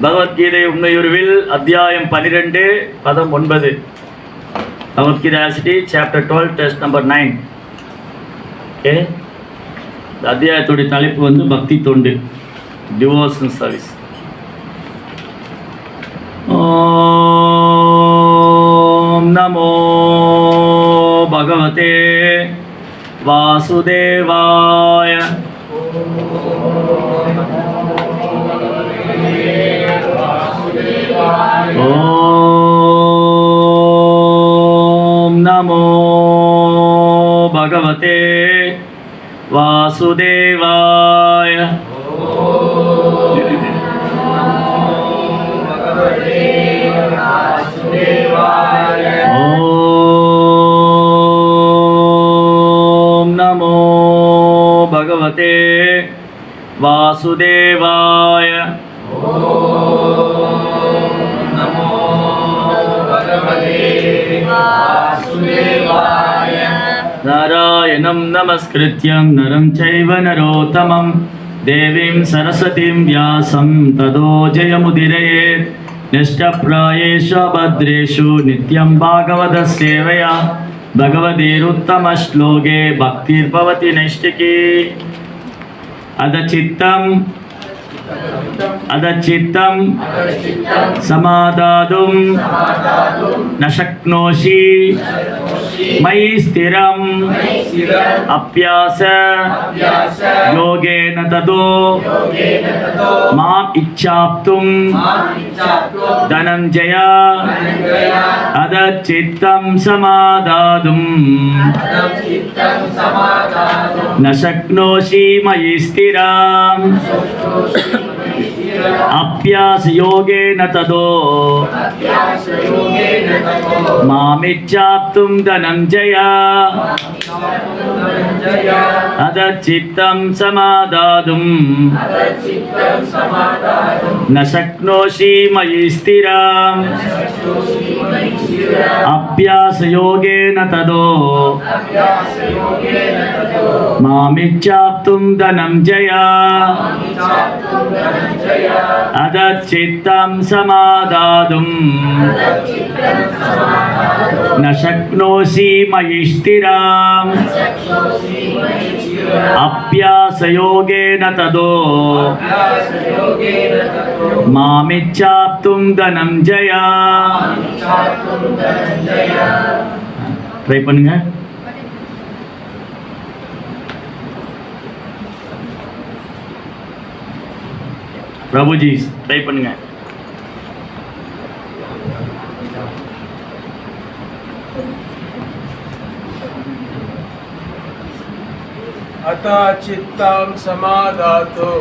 பகவத்கீதை உண்மையுருவில் அத்தியாயம் 12 பதம் 9. Bhagavad Gita as it is chapter 12 text number 9. Okay, இந்த அத்தியாயத்துடைய தலைப்பு வந்து பக்தி தொண்டு, டிவோஷன் சர்வீஸ். ஓம் நமோ பகவதே வாசுதேவாய. ஓம் நமோ பகவதே வாசுதேவாய. ஓம் நமோ பகவதே வாசுதேவாய. நாராயணம் நமஸ்கிருத்யம் நரம் சைவ நரோத்தமம் தேவீம் சரஸ்வதீம் வியாசம் ததோ ஜெயமுதிரயேத். நிஷ்டப்ராயேஷு பத்ரேஷு நித்யம் பாகவத சேவையா பகவதீருத்தம ஸ்லோகே பக்திர்பவதி நைஷ்டிகி. அதச்சித்தம் சமாதாதும் ந சக்னோஷி மயி ஸ்திரம் அப்யாச யோகேன ததோ மாம் இச்சாப்தும் தனஞ்சய. அதச்சித்தம் சமாதாதும் ந சக்னோஷி மயி ஸ்திரம் அப்யாச யோகேன ததோ மாமிச்சாப்தும் தனஞ்சய. அதச்சித்தம் சமாதாதும் ந சக்னோஷி மயி ஸ்திரம் அப்யாச யோகேன ததோ மாமிச்சாப்தும் தனஞ்சய. அதச்சித்தம் சமாதாதும் ந சக்னோஷி மயி ஸ்திரம் அப்யாச யோகேன ததோ மாமிச்சாப்தும் தனஞ்சய. ட்ரை பண்ணுங்க. பிரபுஜி ட்ரை பண்ணுங்க. அதச்சித்தம் சமாதாதும்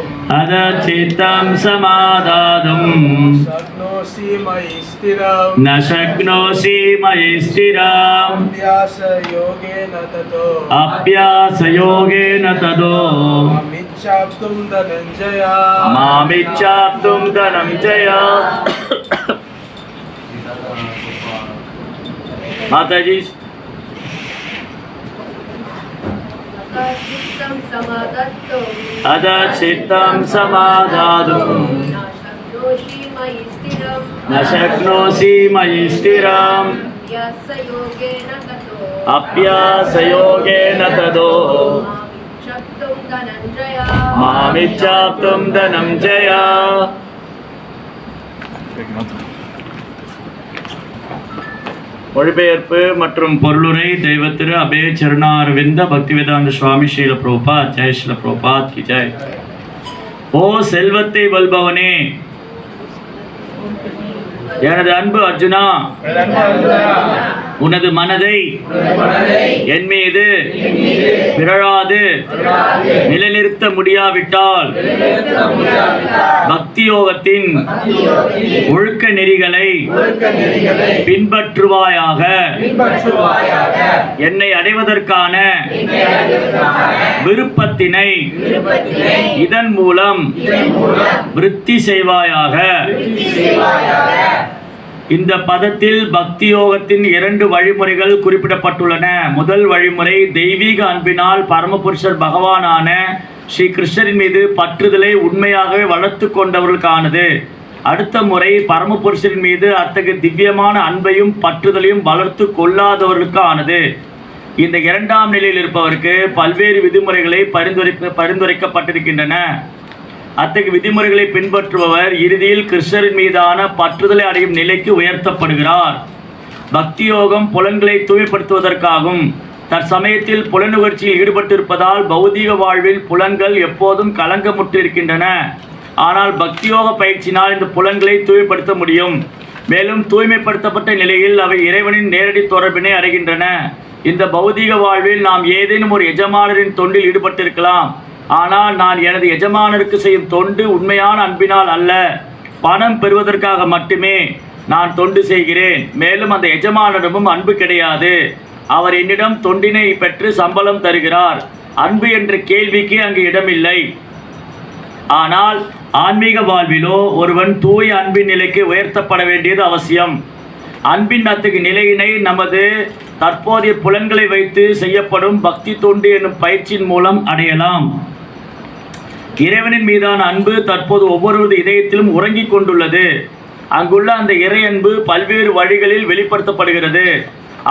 சக்னோஷி மயி ஸ்திரம் ந சக்னோஷி மயி ஸ்திரம் அப்யாச யோகேன ததோ மாமிச்சாப்தும் தனஞ்சய. மாமிச்சாப்தும் தனஞ்சய. மாதாஜி அதச்சித்தம் சமாதாதும் ந சக்னோஷி மயி ஸ்திரம் அப்யாச யோகேன ததோ மாமிச்சாப்தும் தனஞ்சய. மொழிபெயர்ப்பு மற்றும் பொருளுரை தெய்வத்திரு அபய சரணாரவிந்த பக்திவேதாந்த சுவாமி ஸ்ரீல பிரபுபாத். ஜெய் ஸ்ரீல பிரபுபாத் கி ஜெய். ஓ செல்வத்தை வல்பவனே, எனது அன்பு அர்ஜுனா, உனது மனதை என் மீது பிறழாது நிலைநிறுத்த முடியாவிட்டால் பக்தி யோகத்தின் ஒழுக்க நெறிகளை பின்பற்றுவாயாக. என்னை அடைவதற்கான விருப்பத்தினை இதன் மூலம் விருத்தி செய்வாயாக. இந்த பதத்தில் பக்தி யோகத்தின் 2 வழிமுறைகள் குறிப்பிடப்பட்டுள்ளன. முதல் வழிமுறை தெய்வீக அன்பினால் பரமபுருஷர் பகவானான ஸ்ரீ கிருஷ்ணரின் மீது பற்றுதலை உண்மையாகவே வளர்த்து கொண்டவர்களுக்கானது. அடுத்த முறை பரமபுருஷரின் மீது அத்தகைய திவ்யமான அன்பையும் பற்றுதலையும் வளர்த்து கொள்ளாதவர்களுக்கானது. இந்த இரண்டாம் நிலையில் இருப்பவருக்கு பல்வேறு விதிமுறைகளை பரிந்துரைக்கப்பட்டிருக்கின்றன. அத்தகைய விதிமுறைகளை பின்பற்றுபவர் இறுதியில் கிருஷ்ணரின் மீதான பற்றுதலை அடையும் நிலைக்கு உயர்த்தப்படுகிறார். பக்தியோகம் புலன்களை தூய்மைப்படுத்துவதற்காகும். தற்சமயத்தில் புலனுகர்ச்சியில் ஈடுபட்டிருப்பதால் பௌதீக வாழ்வில் புலன்கள் எப்போதும் கலங்கமுற்றிருக்கின்றன. ஆனால் பக்தியோக பயிற்சியினால் இந்த புலன்களை தூய்மைப்படுத்த முடியும். மேலும் தூய்மைப்படுத்தப்பட்ட நிலையில் அவை இறைவனின் நேரடி தொடர்பினை அடைகின்றன. இந்த பௌதீக வாழ்வில் நாம் ஏதேனும் ஒரு எஜமானரின் தொண்டில் ஈடுபட்டிருக்கலாம். ஆனால் நான் எனது எஜமானருக்கு செய்யும் தொண்டு உண்மையான அன்பினால் அல்ல, பணம் பெறுவதற்காக மட்டுமே நான் தொண்டு செய்கிறேன். மேலும் அந்த எஜமானரிடமும் அன்பு கிடையாது. அவர் என்னிடம் தொண்டினை பெற்று சம்பளம் தருகிறார். அன்பு என்ற கேள்விக்கு அங்கு இடமில்லை. ஆனால் ஆன்மீக வாழ்விலோ ஒருவன் தூய அன்பின் நிலைக்கு உயர்த்தப்பட வேண்டியது அவசியம். அன்பின் அத்தகைய நிலையினை நமது தற்போதைய புலன்களை வைத்து செய்யப்படும் பக்தி தொண்டு என்னும் பயிற்சியின் மூலம் அடையலாம். இறைவனின் மீதான அன்பு தற்போது ஒவ்வொருவரது இதயத்திலும் உறங்கிக் கொண்டுள்ளது. அங்குள்ள அந்த இறை அன்பு பல்வேறு வழிகளில் வெளிப்படுத்தப்படுகிறது.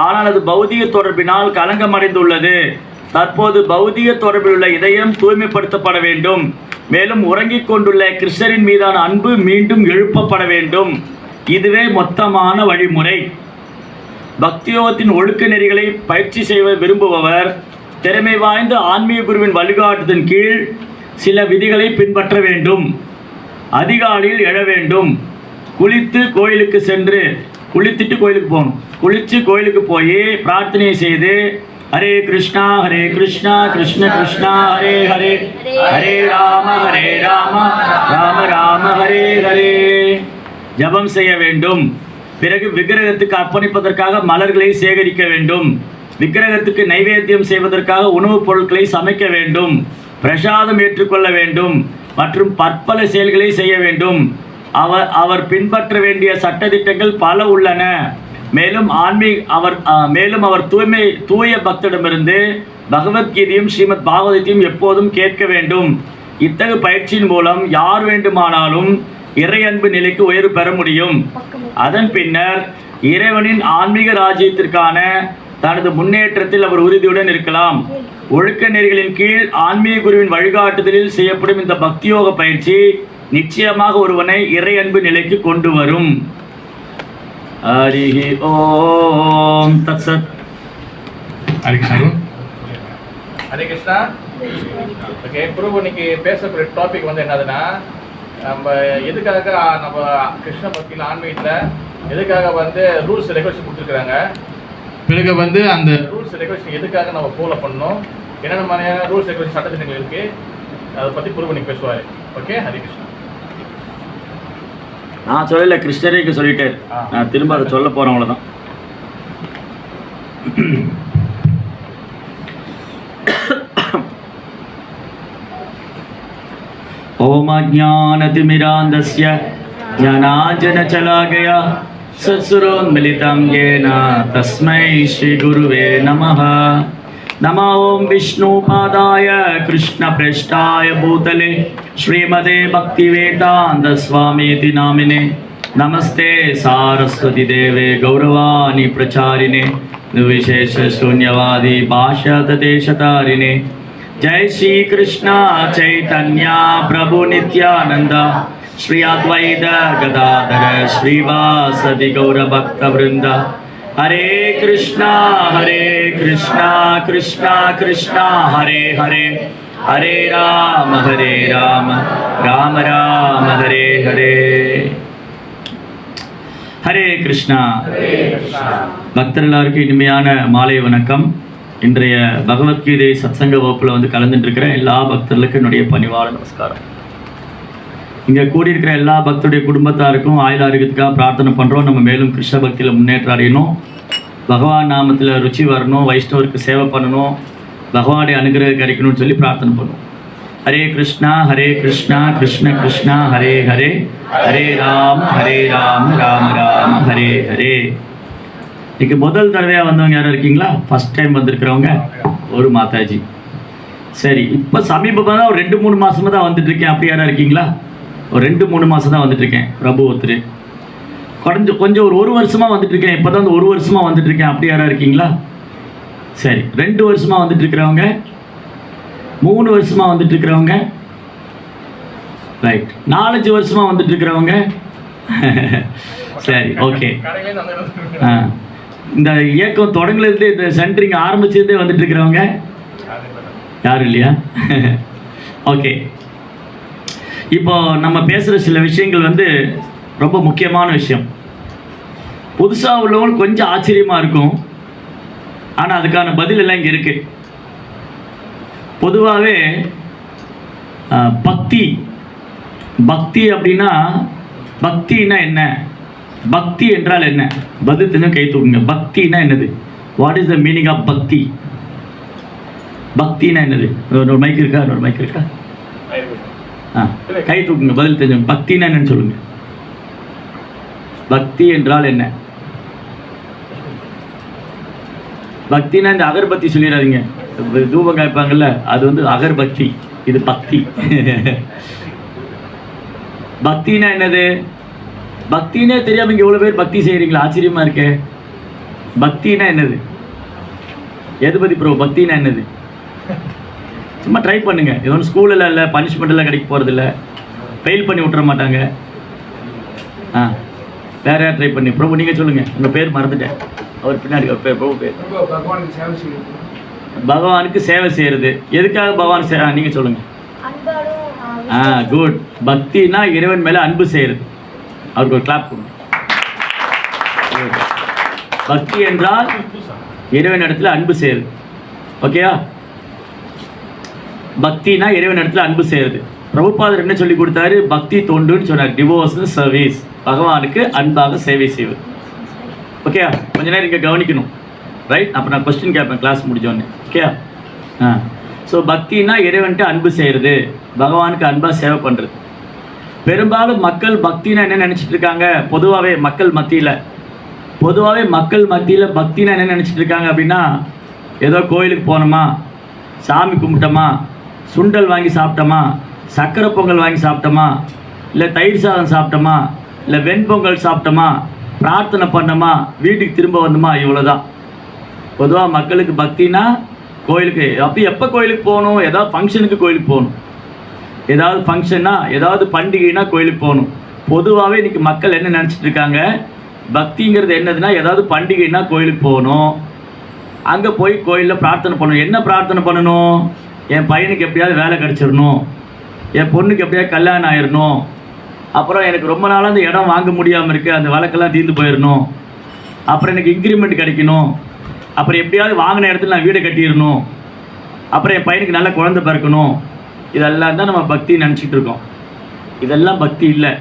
ஆனால் அது பௌதிக தொடர்பினால் களங்கமடைந்துள்ளது. தற்போது பௌதிக தொடர்பில் உள்ள இதயம் தூய்மைப்படுத்தப்பட வேண்டும். மேலும் உறங்கிக் கொண்டுள்ள கிருஷ்ணரின் மீதான அன்பு மீண்டும் எழுப்பப்பட வேண்டும். இதுவே மொத்தமான வழிமுறை. பக்தியோகத்தின் ஒழுக்க நெறிகளை பயிற்சி செய்ய விரும்புபவர் திறமை வாய்ந்த ஆன்மீக குருவின் வழிகாட்டுதலின் கீழ் சில விதிகளை பின்பற்ற வேண்டும். அதிகாலையில் எழ வேண்டும். குளித்து கோயிலுக்கு சென்று குளித்துட்டு கோயிலுக்கு போகணும். குளித்து கோயிலுக்கு போய் பிரார்த்தனை செய்து ஹரே கிருஷ்ணா கிருஷ்ண கிருஷ்ணா ஹரே ஹரே, ஹரே ராம ராம ராம ஹரே ஹரே ஜபம் செய்ய வேண்டும். பிறகு விக்கிரகத்துக்கு அர்ப்பணிப்பதற்காக மலர்களை சேகரிக்க வேண்டும். விக்கிரகத்துக்கு நைவேத்தியம் செய்வதற்காக உணவுப் பொருட்களை சமைக்க வேண்டும். பிரசாதம் ஏற்றுக்கொள்ள வேண்டும் மற்றும் பற்பல செயல்களை செய்ய வேண்டும். அவர் பின்பற்ற வேண்டிய சட்டதிட்டங்கள் பல உள்ளன. மேலும் அவர் தூய பக்தரிடமிருந்து பகவத்கீதையும் ஸ்ரீமத் பாகவதத்தையும் எப்போதும் கேட்க வேண்டும். இத்தகைய பயிற்சியின் மூலம் யார் வேண்டுமானாலும் இறை அன்பு நிலைக்கு உயர்வு பெற முடியும். அதன் பின்னர் இறைவனின் ஆன்மீக ராஜ்யத்திற்கான தனது முன்னேற்றத்தில் அவர் உறுதியுடன் இருக்கலாம். ஒழுக்க நெறிகளின் கீழ் ஆன்மீக குருவின் வழிகாட்டுதலில் செய்யப்படும் இந்த பக்தியோக பயிற்சி நிச்சயமாக ஒருவனை இறை அன்பு நிலைக்கு கொண்டு வரும். ஹரி ஓம் தத்சத். ஹரி கிருஷ்ணா. ஓகே, குரு இன்னைக்கு பேசக்கூடிய டாபிக் வந்து என்னதுன்னா, நம்ம எதுக்காக நம்ம கிருஷ்ண பக்தியில் ஆன்மீகத்தில் எதுக்காக வந்து ரூல்ஸ் ரெகுலேஷன் கொடுத்துருக்குறாங்க, பிறகு வந்து அந்த ரூல்ஸ் ரெகுலேஷன் எதுக்காக நம்ம ஃபாலோ பண்ணணும், என்னென்ன மாதிரியான ரூல்ஸ் ரெகுலேஷன் சட்டத்திட்டங்கள் இருக்குது, அதை பற்றி குரு இன்னைக்கு பேசுவார். ஓகே, ஹரி கிருஷ்ணா. நான் சொல்லலை, கிருஷ்ணரே சொல்லிட்டார். நான் திரும்ப அதை சொல்ல போகிறேன், அவ்வளோதான். ஓம் அஜ்ஞானதிமிராந்தஸ்ய ஞானாஞ்சனசலாகயா சத்சுரோன்மிலிதம் யேன தஸ்மை ஸ்ரீ குருவே நமः. நம ஓம் விஷ்ணுபாதாய கிருஷ்ணப்ரேஷ்டாய பூதலே ஸ்ரீமதே பக்திவேதாந்த ஸ்வாமீதி நாமினே. நமஸ்தே சாரஸ்வதி தேவே கௌரவாணி பிரச்சாரிணே நிர்விசேஷ शून्यवादी भाषादेशतारिणे. जय श्री कृष्ण चैतन्य प्रभु नित्यानंद श्री अद्वैत गदाधर श्रीवासदि गौर भक्त वृंद. हरे कृष्णा कृष्णा कृष्णा हरे हरे, हरे राम राम राम हरे हरे. ஹரே கிருஷ்ணா. பக்தர் எல்லாருக்கும் இனிமையான மாலை வணக்கம். இன்றைய பகவத்கீதை சத்சங்க வகுப்பில் வந்து கலந்துட்டு இருக்கிற எல்லா பக்தர்களுக்கும் என்னுடைய பணிவான நமஸ்காரம். இங்கே கூடியிருக்கிற எல்லா பக்தருடைய குடும்பத்தாருக்கும் ஆயுளாரோக்கியத்துக்காக பிரார்த்தனை பண்ணுறோம். நம்ம மேலும் கிருஷ்ண பக்தியில் முன்னேற்றம் அடையணும், பகவான் நாமத்தில் ருச்சி வரணும், வைஷ்ணவருக்கு சேவை பண்ணணும், பகவானுடைய அனுகிரகம் கிடைக்கணும்னு சொல்லி பிரார்த்தனை பண்ணுவோம். ஹரே கிருஷ்ணா கிருஷ்ண கிருஷ்ணா ஹரே ஹரே, ஹரே ராம ராம ராம ஹரே ஹரே. இன்னைக்கு முதல் தடவையாக வந்தவங்க யாரும் இருக்கீங்களா? ஃபஸ்ட் டைம் வந்திருக்கிறவங்க ஒரு மாதாஜி. சரி, இப்போ சமீபமாக தான் ஒரு 2-3 மாதமாக தான் வந்துட்டுருக்கேன். அப்படி யாராக இருக்கீங்களா? ஒரு 2-3 மாதம் தான் வந்துட்டுருக்கேன். பிரபு ஒருத்தர் கொஞ்சம் ஒரு வருஷமாக வந்துட்டுருக்கேன். இப்போ தான் 1 வருஷமாக வந்துட்டுருக்கேன். அப்படி யாராக இருக்கீங்களா? சரி, 2 வருஷமாக வந்துட்டுருக்கிறவங்க, 3 வருஷமாக வந்துட்டுருக்கிறவங்க, ரைட், 4-5 வருஷமாக வந்துட்டுருக்கிறவங்க. சரி, ஓகே. இந்த இயக்கம் தொடங்குலேருந்தே, இந்த சென்டரிங் ஆரம்பிச்சிருந்தே வந்துட்டுருக்கிறவங்க யாரும் இல்லையா? ஓகே. இப்போ நம்ம பேசுகிற சில விஷயங்கள் வந்து ரொம்ப முக்கியமான விஷயம். புதுசாக உள்ளவங்களுக்கு கொஞ்சம் ஆச்சரியமாக இருக்கும், ஆனால் அதுக்கான பதில் எல்லாம் இங்கே இருக்குது. பொதுவாகவே பக்தி அப்படின்னா, பக்தின்னா என்ன? பக்தி என்றால் என்ன? பதில் தெரிஞ்ச கை தூக்குங்க. பக்தினா என்னது? What is the meaning of bhakti? பக்தினா என்னது? ஒரு மைக் இருக்கா? கை தூக்குங்க, பதில் தெரிஞ்சவங்க. பக்தினா என்னன்னு சொல்லுங்க. பக்தி என்றால் என்ன? பக்தினா இந்த அகர்பத்தி சொல்லிடாதீங்க. தூபம் காய்ப்பாங்கல்ல, அது வந்து அகர்பக்தி. இது பக்தி. பக்தினா என்னது? பக்தினே தெரியாம இங்க எவ்வளவு பேர் பக்தி செய்யறீங்களா? ஆச்சரியமா இருக்கே. பக்தினா என்னது? எது பத்தி ப்ரோ? பக்தினா என்னது? சும்மா ட்ரை பண்ணுங்க. இது ஒன்றும் ஸ்கூலில் இல்லை, பனிஷ்மெண்ட் எல்லாம் கிடைக்க போகிறது இல்லை, ஃபெயில் பண்ணி விட்டுற மாட்டாங்க. வேற யார் ட்ரை பண்ணி? பிரபு நீங்கள் சொல்லுங்கள். உங்கள் பேர் மறந்துட்டேன். அவர் பின்னாடி ஒரு பேர், பிரபு பேர். பகவானுக்கு சேவை செய்கிறது. எதுக்காக பகவான் நீங்கள் சொல்லுங்கள். குட். பக்தினா இறைவன் மேலே அன்பு செய்கிறது. அவருக்கு ஒரு கிளாப் கொடுங்க. பக்தி என்றால் இறைவன் இடத்துல அன்பு செய்கிறது. ஓகேயா? பக்தினா இறைவன் இடத்துல அன்பு செய்கிறது. பிரபுபாதர் என்ன சொல்லி கொடுத்தாரு? பக்தி தொண்டுன்னு சொன்னார். Devotional service. பகவானுக்கு அன்பாக சேவை செய்வது. ஓகேயா? கொஞ்ச நேரம் இங்கே கவனிக்கணும். ரைட்? அப்போ நான் கொஸ்டின் கேட்பேன் கிளாஸ் முடிஞ்சோடனே. ஓகேயா? ஸோ பக்தினா இறைவன்ட்டு அன்பு செய்கிறது, பகவானுக்கு அன்பாக சேவை பண்ணுறது. பெரும்பாலும் மக்கள் பக்தினா என்ன நினச்சிட்டு இருக்காங்க? பொதுவாகவே மக்கள் மத்தியில் பக்தினா என்ன நினச்சிட்டு இருக்காங்க அப்படின்னா, ஏதோ கோயிலுக்கு போனோமா, சாமி கும்பிட்டோமா, சுண்டல் வாங்கி சாப்பிட்டோமா, சக்கரை பொங்கல் வாங்கி சாப்பிட்டோமா, இல்லை தயிர் சாதம் சாப்பிட்டோமா, இல்லை வெண்பொங்கல் சாப்பிட்டோமா, பிரார்த்தனை பண்ணோமா, வீட்டுக்கு திரும்ப வந்தோமா, இவ்வளோதான். பொதுவாக மக்களுக்கு பக்தினா கோயிலுக்கு. அப்போ எப்போ கோயிலுக்கு போகணும்? ஏதாவது ஃபங்க்ஷனுக்கு கோயிலுக்கு போகணும். ஏதாவது ஃபங்க்ஷன்னா, ஏதாவது பண்டிகைனா கோயிலுக்கு போகணும். பொதுவாகவே இன்றைக்கி மக்கள் என்ன நினச்சிட்டு இருக்காங்க? பக்திங்கிறது என்னதுன்னா, ஏதாவது பண்டிகைனா கோயிலுக்கு போகணும், அங்கே போய் கோயிலில் பிரார்த்தனை பண்ணணும். என்ன பிரார்த்தனை பண்ணணும்? என் பையனுக்கு எப்படியாவது வேலை கிடச்சிடணும், என் பொண்ணுக்கு எப்படியாவது கல்யாணம் ஆயிடணும், அப்புறம் எனக்கு ரொம்ப நாளாக அந்த இடம் வாங்க முடியாமல் இருக்குது, அந்த வழக்கெல்லாம் தீர்ந்து போயிடணும், அப்புறம் எனக்கு இன்க்ரிமெண்ட் கிடைக்கணும், அப்புறம் எப்படியாவது வாங்கின இடத்துல நான் வீடை கட்டிடணும், அப்புறம் என் பையனுக்கு நல்ல குழந்தை பிறக்கணும். இதெல்லாம் தான் நம்ம பக்தி நினச்சிட்டு இருக்கோம். இதெல்லாம் பக்தி இல்லை.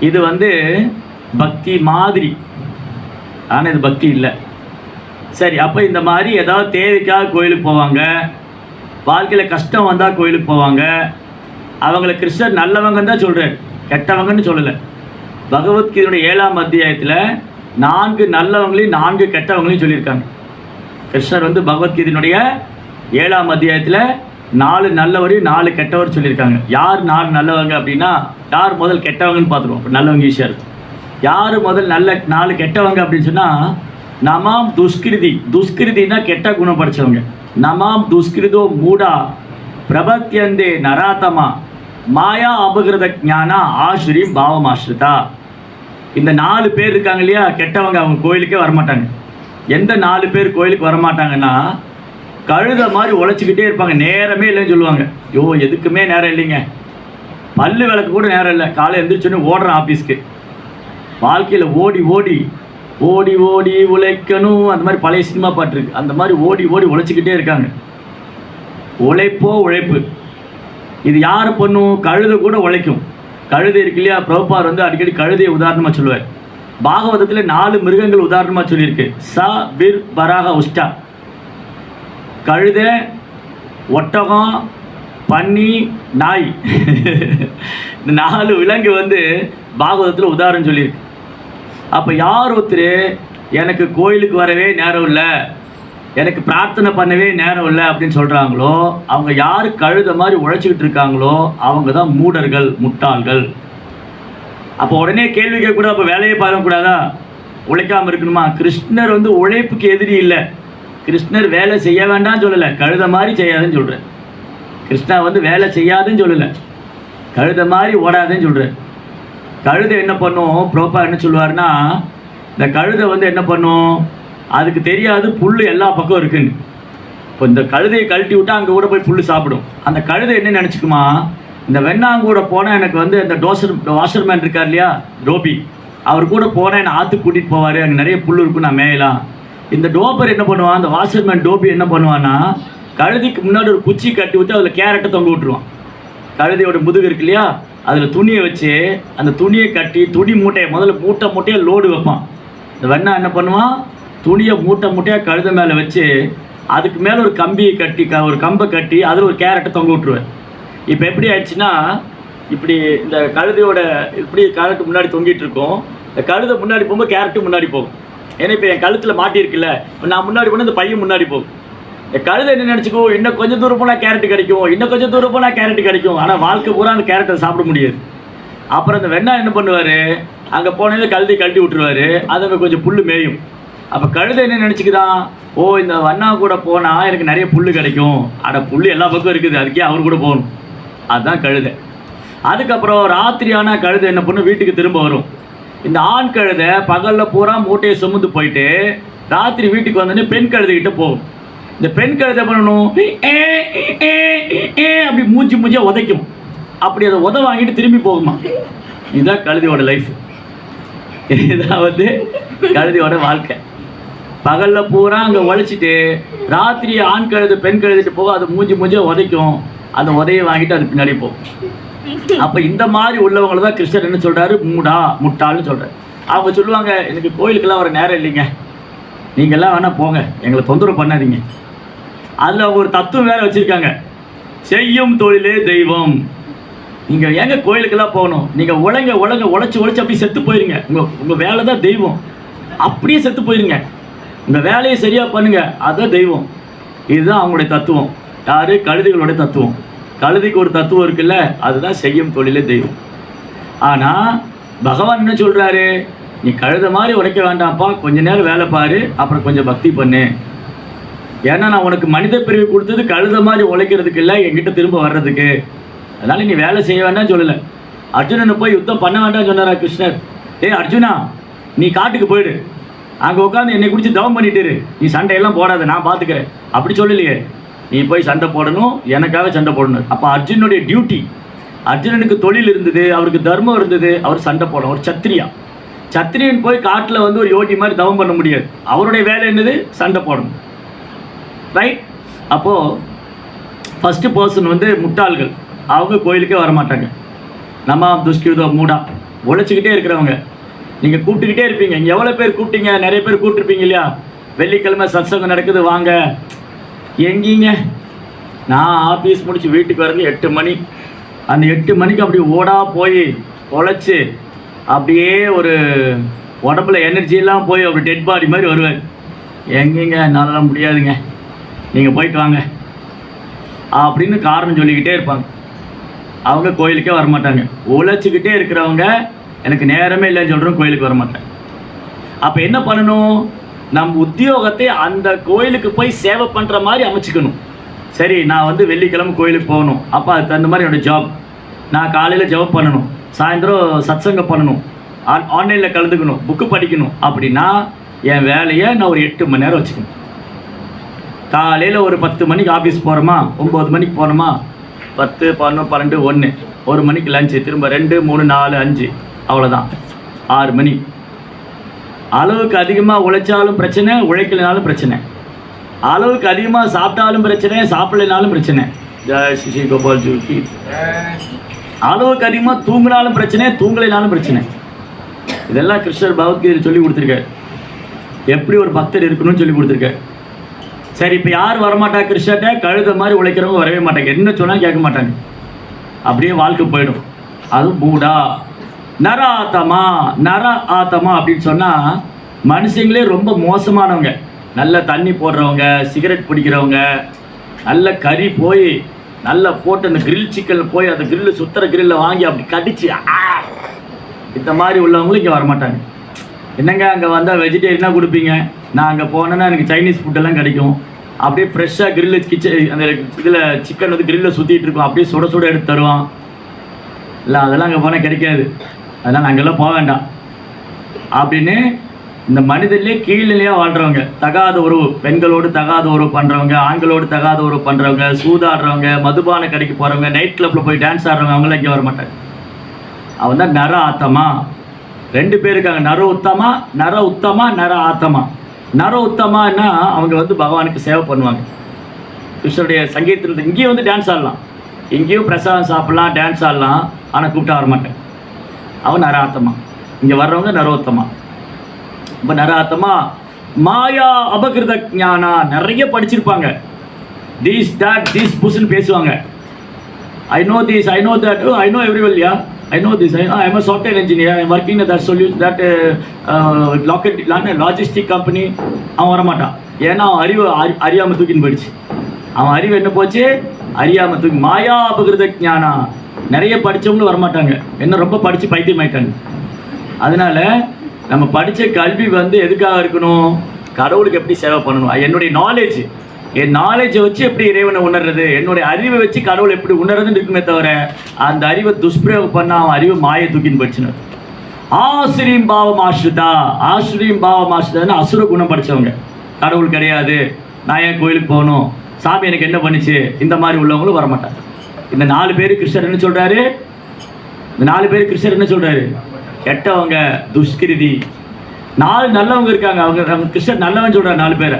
இது வந்து பக்தி மாதிரி, ஆனால் இது பக்தி இல்லை. சரி, அப்போ இந்த மாதிரி ஏதாவது தேவைக்காக கோயிலுக்கு போவாங்க, வாழ்க்கையில் கஷ்டம் வந்தால் கோயிலுக்கு போவாங்க. அவங்கள கிருஷ்ணர் நல்லவங்கன்னு தான் சொல்கிறார், கெட்டவங்கன்னு சொல்லலை. பகவத்கீதையுடைய 7ஆம் அத்தியாயத்தில் 4 நல்லவங்களையும் 4 கெட்டவங்களையும் சொல்லியிருக்காங்க. கிருஷ்ணர் வந்து பகவத்கீதையினுடைய 7ஆம் அத்தியாயத்தில் 4 நல்லவரையும் 4 கெட்டவர் சொல்லியிருக்காங்க. யார் 4 நல்லவங்க அப்படின்னா, யார் முதல் கெட்டவங்கன்னு பார்த்துருவோம். இப்போ நல்லவங்க ஈஸியாக இருக்கும். யார் முதல் 4 கெட்டவங்க அப்படின்னு சொன்னால், நமாம் துஷ்கிருதினா கெட்ட குணம் படித்தவங்க. நமாம் துஷ்கிருதோ மூடா பிரபத்தியந்தே நராத்தமா மாயா அபகிருத ஞானா ஆஸ்ரீம் பாவமாஸ்ரிதா. இந்த 4 பேர் இருக்காங்க இல்லையா, கெட்டவங்க. அவங்க கோயிலுக்கே வரமாட்டாங்க. எந்த 4 பேர் கோயிலுக்கு வரமாட்டாங்கன்னா, கழுத மாதிரி உழைச்சிக்கிட்டே இருப்பாங்க, நேரமே இல்லைன்னு சொல்லுவாங்க. எதுக்குமே நேரம் இல்லைங்க, பல்லு விளக்கு கூட நேரம் இல்லை, காலை எழுந்திரிச்சோன்னே ஓடுறேன் ஆஃபீஸ்க்கு. வாழ்க்கையில் ஓடி ஓடி ஓடி ஓடி உழைக்கணும், அந்த மாதிரி பழைய சினிமா பாட்டு இருக்குது. அந்த மாதிரி ஓடி ஓடி உழைச்சிக்கிட்டே இருக்காங்க. உழைப்பு. இது யார் பண்ணும்? கழுதை கூட உழைக்கும். கழுதை இருக்கு இல்லையா, பிரபுபார் வந்து அடிக்கடி கழுதையை உதாரணமாக சொல்லுவார். பாகவதத்தில் 4 மிருகங்கள் உதாரணமாக சொல்லியிருக்கு. ச பிர் பராக உஷ்டா. கழுதை, ஒட்டகம், பன்னி, நாய். இந்த 4 விலங்கு வந்து பாகவதத்தில் உதாரணம் சொல்லியிருக்கு. அப்போ யார் ஒருத்தர் எனக்கு கோயிலுக்கு வரவே நேரம் இல்லை, எனக்கு பிரார்த்தனை பண்ணவே நேரம் இல்லை அப்படின்னு சொல்கிறாங்களோ, அவங்க யார் கழுத மாதிரி உழைச்சிக்கிட்டு இருக்காங்களோ அவங்க தான் மூடர்கள், முட்டாள்கள். அப்போ உடனே கேள்வி கேட்கக்கூடாது, அப்போ வேலையை பார்க்கக்கூடாதா? உழைக்காமல் இருக்கணுமா? கிருஷ்ணர் வந்து உழைப்புக்கு எதிரி இல்லை. கிருஷ்ணர் வேலை செய்ய வேண்டாம்னு சொல்லலை, கழுத மாதிரி செய்யாதுன்னு சொல்கிறேன். கிருஷ்ணா வந்து வேலை செய்யாதுன்னு சொல்லலை, கழுத மாதிரி ஓடாதுன்னு சொல்கிறேன். கழுதை என்ன பண்ணும்? ப்ரோப்பா என்ன சொல்லுவார்னா, இந்த கழுதை வந்து என்ன பண்ணும், அதுக்கு தெரியாது புல் எல்லா பக்கம் இருக்குன்னு. இப்போ இந்த கழுதையை கழட்டி விட்டால் அங்கே கூட போய் புல் சாப்பிடும். அந்த கழுதை என்ன நினச்சிக்குமா, இந்த வெண்ணாங்கூட போனால் எனக்கு வந்து இந்த வாஷர்மேன் இருக்கார் இல்லையா, டோபி, அவர் கூட போனால் என்னை ஆற்றுக்கு கூட்டிகிட்டு போவார், அங்கே நிறைய புல் இருக்கும், நான் மேயலாம். இந்த டோப்பர் என்ன பண்ணுவான், அந்த வாஷர்மேன் டோபி என்ன பண்ணுவான்னா, கழுதைக்கு முன்னாடி ஒரு குச்சி கட்டி விட்டு அதில் கேரட்டை தொங்க விட்டுருவான். கழுதையோட முதுகு இருக்கு இல்லையா, அதில் துணியை வச்சு அந்த துணியை கட்டி துணி மூட்டையை முதல்ல மூட்டையாக லோடு வைப்பான். இந்த வெண்ணா என்ன பண்ணுவான், துணியை மூட்டையாக கழுதை மேலே வச்சு அதுக்கு மேலே ஒரு கம்பியை கட்டி ஒரு கம்பை கட்டி அதில் ஒரு கேரட்டை தொங்க விட்டுருவேன். இப்போ எப்படி ஆயிடுச்சுன்னா, இப்படி இந்த கழுதையோட இப்படி கேரட்டு முன்னாடி தொங்கிட்டு இருக்கும், இந்த கழுதை முன்னாடி போகும்போது கேரட்டு முன்னாடி போகும். ஏன்னா இப்போ என் கழுத்தில் மாட்டியிருக்குல்ல, இப்போ நான் முன்னாடி போனால் இந்த பையன் முன்னாடி போகும். இந்த கழுதை என்ன நினச்சிக்கோ, இன்னும் கொஞ்சம் தூரம் போனால் கேரட்டு கிடைக்கும், இன்னும் கொஞ்சம் தூரம் போனால் கேரட்டு கிடைக்கும். ஆனால் வாழ்க்கை பூரா அந்த கேரட்டை சாப்பிட முடியாது. அப்புறம் இந்த வெண்ணா என்ன பண்ணுவார், அங்கே போனதே கழுதை கழட்டி விட்டுருவார், அது அங்கே கொஞ்சம் புல் மேயும். அப்போ கழுதை என்ன நினச்சிக்குதான், ஓ இந்த வண்ணா கூட போனால் எனக்கு நிறைய புல் கிடைக்கும், அட புல் எல்லா பக்கம் இருக்குது, அதுக்கே அவர் கூட போகணும். அதுதான் கழுதை. அதுக்கப்புறம் ராத்திரி ஆனால் கழுதை என்ன பண்ணும், வீட்டுக்கு திரும்ப வரும். இந்த ஆண் கழுதை பகலில் பூரா மூட்டையை சுமந்து போயிட்டு ராத்திரி வீட்டுக்கு வந்தோடனே பெண் கழுதைகிட்ட போகும். இந்த பெண் கழுதை பண்ணணும், அப்படி மூஞ்சியாக உதைக்கும். அப்படி அதை உத வாங்கிட்டு திரும்பி போகுமா. இதுதான் கழுதையோட லைஃப். இதுதான் வந்து கழுதையோட வாழ்க்கை. பகலில் பூரா அங்கே உழைச்சிட்டு ராத்திரி ஆண் கழுதை பெண் கழுதிட்டு போக அதை மூஞ்சியாக உதைக்கும். அந்த உதையை வாங்கிட்டு அது பின்னாடி போகும். அப்போ இந்த மாதிரி உள்ளவங்களை தான் கிருஷ்ணர் என்ன சொல்கிறாரு, முட்டாள்னு சொல்கிறார். அவங்க சொல்லுவாங்க, எனக்கு கோயிலுக்கெல்லாம் வர நேரம் இல்லைங்க, நீங்கள்லாம் வேணால் போங்க, எங்களை தொந்தரவு பண்ணாதீங்க. அதில் அவங்க ஒரு தத்துவம் வேறு வச்சுருக்காங்க, செய்யும் தொழிலே தெய்வம். நீங்கள் ஏங்க கோயிலுக்கெல்லாம் போகணும், நீங்கள் உழைச்சி அப்படி செத்து போயிருங்க, உங்கள் வேலை தான் தெய்வம், அப்படியே செத்து போயிருங்க, உங்கள் வேலையை சரியாக பண்ணுங்கள், அதுதான் தெய்வம். இதுதான் அவங்களுடைய தத்துவம். யார்? கழுதைகளுடைய தத்துவம். கழுதைக்கு ஒரு தத்துவம் இருக்குல்ல, அதுதான் செய்யும் தொழிலே தெய்வம். ஆனால் பகவான் என்ன சொல்கிறாரு, நீ கழுதை மாதிரி உழைக்க வேண்டாம்ப்பா, கொஞ்ச நேரம் வேலை பாரு, அப்புறம் கொஞ்சம் பக்தி பண்ணு. ஏன்னா நான் உனக்கு மனித பிரிவு கொடுத்தது கழுதை மாதிரி உழைக்கிறதுக்கு இல்லை, என்கிட்ட திரும்ப வர்றதுக்கு. அதனால் நீ வேலை செய்ய வேண்டாம்னு சொல்லலை. அர்ஜுனனை போய் யுத்தம் பண்ண வேண்டாம்னு சொன்னாரா கிருஷ்ணர்? அர்ஜுனா, நீ காட்டுக்கு போயிடு, அங்கே உட்காந்து என்னை குடிச்சு தவம் பண்ணிட்டுரு, நீ சண்டையெல்லாம் போடாத, நான் பார்த்துக்கிறேன், அப்படி சொல்லலையே. நீ போய் சண்டை போடணும், எனக்காக சண்டை போடணும். அப்போ அர்ஜுனுடைய டியூட்டி, அர்ஜுனனுக்கு தொழில் இருந்தது, அவருக்கு தர்மம் இருந்தது, அவர் சண்டை போடணும். ஒரு சத்திரியன் போய் காட்டில் வந்து ஒரு யோகி மாதிரி தவம் பண்ண முடியாது. அவருடைய வேலை என்னது? சண்டை போடணும். ரைட்? அப்போது ஃபஸ்ட்டு பர்சன் வந்து முட்டாள்கள், அவங்க கோயிலுக்கே வரமாட்டாங்க. நம்ம துஷ்கிருதோ மூடா உழைச்சிக்கிட்டே இருக்கிறவங்க. நீங்கள் கூப்பிட்டுக்கிட்டே இருப்பீங்க, இங்கே எவ்வளோ பேர் கூப்பிட்டீங்க, நிறைய பேர் கூப்பிட்டுருப்பீங்க இல்லையா, வெள்ளிக்கிழமை சத்சங்கம் நடக்குது வாங்க. எங்கீங்க, நான் ஆஃபீஸ் முடித்து வீட்டுக்கு வரது 8 மணி. அந்த 8 மணிக்கு அப்படி ஓடா போய் உழைச்சி அப்படியே ஒரு உடம்புல எனர்ஜியெல்லாம் போய் அப்படி டெட் பாடி மாதிரி வருவேன். எங்கேங்க, என்னாலலாம் முடியாதுங்க, நீங்கள் போயிட்டு வாங்க அப்படின்னு காரணம் சொல்லிக்கிட்டே இருப்பாங்க. அவங்க கோயிலுக்கே வரமாட்டாங்க. உழைச்சிக்கிட்டே இருக்கிறவங்க எனக்கு நேரமே இல்லைன்னு சொல்கிறோம், கோயிலுக்கு வரமாட்டாங்க. அப்போ என்ன பண்ணணும், நம்ம உத்தியோகத்தை அந்த கோயிலுக்கு போய் சேவை பண்ணுற மாதிரி அமைச்சிக்கணும். சரி, நான் வந்து வெள்ளிக்கிழமை கோயிலுக்கு போகணும், அப்போ அதுக்கு தகுந்த மாதிரி என்னோடய ஜாப். நான் காலையில் ஜாப் பண்ணணும், சாயந்தரம் சத்சங்கம் பண்ணணும், ஆன்லைனில் கலந்துக்கணும், புக்கு படிக்கணும். அப்படின்னா என் வேலையை நான் ஒரு 8 மணி நேரம் வச்சுக்கணும். காலையில் ஒரு 10 மணிக்கு ஆஃபீஸ் போகிறோமா, 9 மணிக்கு போகிறோமா, 10, 11, 12, 1, 1 மணிக்கு லஞ்சு, திரும்ப 2, 3, 4, 5, அவ்வளோதான் 6 மணி. அளவுக்கு அதிகமாக உழைச்சாலும் பிரச்சனை, உழைக்கலைனாலும் பிரச்சனை. அளவுக்கு அதிகமாக சாப்பிட்டாலும் பிரச்சனை, சாப்பிடலைனாலும் பிரச்சனை. ஜெய் ஸ்ரீ கோபால் ஜி. அளவுக்கு அதிகமாக தூங்கினாலும் பிரச்சனை, தூங்கலைனாலும் பிரச்சனை. இதெல்லாம் கிருஷ்ணர் பகவத்கீதையில் சொல்லி கொடுத்துருக்காரு, எப்படி ஒரு பக்தர் இருக்கணும்னு சொல்லி கொடுத்துருக்காரு. சரி, இப்போ யார் வரமாட்டா கிருஷ்ணர்கிட்ட? கழுத மாதிரி உழைக்கிறவங்க வரவே மாட்டாங்க, என்ன சொன்னாலும் கேட்க மாட்டாங்க, அப்படியே வாழ்க்கை போயிடும். அதுவும் மூடா நர ஆத்தமா அப்படின்னு சொன்னால் மனுஷங்களே ரொம்ப மோசமானவங்க. நல்ல தண்ணி போடுறவங்க, சிகரெட் பிடிக்கிறவங்க, நல்ல கறி போய் நல்லா போட்டு அந்த கிரில் சிக்கன் போய் அந்த கிரில்லு சுற்றுற கிரில்ல வாங்கி அப்படி கடிச்சு இந்த மாதிரி உள்ளவங்களும் இங்கே வரமாட்டாங்க. என்னங்க அங்கே வந்தால் வெஜிடேரியனாக கொடுப்பீங்க, நான் அங்கே போனேன்னா எனக்கு சைனீஸ் ஃபுட்டெல்லாம் கிடைக்கும், அப்படியே ஃப்ரெஷ்ஷாக கிரில்லு கிச்சன் அந்த இதில் சிக்கன் வந்து கிரில்லில் சுற்றிட்டு இருக்கும், அப்படியே சுட சுட எடுத்து தருவான். இல்லை அதெல்லாம் அங்கே போனால் கிடைக்காது, அதெல்லாம் நான் அங்கெல்லாம் போக வேண்டாம் அப்படின்னு இந்த மனிதன்லேயே கீழ்நிலையாக வாழ்கிறவங்க, தகாத உறவு, பெண்களோடு தகாத உறவு பண்ணுறவங்க, ஆண்களோடு தகாத உறவு பண்ணுறவங்க, சூதாடுறவங்க, மதுபான கடைக்கு போகிறவங்க, நைட் கிளப்பில் போய் டான்ஸ் ஆடுறவங்க, அவங்களாம் இங்கே வரமாட்டாங்க. அவன் தான் நர ஆத்தமா. 2 பேர் இருக்காங்க, நர உத்தமா, நர ஆத்தமா. நர உத்தமானா அவங்க வந்து பகவானுக்கு சேவை பண்ணுவாங்க. கிருஷ்ணருடைய சங்கீதத்தில் இங்கேயும் வந்து டான்ஸ் ஆடலாம், இங்கேயும் பிரசாதம் சாப்பிட்லாம், டான்ஸ் ஆடலாம், ஆனால் கூப்பிட்டா வரமாட்டேன். அவன் நர ஆத்தமா. இங்கே வர்றவங்க நரோத்தமா. இப்போ நராத்தமா மாயா அபகிருத ஞானா, நிறைய படிச்சிருப்பாங்க, தீஸ் தட் தீஸ் புஸ்ன்னு பேசுவாங்க. I know this, I know that, I know எவ்ரிவெல், yeah I know this, I am a software engineer, I am working that solution that logistic company. அவன் வரமாட்டான், ஏன்னா அவன் அறிவு அறியாமல் தூக்கின்னு போயிடுச்சு. அவன் அறிவு என்ன போச்சு? அறியாமல் தூக்கி. மாயா அபகிருத ஞானா, நிறைய படித்தவங்களும் வரமாட்டாங்க, என்ன ரொம்ப படித்து பைத்தியம் ஆயிட்டாங்க. அதனால நம்ம படித்த கல்வி வந்து எதுக்காக இருக்கணும்? கடவுளுக்கு எப்படி சேவை பண்ணணும், என்னுடைய நாலேஜ், என் நாலேஜை வச்சு எப்படி இறைவனை உணர்றது, என்னுடைய அறிவை வச்சு கடவுளை எப்படி உணர்றதுன்னு இருக்குமே தவிர அந்த அறிவை துஷ்பிரயோகம் பண்ணால் அவன் அறிவை மாயை தூக்கின்னு படிச்சுன்னு. ஆசிரியம் பாவம் ஆஸ்ரிதா, ஆசிரியம் பாவம் ஆஸ்ரிதான்னு அசுர குணம் படித்தவங்க, கடவுள் கிடையாது, நான் ஏன் கோயிலுக்கு போகணும், சாமி எனக்கு என்ன பண்ணிச்சு, இந்த மாதிரி உள்ளவங்களும் வரமாட்டாங்க. இந்த 4 பேர் கிருஷ்ணர் என்ன சொல்கிறாரு? இந்த 4 பேர் கிருஷ்ணர் என்ன சொல்கிறாரு? கெட்டவங்க, துஷ்கிருதி. 4 நல்லவங்க இருக்காங்க, அவங்க கிருஷ்ணர் நல்லவன் சொல்கிறார் 4 பேரை.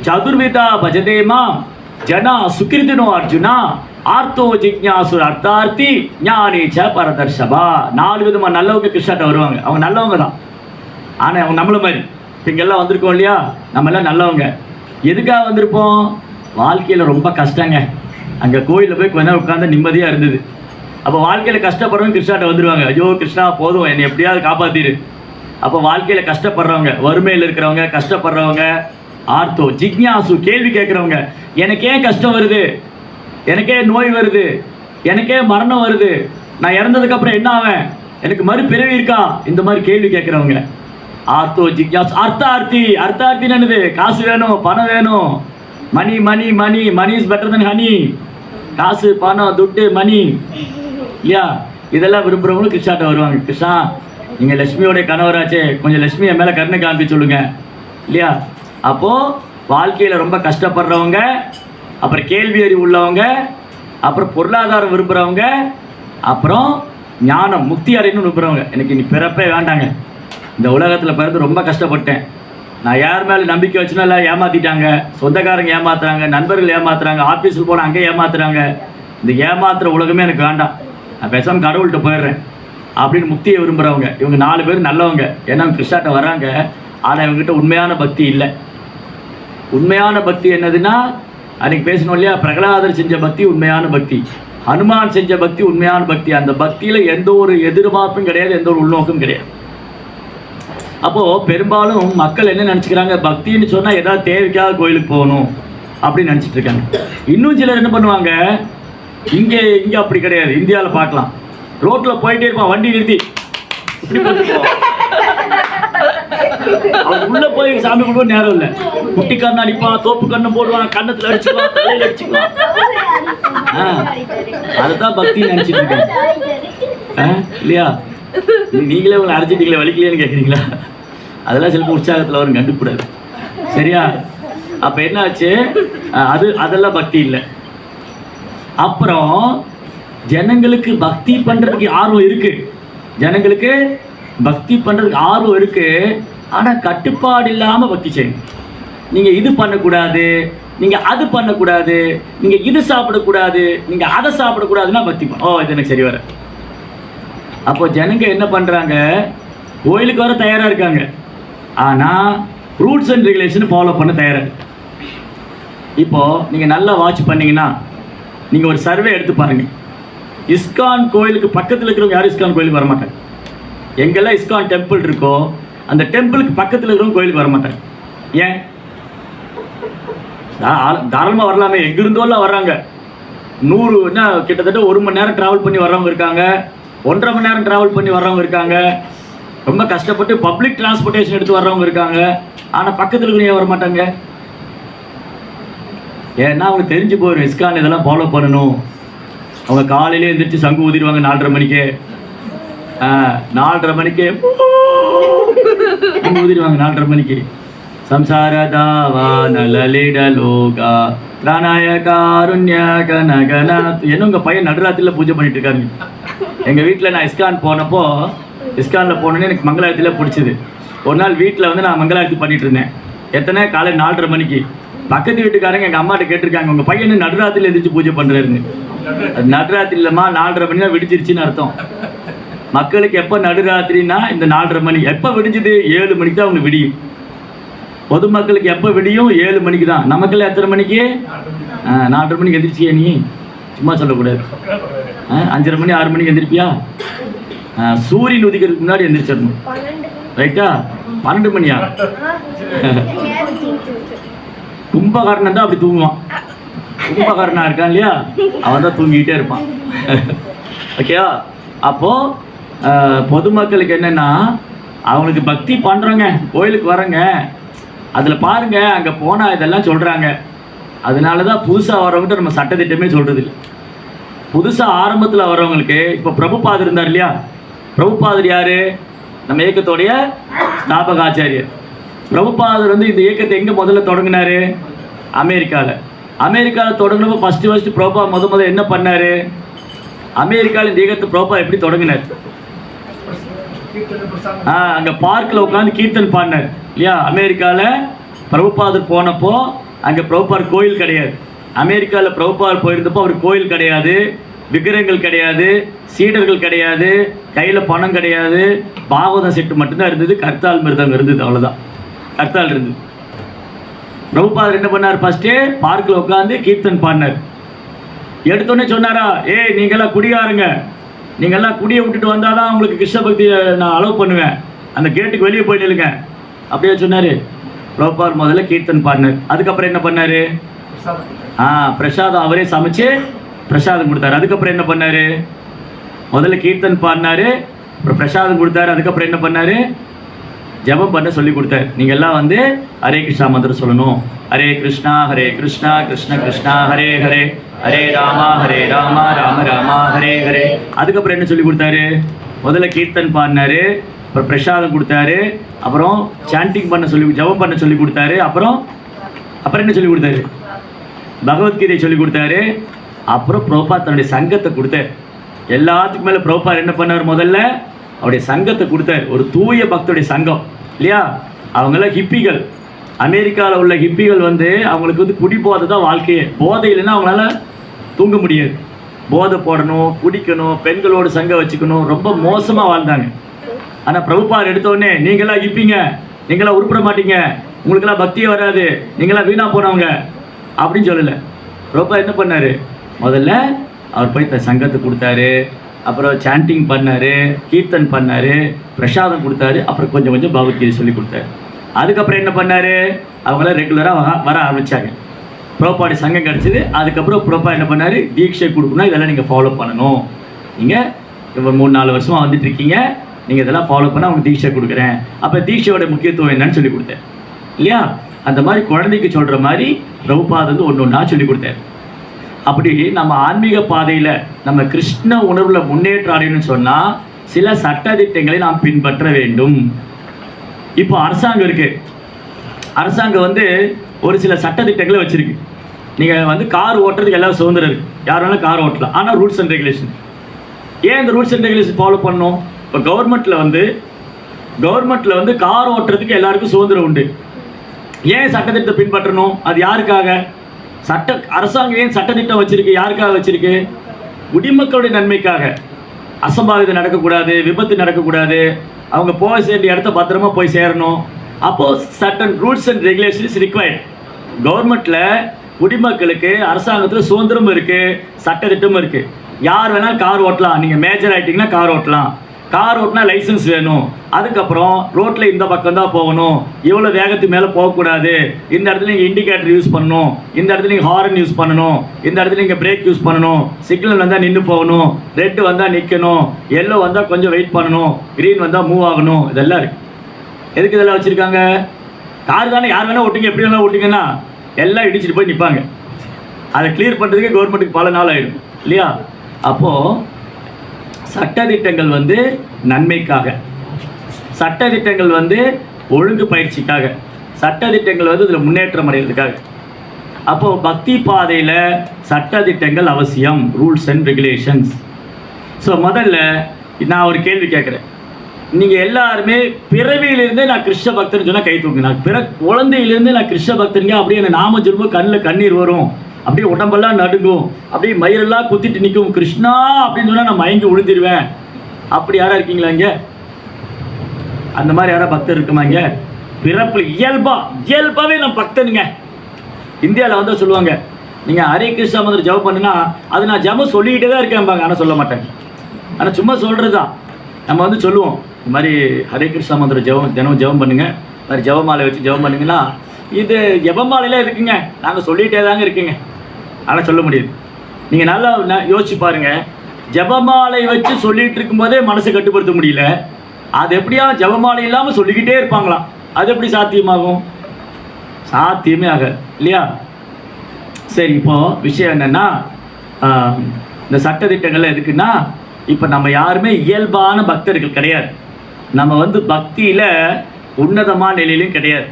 சதுர்விதா பஜதேமா ஜனா சுகிருதினோ அர்ஜுனா ஆர்த்தோ ஜிக்ஞாசு அர்த்தார்த்தி ஞானேச்ச பரதர்ஷபா. 4 விதமாக நல்லவங்க கிருஷ்ணர்கிட்ட வருவாங்க, அவங்க நல்லவங்க தான், ஆனால் அவங்க நம்மள மாதிரி. இப்போ இங்கெல்லாம் வந்திருக்கோம் இல்லையா, நம்ம எல்லாம் நல்லவங்க. எதுக்காக வந்திருப்போம்? வாழ்க்கையில் ரொம்ப கஷ்டங்க, அங்கே கோயிலில் போய் கொஞ்ச நேரம் உட்காந்து நிம்மதியாக இருந்தது. அப்போ வாழ்க்கையில் கஷ்டப்படுறவங்க கிருஷ்ணாட்ட வந்துடுவாங்க, ஐயோ கிருஷ்ணா போதும் என்னை எப்படியாவது காப்பாற்றிடு. அப்போ வாழ்க்கையில் கஷ்டப்படுறவங்க, வறுமையில் இருக்கிறவங்க, கஷ்டப்படுறவங்க, ஆர்த்தோ ஜிக்ஞாசு கேள்வி கேட்குறவங்க, எனக்கே கஷ்டம் வருது, எனக்கே நோய் வருது, எனக்கே மரணம் வருது, நான் இறந்ததுக்கப்புறம் என்ன ஆவேன், எனக்கு மறுபிறவி இருக்கா, இந்த மாதிரி கேள்வி கேட்குறவங்க ஆர்த்தோ ஜிக்ஞாசு. அர்த்தார்த்தி, அர்த்தார்த்தின்னு என்னது? காசு வேணும், பணம் வேணும், money money money money is better than honey. காசு, பணம், துட்டு, மணி இல்லையா, இதெல்லாம் விரும்புகிறவங்களும் கிருஷ்ணாட்ட வருவாங்க. கிருஷ்ணா நீங்கள் லட்சுமியோடைய கணவராச்சே, கொஞ்சம் லட்சுமி என் மேலே கருணை காண்பி சொல்லுங்கள் இல்லையா. அப்போது வாழ்க்கையில் ரொம்ப கஷ்டப்படுறவங்க, அப்புறம் கேள்வி அறிவு உள்ளவங்க, அப்புறம் பொருளாதாரம் விரும்புகிறவங்க, அப்புறம் ஞானம் முக்தி அடையணும்னு விரும்புகிறவங்க. எனக்கு இனி பிறப்பே வேண்டாங்க, இந்த உலகத்தில் பிறந்து ரொம்ப கஷ்டப்பட்டேன், நான் யார் மேலே நம்பிக்கை வச்சுனா இல்லை ஏமாற்றிட்டாங்க, சொந்தக்காரங்க ஏமாத்துறாங்க, நண்பர்கள் ஏமாத்துறாங்க, ஆஃபீஸுக்கு போனால் அங்கே ஏமாத்துறாங்க, இந்த ஏமாத்துகிற உலகமே எனக்கு வேண்டாம், நான் பேசாமல் கடவுள்கிட்ட போயிடுறேன் அப்படின்னு முக்தியை விரும்புகிறவங்க. இவங்க 4 பேர் நல்லவங்க, ஏன்னா கிருஷ்ணாட்ட வராங்க, ஆனால் இவங்ககிட்ட உண்மையான பக்தி இல்லை. உண்மையான பக்தி என்னதுன்னா, அன்றைக்கி பேசணும் இல்லையா, பிரகலாதர் செஞ்ச பக்தி உண்மையான பக்தி, ஹனுமான் செஞ்ச பக்தி உண்மையான பக்தி. அந்த பக்தியில் எந்த ஒரு எதிர்பார்ப்பும் கிடையாது, எந்த ஒரு உள்நோக்கும் கிடையாது. அப்போது பெரும்பாலும் மக்கள் என்ன நினச்சிக்கிறாங்க, பக்தின்னு சொன்னால் ஏதாவது தேவைக்காக கோயிலுக்கு போகணும் அப்படின்னு நினச்சிட்டு இருக்காங்க. இன்னும் சிலர் என்ன பண்ணுவாங்க, இங்கே அப்படி கிடையாது, இந்தியாவில் பார்க்கலாம், ரோட்டில் போயிட்டே இருப்பான், வண்டி நிறுத்தி இப்படி அவன் உள்ளே போய் சாமி கொடுக்க நேரம் இல்லை, குட்டி கண்ணை அடிப்பான், தோப்பு கண்ணை போடுவான், கண்ணத்தில் அடிச்சுக்குவான், தலையில் அடிச்சுக்குவான். அதுதான் பக்தின்னு நினச்சிட்டு இருக்காங்க இல்லையா. நீங்களே உங்களை அரைச்சிட்டீங்களே, வலிக்கலையான்னு கேட்குறீங்களா? அதெல்லாம் சில உற்சாகத்தில் வரும், கண்டுக்கூடாது சரியா. அப்போ என்ன ஆச்சு, அதெல்லாம் பக்தி இல்லை. அப்புறம் ஜனங்களுக்கு பக்தி பண்ணுறதுக்கு ஆர்வம் இருக்குது, ஜனங்களுக்கு பக்தி பண்ணுறதுக்கு ஆர்வம் இருக்குது, ஆனால் கட்டுப்பாடு இல்லாமல் பக்தி செய்யணும். நீங்கள் இது பண்ணக்கூடாது, நீங்கள் அது பண்ணக்கூடாது, நீங்கள் இது சாப்பிடக்கூடாது, நீங்கள் அதை சாப்பிடக்கூடாதுன்னா பக்தி இது எனக்கு சரி வர. அப்போ ஜனங்க என்ன பண்ணுறாங்க, கோயிலுக்கு வர தயாராக இருக்காங்க, ஆனால் ரூல்ஸ் அண்ட் ரெகுலேஷன் ஃபாலோ பண்ண தயாராக. இப்போது நீங்கள் நல்லா வாட்ச் பண்ணிங்கன்னா, நீங்கள் ஒரு சர்வே எடுத்து பாருங்கள், இஸ்கான் கோயிலுக்கு பக்கத்தில் இருக்கிறவங்க யாரும் இஸ்கான் கோயிலுக்கு வரமாட்டாங்க. எங்கெல்லாம் இஸ்கான் டெம்பிள் இருக்கோ அந்த டெம்பிளுக்கு பக்கத்தில் இருக்கிறவங்க கோயிலுக்கு வரமாட்டாங்க. ஏன்? தாராளமாக வரலாமே, எங்கிருந்தோலாம் வர்றாங்க. 100 என்ன கிட்டத்தட்ட 1 மணி நேரம் ட்ராவல் பண்ணி வர்றவங்க இருக்காங்க, 1.5 மணி நேரம் ட்ராவல் பண்ணி வர்றவங்க இருக்காங்க, ரொம்ப கஷ்டப்பட்டு பப்ளிக் டிரான்ஸ்போர்ட்டேஷன் எடுத்து வர்றவங்க இருக்காங்க. ஆனால் பக்கத்தில் இருக்கிற ஏன் வர மாட்டாங்க? ஏன்னா அவங்க தெரிஞ்சு போயிடும் இஸ்கான் இதெல்லாம் ஃபாலோ பண்ணணும். அவங்க காலையிலே எழுந்திரிச்சு சங்கு ஊதிடுவாங்க 4:30 மணிக்கு. 4:30 மணிக்கு ஊதிடுவாங்க 4:30 மணிக்கு. சம்சாரதாவா நலலிடலோகா பிராணாய காருண்ய கனகன. என்ன உங்கள் பையன் நடுராத்திரியில் பூஜை பண்ணிட்டு இருக்காருங்க. எங்கள் வீட்டில் நான் இஸ்கான் போனப்போ, இஸ்கானில் போனோன்னே எனக்கு மங்களாரத்தியில் பிடிச்சிது. ஒரு நாள் வீட்டில் வந்து நான் மங்களாரத்தி பண்ணிட்டு இருந்தேன். எத்தனை காலை 4:30 மணிக்கு. பக்கத்து வீட்டுக்காரங்க எங்கள் அம்மாட்ட கேட்டிருக்காங்க, உங்கள் பையன் நடுராத்திரியில் எழுந்திரிச்சு பூஜை பண்ணுறாருன்னு. அது நடுராத்திரி இல்லைம்மா, 4:30 மணி தான் விடிஞ்சிருச்சுன்னு அர்த்தம். மக்களுக்கு எப்போ நடுராத்திரின்னா இந்த 4:30 மணி. எப்போ விடிஞ்சுது? 7 மணிக்கு தான் அவங்களுக்கு விடியும். பொதுமக்களுக்கு எப்போ விடியும்? 7 மணிக்கு தான். நமக்கெல்லாம் எத்தனை மணிக்கு? 4:30 மணிக்கு எந்திரிச்சியா நீ? சும்மா சொல்லக்கூடாது. 5:30 மணி 6 மணிக்கு எந்திரிப்பியா? சூரியன் உதிக்கிறதுக்கு முன்னாடி எந்திரிச்சிடணும். ரைட்டா? 12 மணியா? கும்பகாரன் தான் அப்படி தூங்குவான். கும்பகாரனா இருக்கான் இல்லையா, அவன் தான் தூங்கிக்கிட்டே இருப்பான். ஓகேவா? அப்போது பொதுமக்களுக்கு என்னென்னா, அவங்களுக்கு பக்தி பண்ணுறோங்க, கோயிலுக்கு வரங்க, அதில் பாருங்கள் அங்கே போனால் இதெல்லாம் சொல்கிறாங்க. அதனால தான் புதுசாக வரவங்ககிட்ட நம்ம சட்டத்திட்டமே சொல்கிறது இல்லை. புதுசாக ஆரம்பத்தில் வரவங்களுக்கு இப்போ பிரபுபாதர் இருந்தார் இல்லையா? பிரபுபாதர் யார்? நம்ம இயக்கத்தோடைய ஸ்தாபக ஆச்சாரியர். பிரபுபாதர் வந்து இந்த இயக்கத்தை எங்கே முதல்ல தொடங்கினார்? அமெரிக்காவில். அமெரிக்காவில் தொடங்கினப்போ ஃபஸ்ட்டு பிரபுபா முதல்ல என்ன பண்ணார்? அமெரிக்காவில் இந்த இயக்கத்தை பிரபுபா எப்படி தொடங்கினார்? அங்கே பார்க்கில் உட்காந்து கீர்த்தன் பாடினார் இல்லையா? அமெரிக்காவில் பிரபுபாதர் போனப்போ அங்கே பிரபுபாதர் கோயில் கிடையாது. அமெரிக்காவில் பிரபுபாதர் போயிருந்தப்போ அவர் கோயில் கிடையாது, விக்கிரகங்கள் கிடையாது, சீடர்கள் கிடையாது, கையில் பணம் கிடையாது, பாகவதம் செட்டு மட்டும்தான் இருந்தது, கர்த்தால் மிருதம் இருந்தது, அவ்வளோதான். கர்த்தால் இருந்தது. பிரபுபாதர் என்ன பண்ணார்? ஃபஸ்ட்டு பார்க்கில் உட்காந்து கீர்த்தன் பாடினார். எடுத்தோடனே சொன்னாரா, ஏய் நீங்கள்லாம் குடியாருங்க, நீங்கள்லாம் குடியை விட்டுட்டு வந்தால் தான் உங்களுக்கு கிருஷ்ண பக்தியை நான் அலோவ் பண்ணுவேன், அந்த கேட்டுக்கு வெளியே போய் நில்லுங்க அப்படியே சொன்னார். பிரபுபாதர் முதல்ல கீர்த்தன் பாடினார். அதுக்கப்புறம் என்ன பண்ணார்? பிரசாதம் அவரே சமைச்சு பிரசாதம் கொடுத்தாரு. அதுக்கப்புறம் என்ன பண்ணார்? முதல்ல கீர்த்தன் பாடினார், அப்புறம் பிரசாதம் கொடுத்தாரு. அதுக்கப்புறம் என்ன பண்ணார்? ஜபம் பண்ண சொல்லி கொடுத்தாரு. நீங்கள் எல்லாம் வந்து ஹரே கிருஷ்ணா மந்திரம் சொல்லணும். ஹரே கிருஷ்ணா கிருஷ்ண கிருஷ்ணா ஹரே ஹரே, ஹரே ராமா ராம ராமா ஹரே ஹரே. அதுக்கப்புறம் என்ன சொல்லி கொடுத்தாரு? முதல்ல கீர்த்தன் பாடினாரு, அப்புறம் பிரசாதம் கொடுத்தாரு, அப்புறம் சாண்டிங் பண்ண சொல்லி ஜபம் பண்ண சொல்லி கொடுத்தாரு. அப்புறம் என்ன சொல்லி கொடுத்தாரு? பகவத்கீதை சொல்லி கொடுத்தாரு. அப்புறம் பிரபுபாத் தன்னுடைய சங்கத்தை கொடுத்தார். எல்லாத்துக்கும் மேலே பிரபுபாத் என்ன பண்ணார்? முதல்ல அவருடைய சங்கத்தை கொடுத்தார். ஒரு தூய பக்தருடைய சங்கம் இல்லையா? அவங்களாம் ஹிப்பிகள். அமெரிக்காவில் உள்ள ஹிப்பிகள் வந்து அவங்களுக்கு வந்து குடி போதை தான் வாழ்க்கையே. போதை இல்லைன்னா அவங்களால தூங்க முடியாது. போதை போடணும், குடிக்கணும், பெண்களோடு சங்கம் வச்சுக்கணும், ரொம்ப மோசமாக வாழ்ந்தாங்க. ஆனால் பிரபுபாத் எடுத்தோடனே நீங்களாம் ஹிப்பிங்க, நீங்களாம் உருப்பிட மாட்டீங்க, உங்களுக்கெல்லாம் பக்தியே வராது, நீங்களாம் வீணாக போனவங்க அப்படின்னு சொல்லலை. பிரபுபாத் என்ன பண்ணார்? முதல்ல அவர் போய் தன் சங்கத்தை கொடுத்தாரு, அப்புறம் சாண்டிங் பண்ணார், கீர்த்தன் பண்ணார், பிரசாதம் கொடுத்தாரு, அப்புறம் கொஞ்சம் கொஞ்சம் பகவத்கீதை சொல்லி கொடுத்தாரு. அதுக்கப்புறம் என்ன பண்ணார்? அவங்களாம் ரெகுலராக வர ஆரம்பித்தாங்க. பிரபுபாடி சங்கம் கிடச்சிது. அதுக்கப்புறம் பிரபுபா என்ன பண்ணார்? தீட்சை கொடுக்கணும், இதெல்லாம் நீங்கள் ஃபாலோ பண்ணணும். நீங்கள் இப்போ 3-4 வருஷமாக வந்துட்டுருக்கீங்க, நீங்கள் இதெல்லாம் ஃபாலோ பண்ணால் அவங்க தீட்சை கொடுக்குறேன். அப்போ தீட்சையோட முக்கியத்துவம் என்னன்னு சொல்லி கொடுத்தேன் இல்லையா? அந்த மாதிரி குழந்தைக்கு சொல்கிற மாதிரி பிரபுபாத் வந்து ஒன்று ஒன்றா சொல்லி கொடுத்தார். அப்படி நம்ம ஆன்மீக பாதையில் நம்ம கிருஷ்ண உணர்வில் முன்னேற்றம் அடையணும்னு சொன்னால் சில சட்டதிட்டங்களை நாம் பின்பற்ற வேண்டும். இப்போ அரசாங்கம் இருக்குது. அரசாங்கம் வந்து ஒரு சில சட்டதிட்டங்களை வச்சுருக்கு. நீங்கள் வந்து கார் ஓட்டுறதுக்கு எல்லாம் சுதந்திரம் இருக்குது, யார் வேணாலும் கார் ஓட்டலாம். ஆனால் ரூல்ஸ் அண்ட் ரெகுலேஷன். ஏன் இந்த ரூல்ஸ் அண்ட் ரெகுலேஷன் ஃபாலோ பண்ணணும்? இப்போ கவர்மெண்ட்டில் வந்து கார் ஓட்டுறதுக்கு எல்லாருக்கும் சுதந்திரம் உண்டு. ஏன் சட்டத்திட்டத்தை பின்பற்றணும்? அது யாருக்காக? அரசாங்கம் ஏன் சட்டத்திட்டம் வச்சிருக்கு? யாருக்காக வச்சிருக்கு? குடிமக்களுடைய நன்மைக்காக. அசம்பாவிதம் நடக்கக்கூடாது, விபத்து நடக்கக்கூடாது, அவங்க போக வேண்டிய இடத்த பத்திரமா போய் சேரணும். அப்போது certain rules and regulation is required. கவர்மெண்ட்டில் குடிமக்களுக்கு அரசாங்கத்தில் சுதந்திரமும் இருக்குது, சட்டத்திட்டமும் இருக்குது. யார் வேணாலும் கார் ஓட்டலாம். நீங்கள் மேஜர் ஆகிட்டிங்கன்னா கார் ஓட்டலாம், கார் ஓட்டினா லைசன்ஸ் வேணும், அதுக்கப்புறம் ரோட்டில் இந்த பக்கம் தான் போகணும், இவ்வளோ வேகத்துக்கு மேலே போகக்கூடாது, இந்த இடத்துல நீங்கள் இண்டிகேட்டர் யூஸ் பண்ணணும், இந்த இடத்துல நீங்கள் ஹாரன் யூஸ் பண்ணணும், இந்த இடத்துல நீங்கள் பிரேக் யூஸ் பண்ணணும், சிக்னல் வந்தால் நின்று போகணும், ரெட்டு வந்தால் நிற்கணும், எல்லோ வந்தால் கொஞ்சம் வெயிட் பண்ணணும், க்ரீன் வந்தால் மூவ் ஆகணும், இதெல்லாம் இருக்குது. எதுக்கு இதெல்லாம் வச்சுருக்காங்க? கார் தானே, யார் வேணால் ஓட்டுங்க, எப்படி வேணால் ஓட்டிங்கன்னா எல்லாம் இடிச்சிட்டு போய் நிற்பாங்க. அதை கிளியர் பண்ணுறதுக்கு கவர்மெண்ட்டுக்கு பல நாள் ஆகிடும் இல்லையா? அப்போது சட்டதிட்டங்கள் வந்து நன்மைக்காக, சட்டதிட்டங்கள் வந்து ஒழுங்கு பயிற்சிக்காக, சட்டதிட்டங்கள் வந்து இதில் முன்னேற்றம் அடைகிறதுக்காக. அப்போது பக்தி பாதையில் சட்டதிட்டங்கள் அவசியம், ரூல்ஸ் அண்ட் ரெகுலேஷன்ஸ். ஸோ முதல்ல நான் ஒரு கேள்வி கேட்குறேன். நீங்கள் எல்லாருமே பிறவியிலிருந்தே நான் கிருஷ்ண பக்தர்னு சொன்னால் கை தூக்குங்க. நான் குழந்தையிலேருந்து நான் கிருஷ்ண பக்தருங்க, அப்படியே எனக்கு நாம சொல்லும்போது கண்ணில் கண்ணீர் வரும், அப்படியே உடம்பெல்லாம் நடுங்கும், அப்படியே மயிரெல்லாம் குத்திட்டு நிற்கும், கிருஷ்ணா அப்படின்னு சொன்னால் நான் மயங்கி விழுந்துருவேன். அப்படி யாரா இருக்கீங்களா இங்கே? அந்த மாதிரி யாரா பக்தர் இருக்குமா இங்கே? பிறப்பு இயல்பாகவே நான் பக்தனுங்க. இந்தியாவில் வந்து சொல்லுவாங்க, நீங்கள் ஹரே கிருஷ்ணா மந்திரம் ஜெபம் பண்ணுன்னா அது நான் ஜெபம் சொல்லிக்கிட்டே தான் இருக்கேன்பாங்க, ஆனால் சொல்ல மாட்டேன். ஆனால் சும்மா சொல்கிறது தான். நம்ம வந்து சொல்லுவோம், இந்த மாதிரி ஹரே கிருஷ்ணா மந்திரம் தினமும் ஜெபம் பண்ணுங்க, இந்த மாதிரி ஜெபமாலை வச்சு ஜெபம் பண்ணுங்கன்னா, இது ஜெபமாலையில் இருக்குங்க, நாங்கள் சொல்லிகிட்டே தாங்க இருக்குங்க, ஆனால் சொல்ல முடியாது. நீங்கள் நல்லா யோசிச்சு பாருங்கள், ஜெபமாலை வச்சு சொல்லிகிட்டு இருக்கும்போதே மனசை கட்டுப்படுத்த முடியல, அது எப்படியா ஜெபமாலை இல்லாமல் சொல்லிக்கிட்டே இருப்பாங்களாம், அது எப்படி சாத்தியமாகும்? சாத்தியமே ஆக இல்லையா? சரி, இப்போது விஷயம் என்னென்னா, இந்த சட்டத்திட்டங்கள் எதுக்குன்னா, இப்போ நம்ம யாருமே இயல்பான பக்தர்கள் கிடையாது. நம்ம வந்து பக்தியில் உன்னதமான நிலையிலும் கிடையாது.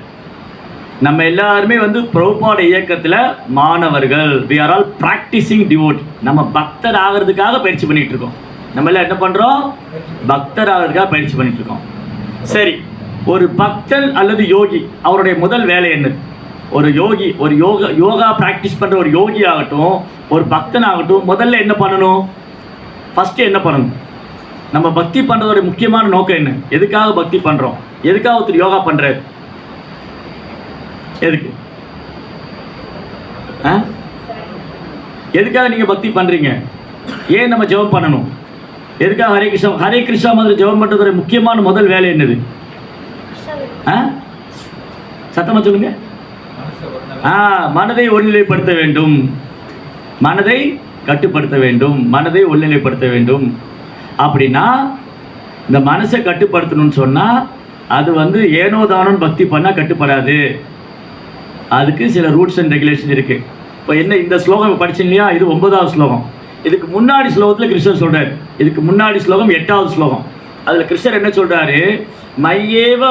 நம்ம எல்லாருமே வந்து பிரபுபாத இயக்கத்தில் மாணவர்கள். we are all practicing devotee. நம்ம பக்தர் ஆகிறதுக்காக பயிற்சி பண்ணிகிட்டு இருக்கோம். நம்ம எல்லாம் என்ன பண்ணுறோம்? பக்தர் ஆகிறதுக்காக பயிற்சி பண்ணிகிட்டு இருக்கோம். சரி, ஒரு பக்தன் அல்லது யோகி அவருடைய முதல் வேலை என்னது? ஒரு யோகி, ஒரு யோகா ப்ராக்டிஸ் பண்ணுற ஒரு யோகி ஆகட்டும், ஒரு பக்தன் ஆகட்டும், முதல்ல என்ன பண்ணணும்? ஃபஸ்ட்டு என்ன பண்ணணும்? நம்ம பக்தி பண்ணுறதோட முக்கியமான நோக்கம் என்ன? எதுக்காக பக்தி பண்ணுறோம்? எதுக்காக ஒருத்தர் யோகா பண்ணுறாரு? எதுக்கு? எதுக்காக நீங்கள் பக்தி பண்ணுறீங்க? ஏன் நம்ம ஜெபம் பண்ணணும்? எதுக்காக ஹரே கிருஷ்ணா மந்திரம் ஜெபம் பண்ணுறதோட முக்கியமான முதல் வேலை என்னது? சத்தமாக சொல்லுங்க. மனதை ஒருநிலைப்படுத்த வேண்டும், மனதை கட்டுப்படுத்த வேண்டும், மனதை ஒருநிலைப்படுத்த வேண்டும். அப்படின்னா இந்த மனசை கட்டுப்படுத்தணும்னு சொன்னால் அது வந்து ஏனோதானோன்னு பக்தி பண்ணால் கட்டுப்படாது. அதுக்கு சில ரூல்ஸ் அண்ட் ரெகுலேஷன் இருக்குது. இப்போ என்ன இந்த ஸ்லோகம் படிச்சீங்க இல்லையா? இது 9வது ஸ்லோகம். இதுக்கு முன்னாடி ஸ்லோகத்தில் கிருஷ்ணர் சொல்கிறார். இதுக்கு முன்னாடி ஸ்லோகம் 8வது ஸ்லோகம். அதில் கிருஷ்ணர் என்ன சொல்கிறாரு? மையேவ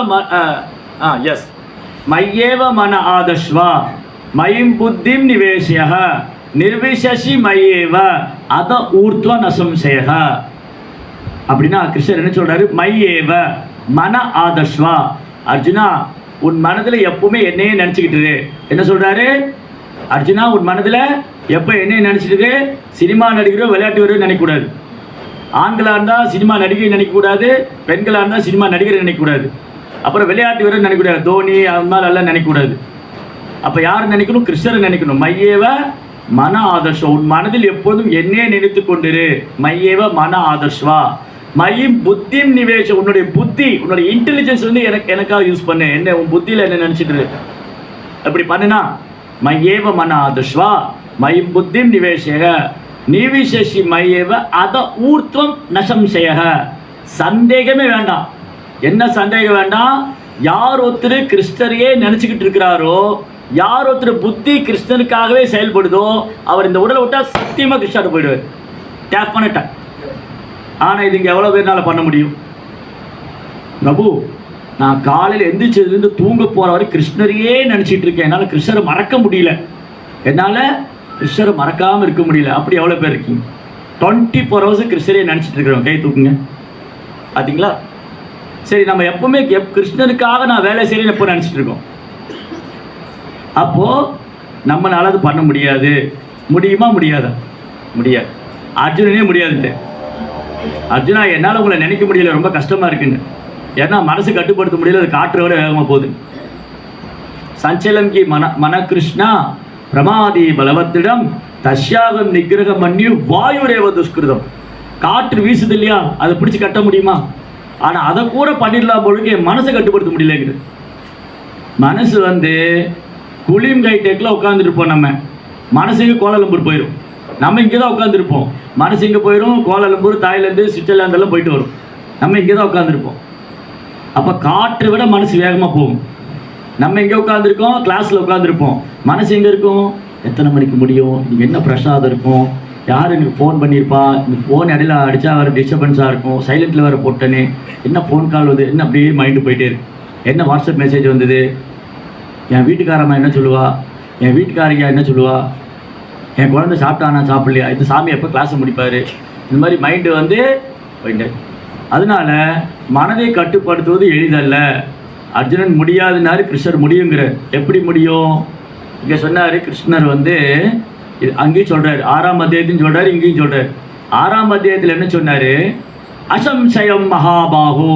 மன ஆதஸ்வா மயம் புத்திம் நிவேசிய நிர்விசசி மையேவ அத ஊர்த்வ நசம்சய. அப்படின்னா கிருஷ்ணர் என்ன சொல்கிறாரு? மையேவ மன ஆதஸ்வா, அர்ஜுனா உன் மனதில் எப்பவுமே என்னையே நினச்சிக்கிட்டு. என்ன சொல்கிறாரு? அர்ஜுனா உன் மனதில் எப்போ என்னையே நினச்சிட்டு, சினிமா நடிகரோ விளையாட்டு வீரரோ நினைக்கக்கூடாது. ஆண்களாக இருந்தால் சினிமா நடிகை நினைக்கக்கூடாது, பெண்களாக இருந்தால் சினிமா நடிகரை நினைக்கக்கூடாது, அப்புறம் விளையாட்டு வீரர் நினைக்கக்கூடாது, தோனி அது மாதிரி எல்லாம் நினைக்கக்கூடாது. அப்போ யார் நினைக்கணும்? கிருஷ்ணரை நினைக்கணும். மையேவ மன ஆதர்ஷம், உன் மனதில் எப்போதும் என்னையே நினைத்து கொண்டிரு. மையேவ மன ஆதர்ஷ்வா மையம் புத்திம் நிவேஷம், உன்னுடைய புத்தி, உன்னுடைய இன்டெலிஜென்ஸ் வந்து எனக்காக யூஸ் பண்ணு. என்ன உன் புத்தியில் என்ன நினச்சிட்டு அப்படி பண்ணுனா மையேவ மன ஆதர்ஷ்வா மயம் புத்திம் நிவேஷக நிவிசேஷி மையேவ அத ஊர்த்வம் நசம்சய. சந்தேகமே வேண்டாம். என்ன சந்தேகம் வேண்டாம்? யார் ஒருத்தர் கிருஷ்ணரையே நினச்சிக்கிட்டு இருக்கிறாரோ, யார் ஒருத்தர் புத்தி கிருஷ்ணனுக்காகவே செயல்படுதோ, அவர் இந்த உடலை விட்டால் சத்தியமாக கிருஷ்ணாட்ட போயிடுவார். டேப் பண்ணிட்டேன். ஆனால் இது இங்கே எவ்வளோ பேர்னால பண்ண முடியும்? பிரபு, நான் காலையில் எந்திரிச்சதுலேருந்து தூங்க போகிற வரை கிருஷ்ணரையே நினச்சிட்டு இருக்கேன், என்னால் கிருஷ்ணரை மறக்க முடியல, என்னால் கிருஷ்ணரை மறக்காமல் இருக்க முடியல. அப்படி எவ்வளோ பேர் இருக்கீங்க? 24 hours கிருஷ்ணரையே நினச்சிட்டு இருக்கிறோம். கை தூக்குங்க. பார்த்தீங்களா? சரி, நம்ம எப்பவுமே கிருஷ்ணனுக்காக நான் வேலை செய்யறேன்னு எப்போ நினச்சிட்டு இருக்கோம். அப்போது நம்மளால் அது பண்ண முடியாது. முடியுமா? முடியாதா? முடியாது. அர்ஜுனனே முடியாதுன்ட்டு. அர்ஜுனா என்னால் உங்களை நினைக்க முடியல, ரொம்ப கஷ்டமாக இருக்குன்னு. ஏன்னா மனசு கட்டுப்படுத்த முடியல, அது காற்றை விட வேகமாக போகுது. சஞ்சலம் கி மன கிருஷ்ணா பிரமாதி பலவத்திடம் தஸ்யாகம் நிகிரகம் பண்ணி வாயுரேவ துஷ்கிருதம். காற்று வீசுது இல்லையா, அதை பிடிச்சி கட்ட முடியுமா? ஆனால் அதை கூட பண்ணிடலாம் பொழுது என் மனசை கட்டுப்படுத்த முடியலங்குது. மனசு வந்து குளிம் கைட்டேக்கில் உட்காந்துருப்போம். நம்ம மனசு இங்கே கோலாலம்பூர் போயிடும். நம்ம இங்கே தான் உட்காந்துருப்போம். மனசு இங்கே போயிடும். கோலாலம்பூர், தாய்லாந்து, சுவிட்சர்லாந்தெல்லாம் போயிட்டு வரும். நம்ம இங்கே தான் உட்காந்துருப்போம். அப்போ காற்றை விட மனசு வேகமாக போகும். நம்ம எங்கே உட்காந்துருக்கோம்? கிளாஸில் உட்காந்துருப்போம். மனசு எங்கே இருக்கும்? எத்தனை மணிக்கு முடியும், இன்றைக்கி என்ன பிரசாதம் இருக்கும், யார் எனக்கு ஃபோன் பண்ணியிருப்பா, இந்த ஃபோன் இடையில அடித்தா வேறு டிஸ்டர்பன்ஸாக இருக்கும், சைலண்ட்டில் வேறு போட்டேனே, என்ன ஃபோன் கால் வந்து என்ன அப்படியே மைண்டு போயிட்டே இருக்கு. என்ன வாட்ஸ்அப் மெசேஜ் வந்தது, என் வீட்டுக்காரம்மா என்ன சொல்லுவா, என் வீட்டுக்காரியா என்ன சொல்லுவா, என் குழந்தை சாப்பிட்டானா சாப்பிட்லையா, இந்த சாமி எப்போ கிளாஸை முடிப்பார், இந்த மாதிரி மைண்டு வந்து போயிட்டு. அதனால் மனதை கட்டுப்படுத்துவது எளிதல்ல. அர்ஜுனன் முடியாதுன்னாரு, கிருஷ்ணர் முடியுங்கிறார். எப்படி முடியும்? இங்கே சொன்னார் கிருஷ்ணர் வந்து இது அங்கேயும் சொல்கிறார், 6ஆம் அத்தியாயத்தையும் சொல்கிறார், இங்கேயும் சொல்கிறார். 6ஆம் அத்தியாயத்தில் என்ன சொன்னார்? அசம்சயம் மகாபாகோ,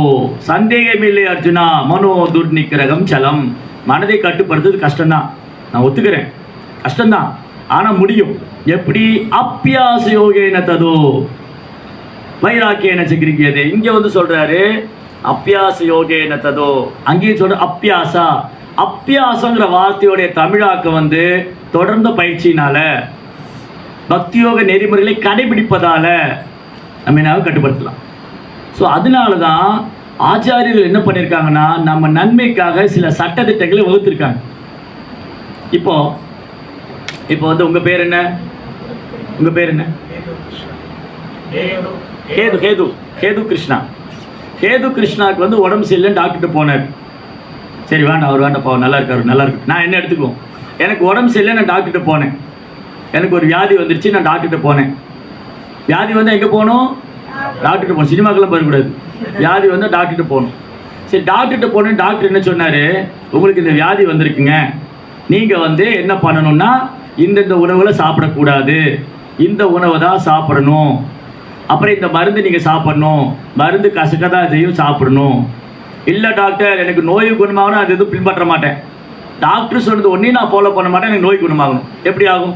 சந்தேகமில்லை அர்ஜுனா, மனோ துர்நிக்கிரகம் சலம். மனதை கட்டுப்படுத்துறது கஷ்டம்தான், நான் ஒத்துக்கிறேன், கஷ்டம்தான். ஆனால் முடியும். எப்படி? அப்பியாச யோகேன ததோ வைராக்கியன சிகிரிக்கியது. இங்கே வந்து சொல்கிறாரு அப்பியாச யோகேன ததோ, அங்கேயும் சொல்கிற அப்பியாசா. அப்பியாசங்கிற வார்த்தையோடைய தமிழாக்கம் வந்து தொடர்ந்த பயிற்சியினால, பக்தியோக நெறிமுறைகளை கடைபிடிப்பதால் நம்ம என்ன கட்டுப்படுத்தலாம். ஸோ அதனால தான் ஆச்சாரியர்கள் என்ன பண்ணியிருக்காங்கன்னா, நம்ம நன்மைக்காக சில சட்டத்திட்டங்களை வகுத்திருக்காங்க. இப்போ வந்து உங்கள் பேர் என்ன? உங்கள் பேர் என்ன? கேது கிருஷ்ணா. கேது கிருஷ்ணாவுக்கு வந்து உடம்பு சரியில்லைன்னு டாக்டர்கிட்ட போனார். சரி வேண்டாம், அவர் வேண்டாம், நல்லா இருக்காரு, நல்லா இருக்கு, நான் என்ன எடுத்துக்குவோம். எனக்கு உடம்பு சரியில்லை, நான் டாக்டர்கிட்ட போனேன். எனக்கு ஒரு வியாதி வந்துருச்சு, நான் டாக்டர்கிட்ட போனேன். வியாதி வந்தால் எங்கே போகணும்? டாக்டர்கிட்ட போகணும். சினிமாக்கெல்லாம் போகக்கூடாது. வியாதி வந்தால் டாக்டர்கிட்ட போகணும். சரி, டாக்டர்கிட்ட போனேன். டாக்டர் என்ன சொன்னார்? உங்களுக்கு இந்த வியாதி வந்திருக்குங்க, நீங்கள் வந்து என்ன பண்ணணும்னா இந்த உணவுகளை சாப்பிடக்கூடாது, இந்த உணவை தான் சாப்பிடணும், அப்புறம் இந்த மருந்து நீங்கள் சாப்பிடணும், மருந்து கசக்கதான் இதையும் சாப்பிடணும். இல்லை டாக்டர், எனக்கு நோய் குணமாகணும், அது எதுவும் பின்பற்ற மாட்டேன், டாக்டர் சொன்னது ஒன்றையும் நான் ஃபாலோ பண்ண மாட்டேன், எனக்கு நோய் குணமாகணும். எப்படி ஆகும்?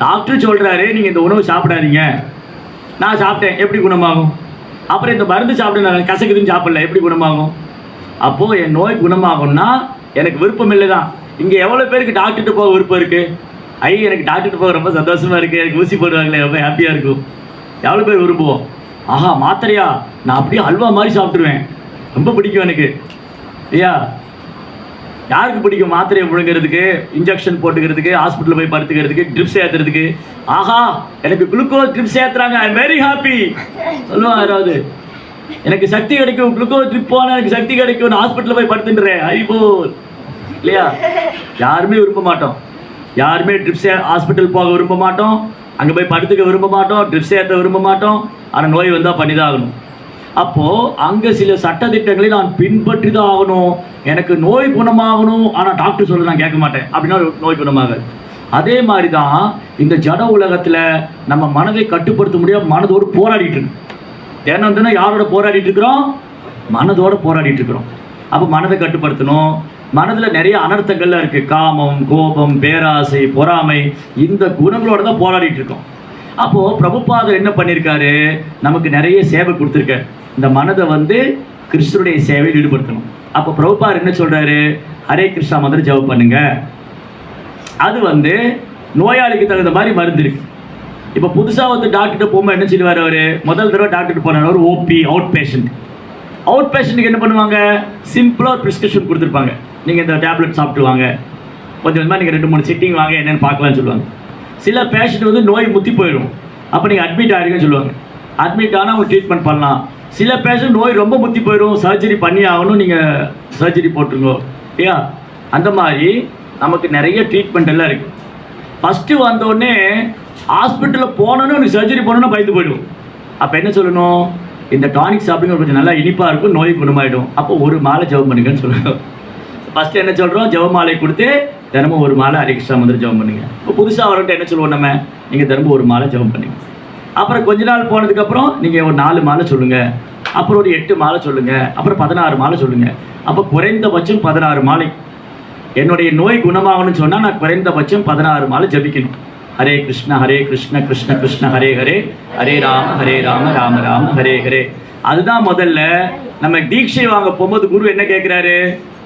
டாக்டர் சொல்கிறாரு நீங்கள் இந்த உணவு சாப்பிடாதீங்க, நான் சாப்பிட்டேன், எப்படி குணமாகும்? அப்புறம் இந்த மருந்து சாப்பிட்டு நான் கசக்குதுன்னு சாப்பிடல, எப்படி குணமாகும்? அப்போது என் நோய் குணமாகும்னா எனக்கு விருப்பம் இல்லை தான். இங்கே எவ்வளோ பேருக்கு டாக்டர்கிட்ட போக விருப்பம் இருக்குது? எனக்கு டாக்டர்கிட்ட போக ரொம்ப சந்தோஷமாக இருக்குது, எனக்கு ஊசி போடுவாங்களே, ரொம்ப ஹாப்பியாக இருக்கும். எவ்வளோ பேர் விரும்புவோம்? ஆஹா, மாத்திரையா, நான் அப்படியே அல்வா மாதிரி சாப்பிட்ருவேன், ரொம்ப பிடிக்கும் எனக்கு. ஐயா, யாருக்கு பிடிக்கும் மாத்திரையை முழுங்கிறதுக்கு, இன்ஜெக்ஷன் போட்டுக்கிறதுக்கு, ஹாஸ்பிட்டலில் போய் படுத்துக்கிறதுக்கு, ட்ரிப்ஸ் ஏற்றுறதுக்கு? ஆஹா, எனக்கு குளுக்கோஸ் ட்ரிப்ஸ் ஏற்றுறாங்க, ஐ எம் வெரி ஹாப்பி சொல்லுவாங்க யாராவது. எனக்கு சக்தி கிடைக்கும், குளுக்கோஸ் ட்ரிப் போனால் எனக்கு சக்தி கிடைக்கும், நான் ஹாஸ்பிட்டலில் போய் படுத்துட்டுறேன், ஐபோல் இல்லையா? யாருமே விரும்ப மாட்டோம். யாருமே ட்ரிப்ஸ் ஹாஸ்பிட்டல் போக விரும்ப மாட்டோம், அங்கே போய் படுத்துக்க விரும்ப மாட்டோம், ட்ரிப்ஸ் ஏற்ற விரும்ப மாட்டோம். ஆனால் நோய் வந்தால் பண்ணி தான் ஆகணும். அப்போது அங்கே சில சட்டத்திட்டங்களை நான் பின்பற்றி தான் ஆகணும். எனக்கு நோய் குணமாகணும், ஆனால் டாக்டர் சொல்ல நான் கேட்க மாட்டேன், அப்படின்னா நோய் குணமாகாது. அதே மாதிரி தான் இந்த ஜட உலகத்தில் நம்ம மனதை கட்டுப்படுத்த முடியாம மனதோடு போராடிட்டு இருக்கு. தினம் தினம் யாரோட போராடிட்டு இருக்கிறோம்? மனதோடு போராடிட்டு இருக்கிறோம். அப்போ மனதை கட்டுப்படுத்தணும். மனதில் நிறைய அனர்த்தங்கள்லாம் இருக்குது. காமம், கோபம், பேராசை, பொறாமை, இந்த குணங்களோட தான் போராடிட்டு இருக்கோம். அப்போது பிரபுபாதர் என்ன பண்ணியிருக்காரு? நமக்கு நிறைய சேவை கொடுத்துருக்காரு. இந்த மனதை வந்து கிருஷ்ணருடைய சேவையில் ஈடுபடுத்தணும். அப்போ பிரபுபாதர் என்ன சொல்கிறாரு? ஹரே கிருஷ்ணா மந்திரம் ஜெபம் பண்ணுங்க. அது வந்து நோயாளிக்கு தகுந்த மாதிரி மருந்து இருக்குது. இப்போ புதுசாக வந்து டாக்டர்கிட்ட போகும்போது என்ன சொல்லுவார் அவர்? முதல் தடவை டாக்டர்கிட்ட போனார் அவர், ஓபி, அவுட் பேஷண்ட். அவுட் பேஷண்ட்டுக்கு என்ன பண்ணுவாங்க? சிம்பிளாக ஒரு ப்ரிஸ்கிரிப்ஷன் கொடுத்துருப்பாங்க. நீங்கள் இந்த டேப்லெட் சாப்பிட்டு வாங்க, கொஞ்சம் கொஞ்சமாக நீங்கள் 2-3 சிட்டிங் வாங்க, என்னென்னு பார்க்கலான்னு சொல்லுவாங்க. சில பேஷண்ட் வந்து நோய் முத்தி போயிடும், அப்போ நீங்கள் அட்மிட் ஆகிடுங்கன்னு சொல்லுவாங்க. அட்மிட் ஆனால் அவங்க ட்ரீட்மெண்ட் பண்ணலாம். சில பேஷண்ட் நோய் ரொம்ப முத்தி போயிடும், சர்ஜரி பண்ணி ஆகணும், நீங்கள் சர்ஜரி போட்டுருங்க இல்லையா? அந்த மாதிரி நமக்கு நிறைய ட்ரீட்மெண்ட் எல்லாம் இருக்குது. ஃபஸ்ட்டு வந்தோடனே ஹாஸ்பிட்டலில் போனோன்னு ஒரு சர்ஜரி போனோன்னு பயந்து போயிடும். அப்போ என்ன சொல்லணும்? இந்த டானிக் சாப்பிடுங்க, கொஞ்சம் நல்லா இனிப்பாக இருக்கும், நோய் குணமாயிடும். அப்போ ஒரு மாலை ஜெபம் பண்ணுங்கன்னு சொல்லுவோம். ஃபஸ்ட்டு என்ன சொல்கிறோம்? ஜெபமாலை கொடுத்து தினமும் ஒரு மாலை ஹரே கிருஷ்ணா மந்திரம் ஜெபம் பண்ணுங்க. இப்போ புதுசாக வரவன்ட்டு என்ன சொல்லுவோம் நம்ம? நீங்கள் தினமும் ஒரு மாலை ஜெபம் பண்ணுங்க. அப்புறம் கொஞ்ச நாள் போனதுக்கப்புறம் நீங்கள் ஒரு 4 மாலை சொல்லுங்கள், அப்புறம் ஒரு 8 மாலை சொல்லுங்கள், அப்புறம் 16 மாலை சொல்லுங்கள். அப்போ குறைந்தபட்சம் 16 மாலை. என்னுடைய நோய் குணமாகணும்னு சொன்னால் நான் குறைந்தபட்சம் 16 மாலை ஜபிக்கணும். ஹரே கிருஷ்ண கிருஷ்ண கிருஷ்ண ஹரே ஹரே, ஹரே ராம ராம ராம ஹரே ஹரே. அதுதான் முதல்ல. நம்ம தீட்சை வாங்க போகும்போது குரு என்ன கேட்குறாரு,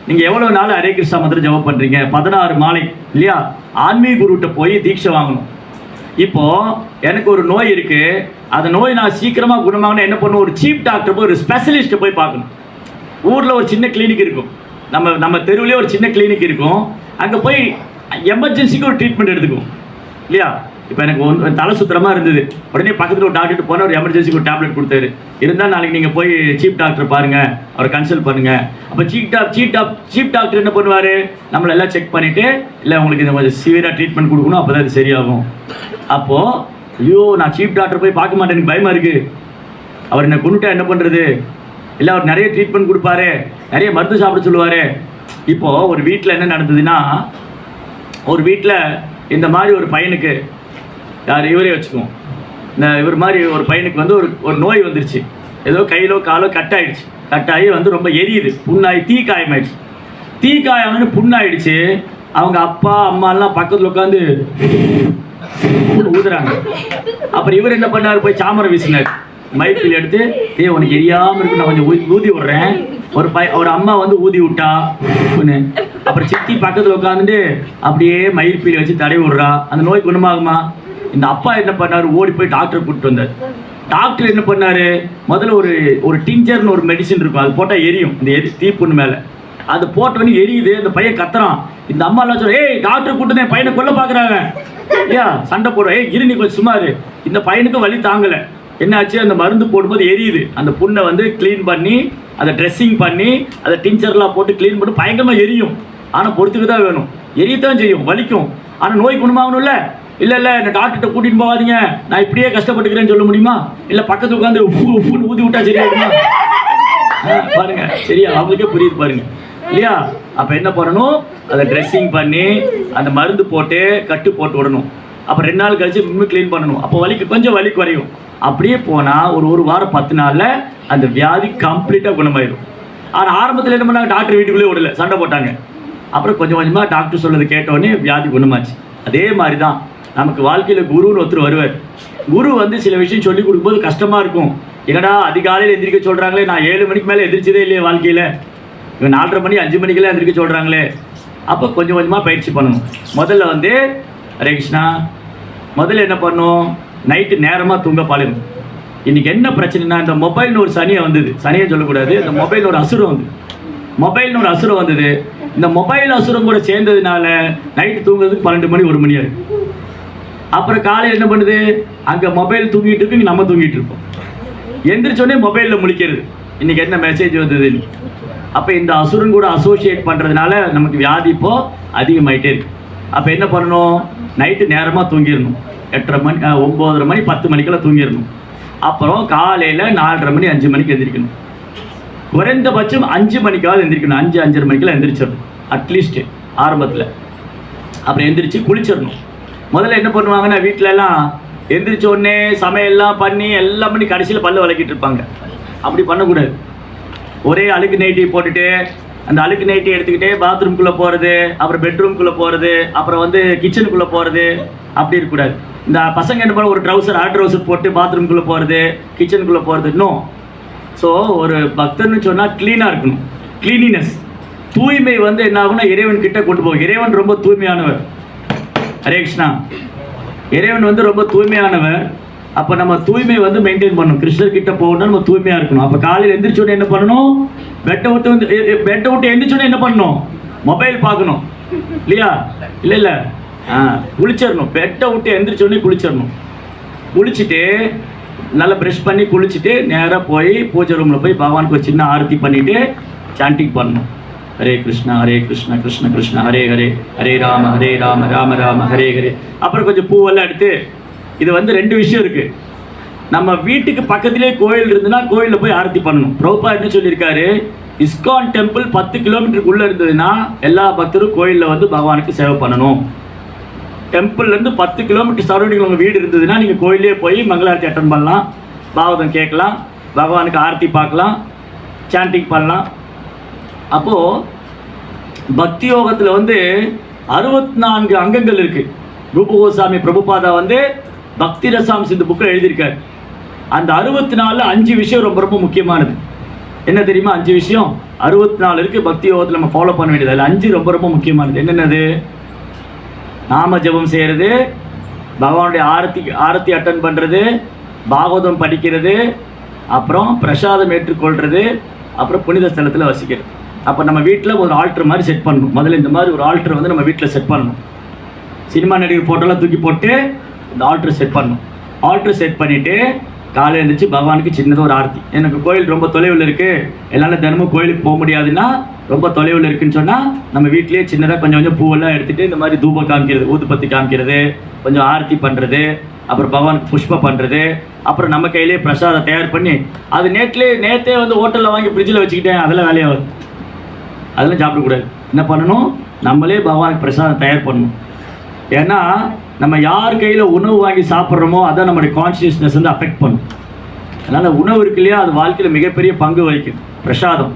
நீங்கள் எவ்வளோ நாள் ஹரே கிருஷ்ணா மந்திரம் ஜபம் பண்ணுறீங்க? 16 மாலை இல்லையா? ஆன்மீக குருகிட்ட போய் தீட்சை வாங்கணும். இப்போது எனக்கு ஒரு நோய் இருக்குது, அந்த நோய் நான் சீக்கிரமாக குணமாகணும் என்ன பண்ணணும்? ஒரு சீப் டாக்டர் போய் ஒரு ஸ்பெஷலிஸ்ட்டை போய் பார்க்கணும். ஊரில் ஒரு சின்ன கிளினிக் இருக்கும், நம்ம தெருவிலே ஒரு சின்ன கிளினிக் இருக்கும். அங்கே போய் எமர்ஜென்சிக்கு ஒரு ட்ரீட்மெண்ட் எடுத்துக்கும் இல்லையா? இப்போ எனக்கு தலை சுத்தரமாக இருந்தது, உடனே பக்கத்தில் ஒரு டாக்டர் போனால் ஒரு எமர்ஜென்சிக்கு ஒரு டேப்லெட் கொடுத்தாரு. இருந்தால் நாளைக்கு நீங்கள் போய் சீப் டாக்டர் பாருங்கள், அவரை கன்சல்ட் பண்ணுங்கள். அப்போ சீப் டாக்டர் என்ன பண்ணுவார்? நம்மளை எல்லாம் செக் பண்ணிவிட்டு, இல்லை உங்களுக்கு இந்த கொஞ்சம் சிவியராக ட்ரீட்மெண்ட் கொடுக்கணும், அப்போ தான் அது சரியாகும். அப்போது ஐயோ நான் சீப் டாக்டர் போய் பார்க்க மாட்டேன், எனக்கு பயமாக இருக்குது, அவர் என்னை கொண்டுட்டா என்ன பண்ணுறது? இல்லை அவர் நிறைய ட்ரீட்மெண்ட் கொடுப்பாரு, நிறைய மருந்து சாப்பிட சொல்லுவார். இப்போது ஒரு வீட்டில் என்ன நடந்ததுன்னா, ஒரு வீட்டில் இந்த மாதிரி ஒரு பையனுக்கு, யார் இவரே வச்சுக்குவோம், இவர் மாதிரி ஒரு பையனுக்கு வந்து ஒரு நோய் வந்துருச்சு. ஏதோ கையிலோ காலோ கட்டாகி வந்து ரொம்ப எரியுது, புண்ணாகி தீக்காயமாயிடுச்சு. தீக்காயம்னு புண்ணாயிடுச்சு. அவங்க அப்பா அம்மாலாம் பக்கத்தில் உட்காந்து ஊதுறாங்க. அப்புறம் இவர் என்ன பண்ணார்? போய் சாமரம் வீசினார், மைப்பில் எடுத்து, உனக்கு எரியாமல் இருக்கு, நான் கொஞ்சம் ஊதி விட்றேன். ஒரு அம்மா வந்து ஊதி விட்டா ஒன்று. அப்புறம் சித்தி பக்கத்தில் உட்காந்துட்டு அப்படியே மயிர்பீலி வச்சு தடவி விட்றா. அந்த நோய் குணமாகுமா? இந்த அப்பா என்ன பண்ணார்? ஓடி போய் டாக்டரை கூப்பிட்டு வந்தார். டாக்டர் என்ன பண்ணார்? முதல்ல ஒரு டிஞ்சர்னு ஒரு மெடிசின் இருக்கும், அது போட்டால் எரியும், இந்த தீப்புண்ணு மேலே. அது போட்டோன்னே எரியுது. அந்த பையன் கத்துறான். இந்த அம்மா எல்லாம் சொல்ல, டாக்டர் கூப்பிட்டு தான் பையனை கொல்ல பார்க்குறாங்க இல்லையா? சண்டை போடுறோம். இரு நீ கொஞ்சம் சும்மாரு. இந்த பையனுக்கு வலி தாங்கலை. என்னாச்சு? அந்த மருந்து போடும்போது எரியுது. அந்த புண்ணை வந்து க்ளீன் பண்ணி, அதை ட்ரெஸ்ஸிங் பண்ணி, அதை டிஞ்சர்லாம் போட்டு க்ளீன் பண்ணி பயங்கரமாக எரியும். ஆனால் பொறுத்துக்கு தான் வேணும், எரியத்தான் செய்யும், வலிக்கும். ஆனால் நோய் குணமாகணும்ல? இல்லை என்ன டாக்டர்கிட்ட கூட்டிகிட்டு போகாதீங்க, நான் இப்படியே கஷ்டப்பட்டுக்கிறேன்னு சொல்ல முடியுமா? இல்லை பக்கத்து உட்காந்து உப்புன்னு ஊதி விட்டா சரியாகுமா? பாருங்க, சரியா? அவங்களுக்கே புரியுது பாருங்க இல்லையா? அப்போ என்ன பண்ணணும்? அதை ட்ரெஸ்ஸிங் பண்ணி, அந்த மருந்து போட்டு கட்டு போட்டு விடணும். அப்புறம் 2 நாள் கழிச்சு இன்னும் க்ளீன் பண்ணணும். அப்போ கொஞ்சம் வலி குறையும். அப்படியே போனால் ஒரு வாரம் 10 நாளில் அந்த வியாதி கம்ப்ளீட்டாக குணமாயிடும். ஆனால் ஆரம்பத்தில் என்ன பண்ணாங்க? டாக்டர் வீட்டுக்குள்ளே விடல, சண்டை போட்டாங்க. அப்புறம் கொஞ்சம் கொஞ்சமாக டாக்டர் சொல்றது கேட்டோடனே வியாதி குணமாச்சு. அதே மாதிரி தான் நமக்கு வாழ்க்கையில் குருன்னு ஒருத்தர் வருவார். குரு வந்து சில விஷயம் சொல்லி கொடுக்கும்போது கஷ்டமாக இருக்கும். என்னடா அதிகாலையில் எந்திரிக்க சொல்கிறாங்களே, நான் 7 மணிக்கு மேலே எந்திரிச்சதே இல்லையே வாழ்க்கையில், இவன் 4:30 மணி 5 மணிக்கெல்லாம் எந்திரிக்க சொல்கிறாங்களே. அப்போ கொஞ்சம் கொஞ்சமாக பயிற்சி பண்ணணும். முதல்ல வந்து ஹரே கிருஷ்ணா, முதல்ல என்ன பண்ணணும்? நைட்டு நேரமாக தூங்க பழகும். இன்றைக்கி என்ன பிரச்சனைனா, இந்த மொபைல்னு ஒரு சனியை வந்தது, சனியை சொல்லக்கூடாது, இந்த மொபைல் ஒரு அசுரம் வந்தது. இந்த மொபைல் அசுரம் கூட சேர்ந்ததுனால நைட்டு தூங்குறதுக்கு 12 மணி 1 மணி ஆகும். அப்புறம் காலையில் என்ன பண்ணுது? அங்கே மொபைல் தூங்கிட்டு இருக்கு, இங்கே நம்ம தூங்கிட்டு இருப்போம். எந்திரிச்சோடனே மொபைலில் முழிக்கிறது, இன்றைக்கி என்ன மெசேஜ் வந்ததுன்னு. அப்போ இந்த அசுரன் கூட அசோசியேட் பண்ணுறதுனால நமக்கு வியாதி இப்போது அதிகமாகிட்டே இருக்கு. அப்போ என்ன பண்ணணும்? நைட்டு நேரமாக தூங்கிடணும். 8:30 மணி 9:30 மணி 10 மணிக்கெல்லாம் தூங்கிடணும். அப்புறம் காலையில் 4:30 மணி 5 மணிக்கு எந்திரிக்கணும். குறைந்தபட்சம் 5 மணிக்காவது எந்திரிக்கணும். 5-5:30 மணிக்கெல்லாம் எந்திரிச்சிடணும் அட்லீஸ்ட்டு ஆரம்பத்தில். அப்புறம் எந்திரிச்சு குளிச்சிடணும். முதல்ல என்ன பண்ணுவாங்கன்னா, வீட்டிலலாம் எந்திரிச்ச உடனே சமையல்லாம் பண்ணி எல்லாம் பண்ணி கடைசியில் பல்ல விளக்கிட்டு இருப்பாங்க. அப்படி பண்ணக்கூடாது. ஒரே அழுக்கு நைட்டி போட்டுட்டு, அந்த அழுக்கு நைட்டி எடுத்துக்கிட்டே பாத்ரூம்குள்ளே போகிறது, அப்புறம் பெட்ரூம்குள்ளே போகிறது, அப்புறம் வந்து கிச்சனுக்குள்ளே போகிறது, அப்படி இருக்கக்கூடாது. இந்த பசங்க என்ன பண்ண, ஒரு ட்ரௌசர் போட்டு பாத்ரூம்குள்ளே போகிறது, கிச்சனுக்குள்ளே போகிறது. இன்னும் ஸோ ஒரு பக்தர்னு சொன்னால் க்ளீனாக இருக்கணும். க்ளீனினஸ், தூய்மை வந்து என்ன ஆகும்னா இறைவன் கிட்ட கொண்டு போகும். இறைவன் ரொம்ப தூய்மையானவர். ஹரே கிருஷ்ணா. இறைவன் வந்து ரொம்ப தூய்மையானவர். அப்போ நம்ம தூய்மை வந்து மெயின்டைன் பண்ணணும். கிருஷ்ணர்கிட்ட போகணும்னா நம்ம தூய்மையாக இருக்கணும். அப்போ காலையில் எந்திரிச்சோடனே என்ன பண்ணணும்? பெட்டை விட்டு எந்திரிச்சோடனே என்ன பண்ணணும்? மொபைல் பார்க்கணும் இல்லையா? இல்லை குளிச்சிடணும். பெட்டை விட்டு எந்திரிச்சோடனே குளிச்சிடணும். குளிச்சுட்டு நல்லா ப்ரஷ் பண்ணி குளிச்சுட்டு நேராக போய் பூஜை ரூமில் போய் பகவானுக்கு ஒரு சின்ன ஆரத்தி பண்ணிவிட்டு சாண்டிங் பண்ணணும். ஹரே கிருஷ்ணா கிருஷ்ண கிருஷ்ண ஹரே ஹரே, ஹரே ராம ராம ராம ஹரே ஹரே. அப்புறம் கொஞ்சம் பூவெல்லாம் எடுத்து, இது வந்து 2 விஷயம் இருக்குது. நம்ம வீட்டுக்கு பக்கத்திலே கோயில் இருந்ததுன்னா கோயிலில் போய் ஆரத்தி பண்ணணும். பிரபுபா என்ன சொல்லியிருக்காரு? இஸ்கான் டெம்பிள் 10 கிலோமீட்டருக்குள்ளே இருந்ததுன்னா எல்லா பக்தரும் கோயிலில் வந்து பகவானுக்கு சேவை பண்ணணும். டெம்பிள்லேருந்து 10 கிலோமீட்டர் சரௌண்டிங் உங்கள் வீடு இருந்ததுன்னா நீங்கள் கோயிலே போய் மங்களாரத்தி அட்டன் பண்ணலாம், பாகவதம் கேட்கலாம், பகவானுக்கு ஆரத்தி பார்க்கலாம், சாண்டிங் பண்ணலாம். அப்போது பக்தி யோகத்தில் வந்து 64 அங்கங்கள் இருக்குது. ரூபகோசாமி பிரபுபாதா வந்து பக்தி ரசாம்ஸ் இந்த புக்கில் எழுதியிருக்கார். அந்த 64 5 விஷயம் ரொம்ப ரொம்ப முக்கியமானது. என்ன தெரியுமா 5 விஷயம்? 64 இருக்குது பக்தி யோகத்தில் நம்ம ஃபாலோ பண்ண வேண்டியது. அதில் 5 ரொம்ப ரொம்ப முக்கியமானது. என்னென்னது? நாம ஜபம் செய்கிறது, பகவானுடைய ஆரத்தி அட்டன் பண்ணுறது, பாகவதம் படிக்கிறது, அப்புறம் பிரசாதம் ஏற்றுக்கொள்கிறது, அப்புறம் புனித ஸ்தலத்தில் வசிக்கிறது. அப்போ நம்ம வீட்டில் ஒரு ஆல்டர் மாதிரி செட் பண்ணணும். முதல்ல இந்த மாதிரி ஒரு ஆல்டர் வந்து நம்ம வீட்டில் செட் பண்ணணும். சினிமா நடிகர் ஃபோட்டோலாம் தூக்கி போட்டு இந்த ஆல்டர் செட் பண்ணணும். ஆல்டர் செட் பண்ணிவிட்டு காலையில் எழுந்திரிச்சு பகவானுக்கு சின்னதாக ஒரு ஆரத்தி. எனக்கு கோயில் ரொம்ப தொலைவில் இருக்குது, என்னால் தினமும் கோயிலுக்கு போக முடியாதுன்னா, ரொம்ப தொலைவில் இருக்குதுன்னு சொன்னால் நம்ம வீட்லேயே சின்னதாக கொஞ்சம் கொஞ்சம் பூவெல்லாம் எடுத்துகிட்டு இந்த மாதிரி தூபம் காமிக்கிறது, ஊதுபத்தி காமிக்கிறது, கொஞ்சம் ஆரத்தி பண்ணுறது, அப்புறம் பகவானுக்கு புஷ்பம் பண்ணுறது, அப்புறம் நம்ம கையிலே பிரசாதம் தயார் பண்ணி அது நேற்றே வந்து ஹோட்டலில் வாங்கி ஃப்ரிட்ஜில் வச்சுக்கிட்டேன், அதெல்லாம் வேலையாகுது. அதெல்லாம் சாப்பிடக்கூடாது. என்ன பண்ணணும்? நம்மளே பகவானுக்கு பிரசாதம் தயார் பண்ணணும். ஏன்னா நம்ம யார் கையில் உணவு வாங்கி சாப்பிட்றோமோ அதான் நம்மளுடைய கான்ஷியஸ்னஸ் வந்து அஃபெக்ட் பண்ணும். அதனால் உணவு இருக்கு இல்லையா, அது வாழ்க்கையில் மிகப்பெரிய பங்கு வகிக்குது. பிரசாதம்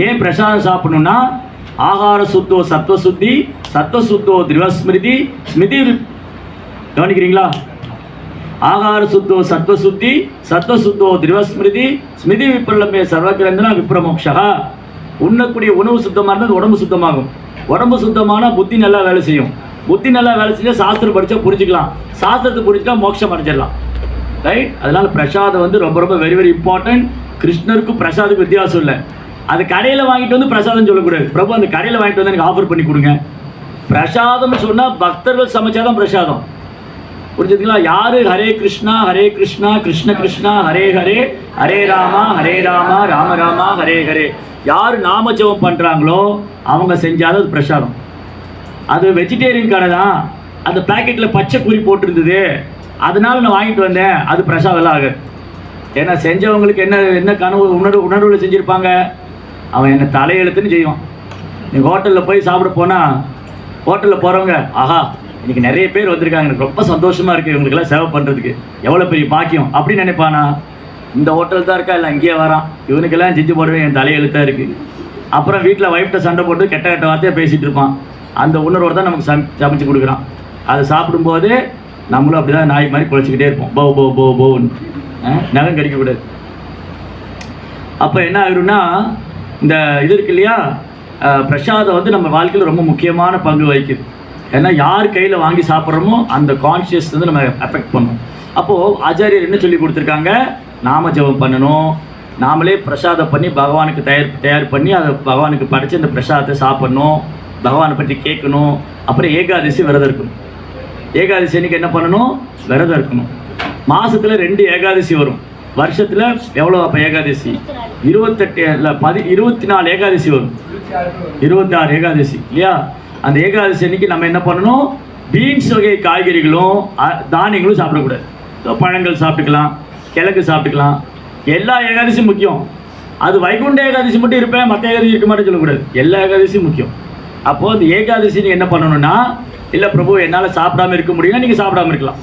ஏன் பிரசாதம் சாப்பிடணும்னா, ஆகார சுத்தோ சத்வசுத்தி, சத்வசுத்தோ திரிவஸ்மிருதி, ஸ்மிருதி. கவனிக்கிறீங்களா? ஆகார சுத்தோ சத்வசுத்தி, சத்வசுத்தோ திரிவஸ்மிருதி, ஸ்மிருதி விப்ரலமே சர்வகிரந்தனா விப்ரமோக்ஷா. உண்ணக்கூடிய உணவு சுத்தமாக இருந்தால் உடம்பு சுத்தமாகும். உடம்பு சுத்தமான புத்தி நல்லா வேலை செய்யும். புத்தி நல்லா வேலை செஞ்சால் சாஸ்திரம் படித்தா புரிஞ்சுக்கலாம். சாஸ்திரத்தை புரிஞ்சுட்டா மோட்சம் அடைஞ்சிடலாம். ரைட்? அதனால் பிரசாதம் வந்து ரொம்ப ரொம்ப வெரி வெரி இம்பார்ட்டன்ட். கிருஷ்ணருக்கும் பிரசாதுக்கு வித்தியாசம் இல்லை. அது கடையில் வாங்கிட்டு வந்து பிரசாதம் சொல்லக்கூடாது. பிரபு அந்த கடையில் வாங்கிட்டு வந்து எனக்கு ஆஃபர் பண்ணி கொடுங்க. பிரசாதம்னு சொன்னால் பக்தர்கள் சமைச்சாதான் பிரசாதம். புரிஞ்சுதுங்களா? யார் ஹரே கிருஷ்ணா கிருஷ்ண கிருஷ்ணா ஹரே ஹரே, ஹரே ராமா ராம ராமா ஹரே ஹரே, யார் நாம ஜெபம் பண்ணுறாங்களோ அவங்க செஞ்சாலும் அது பிரசாதம். அது வெஜிடேரியன் கடை தான், அந்த பேக்கெட்டில் பச்சை குறி போட்டிருந்தது, அதனால் நான் வாங்கிட்டு வந்தேன், அது பிரசாதம்லாம் ஆகாது. ஏன்னா செஞ்சவங்களுக்கு என்ன கனவு உணர்வில் செஞ்சுருப்பாங்க, அவன் என்ன தலையெழுத்துன்னு செய்வான். நீங்கள் ஹோட்டலில் போய் சாப்பிட போனால் ஹோட்டலில் போகிறவங்க, ஆஹா இன்றைக்கி நிறைய பேர் வந்திருக்காங்க, எனக்கு ரொம்ப சந்தோஷமாக இருக்குது, இவங்களுக்கெல்லாம் சேவை பண்ணுறதுக்கு எவ்வளோ பெரிய பாக்கியம் அப்படின்னு நினைப்பானா? இந்த ஹோட்டல் தான் இருக்கா, இல்லை அங்கேயே வரான், இவனுக்கெல்லாம் செஞ்சு போடுவேன், என் தலையெழுத்தாக இருக்குது. அப்புறம் வீட்டில் ஒய்ஃப்ட்ட சண்டை போட்டு கெட்ட வார்த்தையாக பேசிகிட்டு இருப்பான். அந்த உணர்வோடு தான் நமக்கு சமைச்சு கொடுக்குறான். அதை சாப்பிடும்போது நம்மளும் அப்படி தான் நாய் மாதிரி குழைச்சிக்கிட்டே இருப்போம். போன்னு நகம் கடிக்கக்கூடாது. அப்போ என்ன ஆகிடும்னா, இந்த இது இருக்கு இல்லையா, பிரசாதம் வந்து நம்ம வாழ்க்கையில் ரொம்ப முக்கியமான பங்கு வகிக்குது. ஏன்னா யார் கையில் வாங்கி சாப்பிட்றோமோ அந்த கான்ஷியஸ் வந்து நம்ம அஃபெக்ட் பண்ணும். அப்போது ஆச்சாரியர் என்ன சொல்லி கொடுத்துருக்காங்க? நாம ஜபம் பண்ணணும், நாமளே பிரசாதம் பண்ணி பகவானுக்கு தயார் பண்ணி அதை பகவானுக்கு படைச்சி அந்த பிரசாதத்தை சாப்பிட்ணும், பகவானை பற்றி கேட்கணும். அப்புறம் ஏகாதசி விரதம் இருக்கணும். ஏகாதசி அன்றைக்கி என்ன பண்ணணும்? விரதம் இருக்கணும். மாதத்தில் 2 ஏகாதசி வரும். வருஷத்தில் எவ்வளோ? அப்போ ஏகாதசி 24 ஏகாதசி வரும். 26 ஏகாதசி இல்லையா? அந்த ஏகாதசி அன்றைக்கி நம்ம என்ன பண்ணணும்? பீன்ஸ் வகை காய்கறிகளும் தானியங்களும் சாப்பிடக்கூடாது. பழங்கள் சாப்பிட்டுக்கலாம், கிழங்கு சாப்பிட்டுக்கலாம். எல்லா ஏகாதசியும் முக்கியம். அது வைகுண்ட ஏகாதசி மட்டும் இருப்பேன், மற்ற ஏகாதசி இருக்க மாட்டேன்னு சொல்லக்கூடாது. எல்லா ஏகாதசியும் முக்கியம். அப்போது அந்த ஏகாதசி நீங்கள் என்ன பண்ணணும்னா, இல்லை பிரபு என்னால் சாப்பிடாமல் இருக்க முடியும்னா நீங்கள் சாப்பிடாமல் இருக்கலாம்.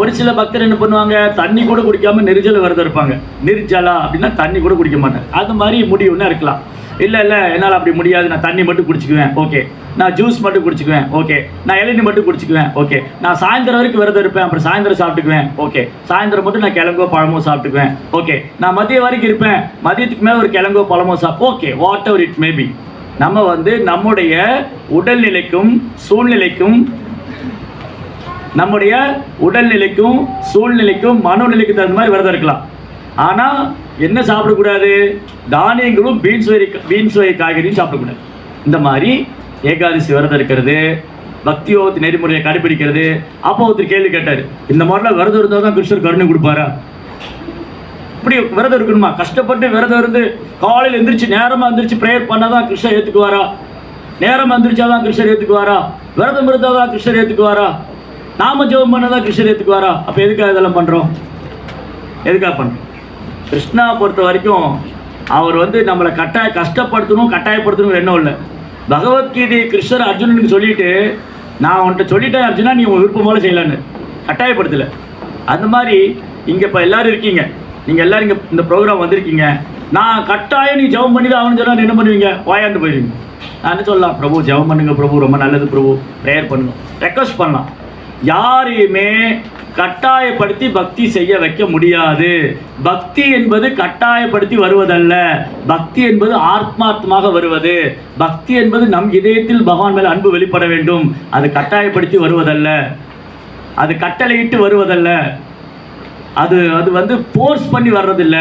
ஒரு சில பக்தர் என்ன பண்ணுவாங்க, தண்ணி கூட குடிக்காமல் நிர்ஜல விரதம் இருப்பாங்க. நிர்ஜலா அப்படின்னா தண்ணி கூட குடிக்க மாட்டேன், அது மாதிரி முடியும்னா இருக்கலாம். இல்லை என்னால் அப்படி முடியாது, நான் தண்ணி மட்டும் குடிச்சிக்குவேன், ஓகே. நான் ஜூஸ் மட்டும் குடிச்சிக்குவேன், ஓகே. நான் இளநீ மட்டும் குடிச்சிக்குவேன், ஓகே. நான் சாயந்தரம் வரைக்கும் விரதம் இருப்பேன், அப்புறம் சாயந்தரம் சாப்பிட்டுக்குவேன், ஓகே. சாயந்தரம் மட்டும் நான் கிழங்கோ பழமோ சாப்பிட்டுக்குவேன், ஓகே. நான் மதியம் வரைக்கும் இருப்பேன், மதியத்துக்கு மேலே ஒரு கிழங்கோ பழமோ okay, whatever it maybe. நம்ம வந்து நம்முடைய உடல்நிலைக்கும் சூழ்நிலைக்கும் மனோநிலைக்கும் தகுந்த மாதிரி விரதம் இருக்கலாம். ஆனால் என்ன சாப்பிடக்கூடாது? தானியங்களும் பீன்ஸ் வகை காய்கறியும் சாப்பிடக்கூடாது. இந்த மாதிரி ஏகாதசி விரதம் இருக்கிறது, பக்தியோகத்து நெறிமுறையை கடைபிடிக்கிறது. அப்போ ஒருத்தர் கேள்வி கேட்டார், இந்த மாதிரிலாம் விரதம் இருந்தால் தான் கிருஷ்ணர் கருணை கொடுப்பாரா? இப்படி விரதம் இருக்கணுமா? கஷ்டப்பட்டு விரதம் இருந்து காலையில் எந்திரிச்சு நேரமாக எந்திரிச்சு ப்ரேயர் பண்ணால் தான் கிருஷ்ணர் ஏற்றுக்குவாரா? நேரம் எந்திரிச்சாதான் கிருஷ்ணர் ஏற்றுக்குவாரா? விரதம் இருந்தால் தான் கிருஷ்ணர் ஏற்றுக்குவாரா? நாம ஜெபம் பண்ணால் தான் கிருஷ்ணர் ஏற்றுக்குவாரா? அப்போ எதுக்காக இதெல்லாம் பண்ணுறோம்? எதுக்காக பண்ணுறோம்? கிருஷ்ணா பொறுத்த வரைக்கும் அவர் வந்து நம்மளை கட்டாயப்படுத்தணும் எண்ணம் இல்லை. பகவத்கீதை கிருஷ்ணர் அர்ஜுனனுக்கு சொல்லிட்டு, நான் உன்கிட்ட சொல்லிட்டேன் அர்ஜுனா, நீ உங்கள் விருப்பம் போல செய்யலான்னு கட்டாயப்படுத்தலை. அந்த மாதிரி இங்கே இப்போ எல்லோரும் இருக்கீங்க, நீங்கள் எல்லோரும் இங்கே இந்த ப்ரோக்ராம் வந்திருக்கீங்க. நான் கட்டாயம் நீ ஜெபம் பண்ணி தான் அவனு சொன்னால் என்ன பண்ணுவீங்க? வாயாண்டு போயிடுவீங்க. நான் என்ன சொல்லலாம்? பிரபு ஜெபம் பண்ணுங்க பிரபு, ரொம்ப நல்லது பிரபு, ப்ரேயர் பண்ணுங்க, ரெக்வஸ்ட் பண்ணலாம். யாரையுமே கட்டாயப்படுத்தி பக்தி செய்ய வைக்க முடியாது. பக்தி என்பது கட்டாயப்படுத்தி வருவதல்ல. பக்தி என்பது ஆத்மார்த்தமாக வருவது. பக்தி என்பது நம் இதயத்தில் பகவான் மேல் அன்பு வெளிப்பட வேண்டும். அது கட்டாயப்படுத்தி வருவதல்ல, அது கட்டளையிட்டு வருவதல்ல, அது அது வந்து ஃபோர்ஸ் பண்ணி வர்றதில்ல,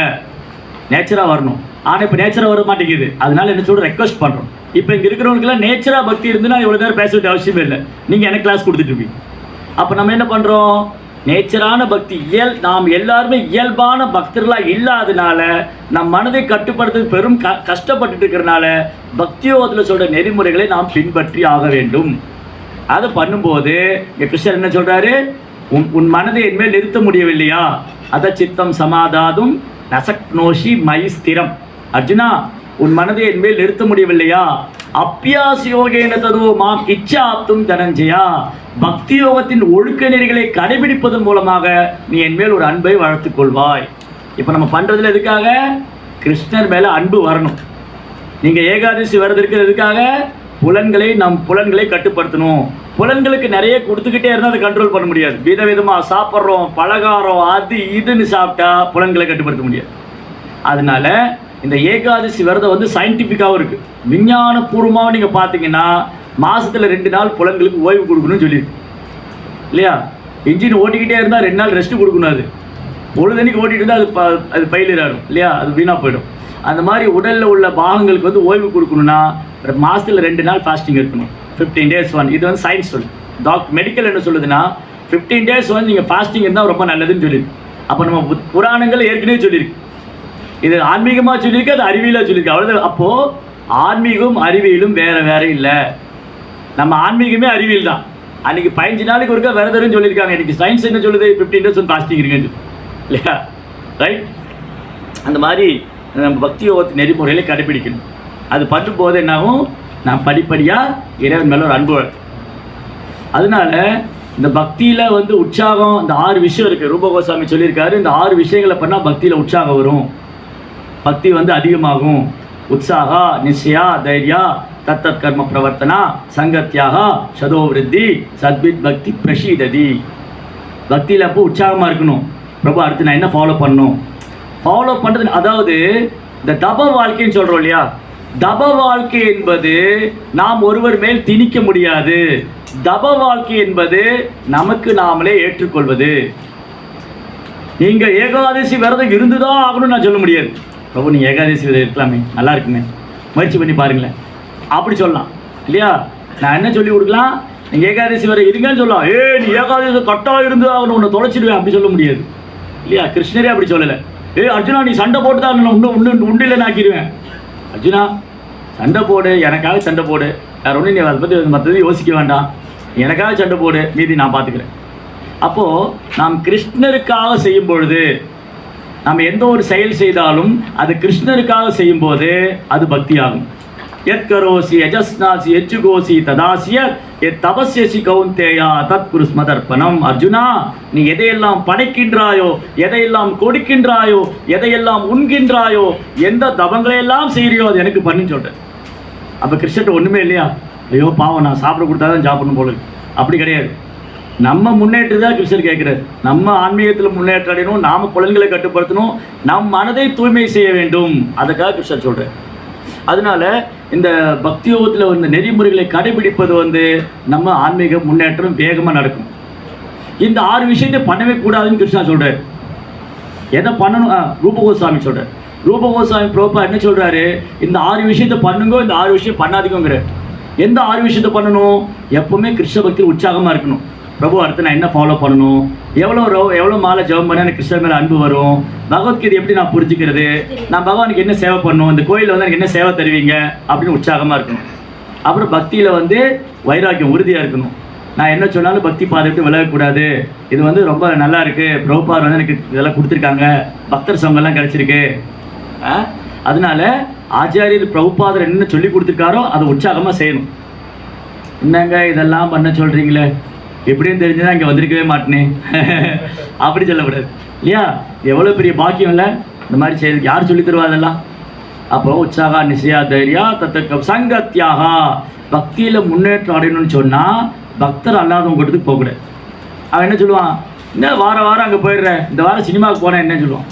நேச்சராக வரணும். ஆனால் இப்போ நேச்சராக வர மாட்டேங்குது. அதனால என்ன சொல்ற, ரெக்வஸ்ட் பண்ணுறோம். இப்போ இங்கே இருக்கிறவங்களுக்குலாம் நேச்சராக பக்தி இருந்துன்னா இவ்வளோ நேரம் பேச வேண்டிய அவசியமே இல்லை. நீங்கள் எனக்கு கிளாஸ் கொடுத்துட்டு இருப்பீங்க. அப்போ நம்ம என்ன பண்ணுறோம், நேச்சரான பக்தி நாம் எல்லாருமே இயல்பான பக்தர்களாக இல்லாதனால நம் மனதை கட்டுப்படுத்த பெரும் கஷ்டப்பட்டு இருக்கிறனால பக்தியோகத்தில் சொல்கிற நெறிமுறைகளை நாம் பின்பற்றி ஆக வேண்டும். அதை பண்ணும்போது இங்கே கிருஷ்ணர் என்ன சொல்கிறாரு, உன் மனதை என்மேல் நிறுத்த முடியவில்லையா, அத சித்தம் சமாதாதும் நசக்னோஷி மயி ஸ்திரம். அர்ஜுனா, உன் மனதை என்மேல் நிறுத்த முடியவில்லையா, அப்பியாச யோகேன ததோ மாம் இச்சாப்தும் தனஞ்சயா. பக்தி யோகத்தின் ஒழுக்க நெறிகளை கடைபிடிப்பதன் மூலமாக நீ என்மேல் ஒரு அன்பை வளர்த்துக் கொள்வாய். இப்போ நம்ம பண்ணுறதுல எதுக்காக, கிருஷ்ணர் மேலே அன்பு வரணும். நீங்கள் ஏகாதசி வர்றதுக்கு எதுக்காக, நம் புலன்களை கட்டுப்படுத்தணும். புலன்களுக்கு நிறைய கொடுத்துக்கிட்டே இருந்தால் அதை கண்ட்ரோல் பண்ண முடியாது. விதவிதமாக சாப்பிட்றோம், பலகாரம் அது இதுன்னு சாப்பிட்டா புலன்களை கட்டுப்படுத்த முடியாது. அதனால இந்த ஏகாதசி விரதம் வந்து சயின்டிஃபிக்காகவும் இருக்குது, விஞ்ஞானபூர்வமாக நீங்கள் பார்த்தீங்கன்னா மாதத்தில் 2 நாள் புலன்களுக்கு ஓய்வு கொடுக்கணும்னு சொல்லியிருக்கு இல்லையா. இன்ஜின் ஓட்டிக்கிட்டே இருந்தால் 2 நாள் ரெஸ்ட்டு கொடுக்கணும். அது பொழுதன்னைக்கு ஓட்டிகிட்டு இருந்தால் அது பயிலிடாடும் இல்லையா, அது வீணாக போயிடும். அந்த மாதிரி உடலில் உள்ள பாகங்களுக்கு வந்து ஓய்வு கொடுக்கணுன்னா மாதத்தில் 2 நாள் ஃபாஸ்டிங் இருக்கணும். 15 days ஒன். இது வந்து சயின்ஸ் சொல்லு. மெடிக்கல் என்ன சொல்லுதுன்னா 15 days வந்து நீங்கள் ஃபாஸ்டிங் இருந்தால் ரொம்ப நல்லதுன்னு சொல்லியிருக்கு. அப்போ நம்ம புராணங்கள் ஏற்கனவே சொல்லியிருக்கு. இது ஆன்மீகமாக சொல்லியிருக்கு, அது அறிவியலாக சொல்லியிருக்கு, அவ்வளோதான். அப்போது ஆன்மீகம் அறிவியலும் வேறு இல்லை. நம்ம ஆன்மீகமே அறிவியல் தான். அன்றைக்கி 15 நாளைக்கு ஒருக்கா விரதம்னு சொல்லியிருக்காங்க. இன்றைக்கி சயின்ஸ் என்ன சொல்லுது, 15 days ஃபாஸ்டிங் இருக்குன்னு இல்லையா, ரைட். அந்த மாதிரி நம்ம பக்தி யோகத்தின் நெறிமுறைகளை கடைபிடிக்கணும். அது பண்ணும்போது என்னாகும், நான் படிப்படியாக இறைவன் மேலே ஒரு அன்பு. அதனால இந்த பக்தியில் வந்து உற்சாகம், இந்த 6 விஷயம் இருக்குது. ரூபகோசாமி சொல்லியிருக்காரு, இந்த 6 விஷயங்களை பண்ணால் பக்தியில் உற்சாகம் வரும், பக்தி வந்து அதிகமாகும். உற்சாகா நிச்சயா தைரியா தத்தத் கர்ம பிரவர்த்தனா சங்கத்தியாக சதோவிருத்தி சத்வித் பக்தி பிரசீததி. பக்தியில் அப்போ உற்சாகமாக இருக்கணும். பிரபு அடுத்து நான் என்ன ஃபாலோ பண்ணணும், ஃபாலோ பண்ணுறது, அதாவது இந்த தப வாழ்க்கைன்னு சொல்கிறோம் இல்லையா. தப வாழ்க்கை என்பது நாம் ஒருவர் மேல் திணிக்க முடியாது. தப வாழ்க்கை என்பது நமக்கு நாமளே ஏற்றுக்கொள்வது. நீங்கள் ஏகாதசி விரதம் இருந்துதான் ஆகணும்னு நான் சொல்ல முடியாது. பிரபு நீங்கள் ஏகாதசி விரதம் இருக்கலாமே, நல்லா இருக்குமே, முயற்சி பண்ணி பாருங்களேன், அப்படி சொல்லலாம் இல்லையா. நான் என்ன சொல்லி கொடுக்கலாம், நீங்கள் ஏகாதசி விரதம் இருங்கன்னு சொல்லலாம். நீ ஏகாதசி கட்டாக இருந்து ஆகணும், உன்னை தொலைச்சிடுவேன் அப்படி சொல்ல முடியாது இல்லையா. கிருஷ்ணரே அப்படி சொல்லலை. அர்ஜுனா நீ சண்டை போட்டு தான் உண்டில் ஆக்கிடுவேன். அர்ஜுனா சண்டை போடு, எனக்காக சண்டை போடு, வேறு ஒன்றும் நீ அதை பற்றி மற்றது யோசிக்க வேண்டாம், எனக்காக சண்டை போடு, மீதி நான் பார்த்துக்கிறேன். அப்போது நாம் கிருஷ்ணருக்காக செய்யும் பொழுது, நம்ம எந்த ஒரு செயல் செய்தாலும் அது கிருஷ்ணருக்காக செய்யும்போது அது பக்தி ஆகும். எத் கரோசி யஜஸ்நாசி எச்சுகோசி ததாசிய எத் தபஸ்யசி கௌந்தேயா தத் குருஸ்மதர்ப்பணம். அர்ஜுனா நீ எதையெல்லாம் படைக்கின்றாயோ, எதையெல்லாம் கொடுக்கின்றாயோ, எதையெல்லாம் உண்கின்றாயோ, எந்த தபங்களையெல்லாம் செய்கிறியோ அது எனக்கு பண்ணின்னு சொல்கிறேன். அப்போ கிருஷ்ணர்கிட்ட ஒன்றுமே இல்லையா, ஐயோ பாவம் நான் சாப்பிட கொடுத்தா தான் சாப்பிடணும் போல, அப்படி கிடையாது. நம்ம முன்னேற்றம் தான் கிருஷ்ணர் கேட்குறாரு. நம்ம ஆன்மீகத்தில் முன்னேற்றம் அடையணும், நாம் புலன்களை கட்டுப்படுத்தணும், நம் மனதை தூய்மை செய்ய வேண்டும், அதுக்காக கிருஷ்ணர் சொல்கிறார். அதனால இந்த பக்தி யோகத்தில் வந்து நெறிமுறைகளை கடைபிடிப்பது வந்து நம்ம ஆன்மீக முன்னேற்றம் வேகமாக நடக்கும். இந்த 6 விஷயத்தை பண்ணவே கூடாதுன்னு கிருஷ்ணா சொல்கிறார். எதை பண்ணணும், ரூபகோசாமி சொல்கிறார். ரூபகோசாமி பிரபுபாத் என்ன சொல்கிறாரு, இந்த 6 விஷயத்தை பண்ணுங்க, இந்த 6 விஷயம் பண்ணாதீங்கிற. எந்த 6 விஷயத்தை பண்ணணும், எப்போவுமே கிருஷ்ண பக்தியில் உற்சாகமாக இருக்கணும். பிரபு அடுத்து நான் என்ன ஃபாலோ பண்ணணும், எவ்வளோ மாலை ஜெபம் பண்ண எனக்கு கிருஷ்ணர் மேலே அன்பு வரும், பகவத்கீதை எப்படி நான் புரிஞ்சுக்கிறது, நான் பகவானுக்கு என்ன சேவை பண்ணணும், இந்த கோயிலில் வந்து எனக்கு என்ன சேவை தருவீங்க அப்படின்னு உற்சாகமாக இருக்கணும். அப்புறம் பக்தியில் வந்து வைராக்கியம் உறுதியாக இருக்கணும். நான் என்ன சொன்னாலும் பக்தி பாதை விட்டு விலகக்கூடாது, இது வந்து ரொம்ப நல்லா இருக்குது, பிரபுபார் வந்து எனக்கு இதெல்லாம் கொடுத்துருக்காங்க, பக்தர் சங்கம்லாம் கிடச்சிருக்கு, அதனால ஆச்சாரியர் பிரபுபாதர் என்ன சொல்லி கொடுத்துருக்காரோ அதை உற்சாகமாக செய்யணும். என்னங்க இதெல்லாம் பண்ண சொல்கிறீங்களே, எப்படின்னு தெரிஞ்சுதான் இங்கே வந்திருக்கவே மாட்டேனே அப்படி சொல்லக்கூடாது இல்லையா. எவ்வளோ பெரிய பாக்கியம் இல்லை இந்த மாதிரி செய்ய, யார் சொல்லி தருவா அதெல்லாம். அப்போ உற்சாகா நிச்சயா தைரியா தத்த சங்கத்தியாக. பக்தியில் முன்னேற்றம் அடையணும்னு சொன்னால் பக்தர் அல்லாதவங்க கூட்டத்துக்கு போகக்கூடாது. அவன் என்ன சொல்லுவான், என்ன வாரம் அங்கே போயிடுறேன், இந்த வாரம் சினிமாவுக்கு போனேன் என்ன சொல்லுவான்,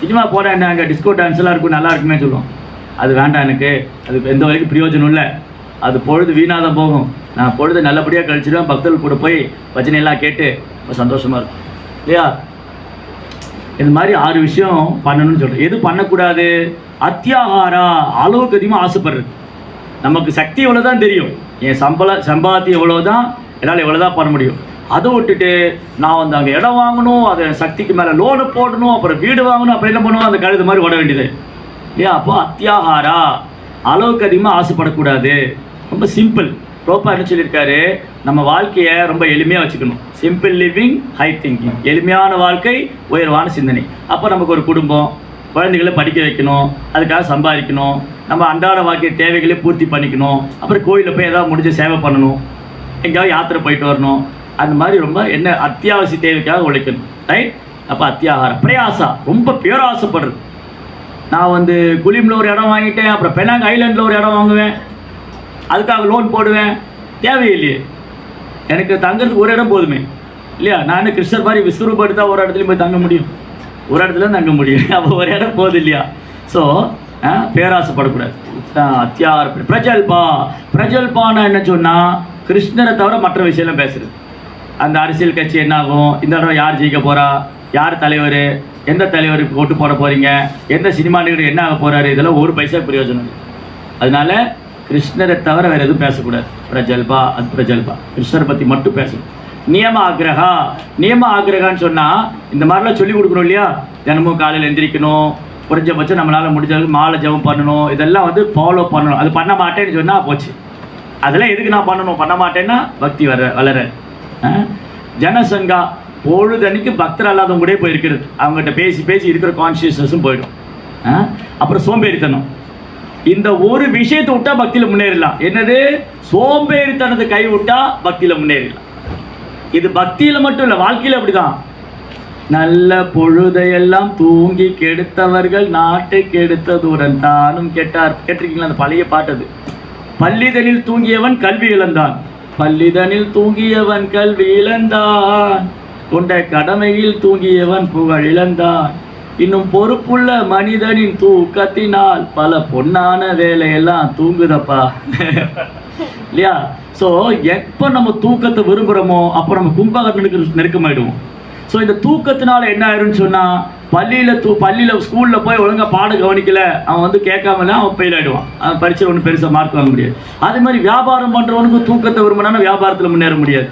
சினிமா போனேன் என்ன அங்கே டிஸ்கோ டான்ஸ்லாம் இருக்கும் நல்லா இருக்குமே சொல்லுவான். அது வேண்டாம், எனக்கு அது எந்த வரைக்கும் பிரயோஜனம் இல்லை, அது பொழுது வீணாக தான் போகும், நான் பொழுது நல்லபடியாக கழிச்சிடுவேன், பக்தர்கள் கூட போய் பஜனையெல்லாம் கேட்டு சந்தோஷமாக இருக்கும் இல்லையா. இது மாதிரி 6 விஷயம் பண்ணணும்னு சொல்கிறேன். எது பண்ணக்கூடாது, அத்தியாகாரா, அளவுக்கு அதிகமாக ஆசைப்படுறது. நமக்கு சக்தி எவ்வளோ தான் தெரியும், என் சம்பாத்தியம் எவ்வளோ தான், என்னால் எவ்வளோ தான் பண்ண முடியும். அதை விட்டுட்டு நான் வந்து அங்கே இடம் வாங்கணும், அதை சக்திக்கு மேலே லோனு போடணும், அப்புறம் வீடு வாங்கணும், அப்புறம் என்ன பண்ணுவோம், அந்த கழுது மாதிரி ஓட வேண்டியது இல்லையா. அப்போ அத்தியாகாரா, அளவுக்கு அதிகமாக ஆசைப்படக்கூடாது. ரொம்ப சிம்பிள். ப்ரோப்பா என்ன சொல்லியிருக்காரு, நம்ம வாழ்க்கையை ரொம்ப எளிமையாக வச்சுக்கணும். Simple living, high thinking. எளிமையான வாழ்க்கை, உயர்வான சிந்தனை. அப்போ நமக்கு ஒரு குடும்பம், குழந்தைகளை படிக்க வைக்கணும், அதுக்காக சம்பாதிக்கணும், நம்ம அன்றாட வாழ்க்கை தேவைகளை பூர்த்தி பண்ணிக்கணும், அப்புறம் கோயிலில் போய் ஏதாவது முடிஞ்ச சேவை பண்ணணும், எங்கேயாவது யாத்திரை போயிட்டு வரணும், அந்த மாதிரி ரொம்ப என்ன அத்தியாவசிய தேவைக்காக உழைக்கணும். ரைட். அப்போ அத்தியாகாரம். பிரயாசா, ரொம்ப பேராசைப்படுறது. நான் வந்து குலிமில் ஒரு இடம் வாங்கிட்டேன், அப்புறம் பெனாங் ஐலாண்டில் ஒரு இடம் வாங்குவேன், அதுக்காக லோன் போடுவேன். தேவையில்லையே, எனக்கு தங்கிறதுக்கு ஒரு இடம் போதுமே இல்லையா. நான் கிருஷ்ணர் மாதிரி விஸ்வரூபம் எடுத்தால் ஒரு இடத்துலையும் போய் தங்க முடியும், ஒரு இடத்துல தங்க முடியும். அப்போ ஒரு இடம் போதும் இல்லையா. ஸோ பேராசைப்படக்கூடாது. அத்தியார பிரஜல்பான என்ன சொன்னால், கிருஷ்ணரை தவிர மற்ற விஷயம்லாம் பேசுகிறது. அந்த அரசியல் கட்சி என்ன ஆகும், இந்த தடவை யார் ஜெயிக்க போகிறா, யார் தலைவர், எந்த தலைவருக்கு ஓட்டு போட போகிறீங்க, எந்த சினிமா நடிகர் என்ன ஆக போகிறாரு, இதெல்லாம் ஒரு பைசா பிரயோஜனம் இல்லை. அதனால கிருஷ்ணரை தவிர வேறு எதுவும் பேசக்கூடாது. பிரஜல்பா பிரஜல்பா, கிருஷ்ணரை பற்றி மட்டும் பேசணும். நியம ஆக்ரகான்னு சொன்னால் இந்த மாதிரிலாம் சொல்லிக் கொடுக்கணும் இல்லையா. தினமும் காலையில் எந்திரிக்கணும், குறைஞ்சபட்சம் நம்மளால் முடிஞ்ச அளவுக்கு மாலை ஜபம் பண்ணணும், இதெல்லாம் வந்து ஃபாலோ பண்ணணும். அது பண்ண மாட்டேன்னு சொன்னால் போச்சு. அதெல்லாம் எதுக்கு நான் பண்ண மாட்டேன்னா பக்தி வளர. ஜனசங்கா, பொழுதன்னைக்கு பக்தர் அல்லாதவங்க கூட போய் இருக்கிறது, அவங்ககிட்ட பேசி இருக்கிற கான்சியஸ்னஸும் போயிடும். அப்புறம் சோம்பேறித்தனம், இந்த ஒரு விஷயத்தை விட்டா பக்தியில் முன்னேறலாம். என்னது, சோம்பேறித்தனத்தை கை விட்டா பக்தியில் முன்னேறலாம். இது பக்தியில் மட்டும் இல்லை, வாழ்க்கையில் அப்படிதான். நல்ல பொழுதையெல்லாம் தூங்கி கெடுத்தவர்கள் நாட்டை கெடுத்ததுடன் தானும் கெட்டார். கேட்டிருக்கீங்களா அந்த பழைய பாட்டது. பள்ளிதனில் தூங்கியவன் கல்வி இழந்தான், பள்ளிதனில் தூங்கியவன் கல்வி இழந்தான், கொண்ட கடமையில் தூங்கியவன் புகழ் இழந்தான், இன்னும் பொறுப்புள்ள மனிதனின் தூக்கத்தினால் பல பொன்னான வேலையெல்லாம் தூங்குதப்பா இல்லையா. ஸோ எப்போ நம்ம தூக்கத்தை விரும்புகிறோமோ அப்போ நம்ம கும்பகர்ணனுக்கு நெருக்கமாயிடுவோம். ஸோ இந்த தூக்கத்தினால என்ன ஆயிரும்னு சொன்னால், பள்ளியில் ஸ்கூலில் போய் ஒழுங்காக பாடம் கவனிக்கலை, அவன் வந்து கேட்காமல அவன் ஃபெயில் ஆகிடுவான், அவன் பரிச்சை ஒன்றும் பெருசாக மார்க் வாங்க முடியாது. அதே மாதிரி வியாபாரம் பண்ணுறவனுக்கு தூக்கத்தை விரும்பினா வியாபாரத்தில் முன்னேற முடியாது.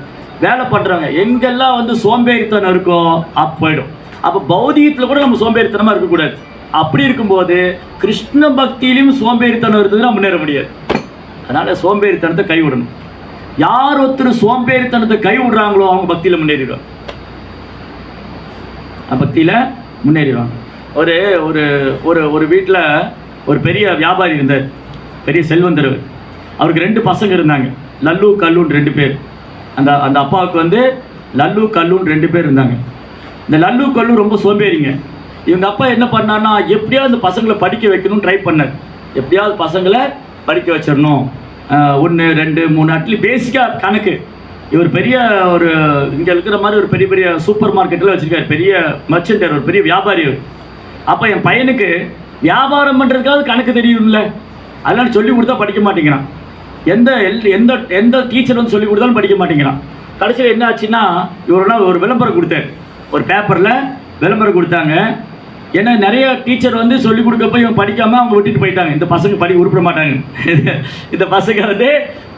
வேலை பண்ணுறவங்க எங்கெல்லாம் வந்து சோம்பேறித்தனம் இருக்கோ அப்போ போயிடும். அப்போ பௌதிகத்தில் கூட நம்ம சோம்பேறித்தனமாக இருக்கக்கூடாது. அப்படி இருக்கும்போது கிருஷ்ண பக்தியிலையும் சோம்பேறித்தனம் இருந்ததுன்னா முன்னேற முடியாது. அதனால் சோம்பேறித்தனத்தை கைவிடணும். யார் ஒருத்தர் சோம்பேறித்தனத்தை கைவிடுறாங்களோ அவங்க பக்தியில் முன்னேறிடுவாங்க. பக்தியில் முன்னேறிடுவாங்க. ஒரு ஒரு ஒரு ஒரு வீட்டில் ஒரு பெரிய வியாபாரி இருந்தார், பெரிய செல்வந்தர். அவருக்கு 2 பசங்க இருந்தாங்க, லல்லு கல்லுன்னு 2 பேர். அந்த அந்த அப்பாவுக்கு வந்து லல்லு கல்லுன்னு 2 பேர் இருந்தாங்க. இந்த லல்லு கல்லு ரொம்ப சோம்பேறிங்க. இவங்க அப்பா என்ன பண்ணார்னா, எப்படியாவது அந்த பசங்களை படிக்க வைக்கணும்னு ட்ரை பண்ணார். எப்படியாவது பசங்களை படிக்க வச்சிடணும், 1 2 3 அட்லி பேசிக்காக கணக்கு. இவர் பெரிய ஒரு இங்கே இருக்கிற மாதிரி ஒரு பெரிய பெரிய சூப்பர் மார்க்கெட்டில் வச்சுருக்காரு, பெரிய மர்ச்சன்டர், ஒரு பெரிய வியாபாரி. அப்போ என் பையனுக்கு வியாபாரம் பண்ணுறதுக்காவது கணக்கு தெரியும்ல, அதெல்லாம் சொல்லி கொடுத்தா படிக்க மாட்டேங்கிறான். எந்த எந்த எந்த டீச்சர் வந்து சொல்லி கொடுத்தாலும் படிக்க மாட்டேங்கிறான். கடைசியில் என்ன ஆச்சுன்னா, இவரெல்லாம் ஒரு விளம்பரம் கொடுத்தார், ஒரு பேப்பரில் விளம்பரம் கொடுத்தாங்க. ஏன்னா நிறைய டீச்சர் வந்து சொல்லிக் கொடுக்கப்போ இவன் படிக்காமல் அவங்க விட்டுட்டு போயிட்டாங்க. இந்த பசங்க உருப்பிட மாட்டாங்க, இந்த பசங்க வந்து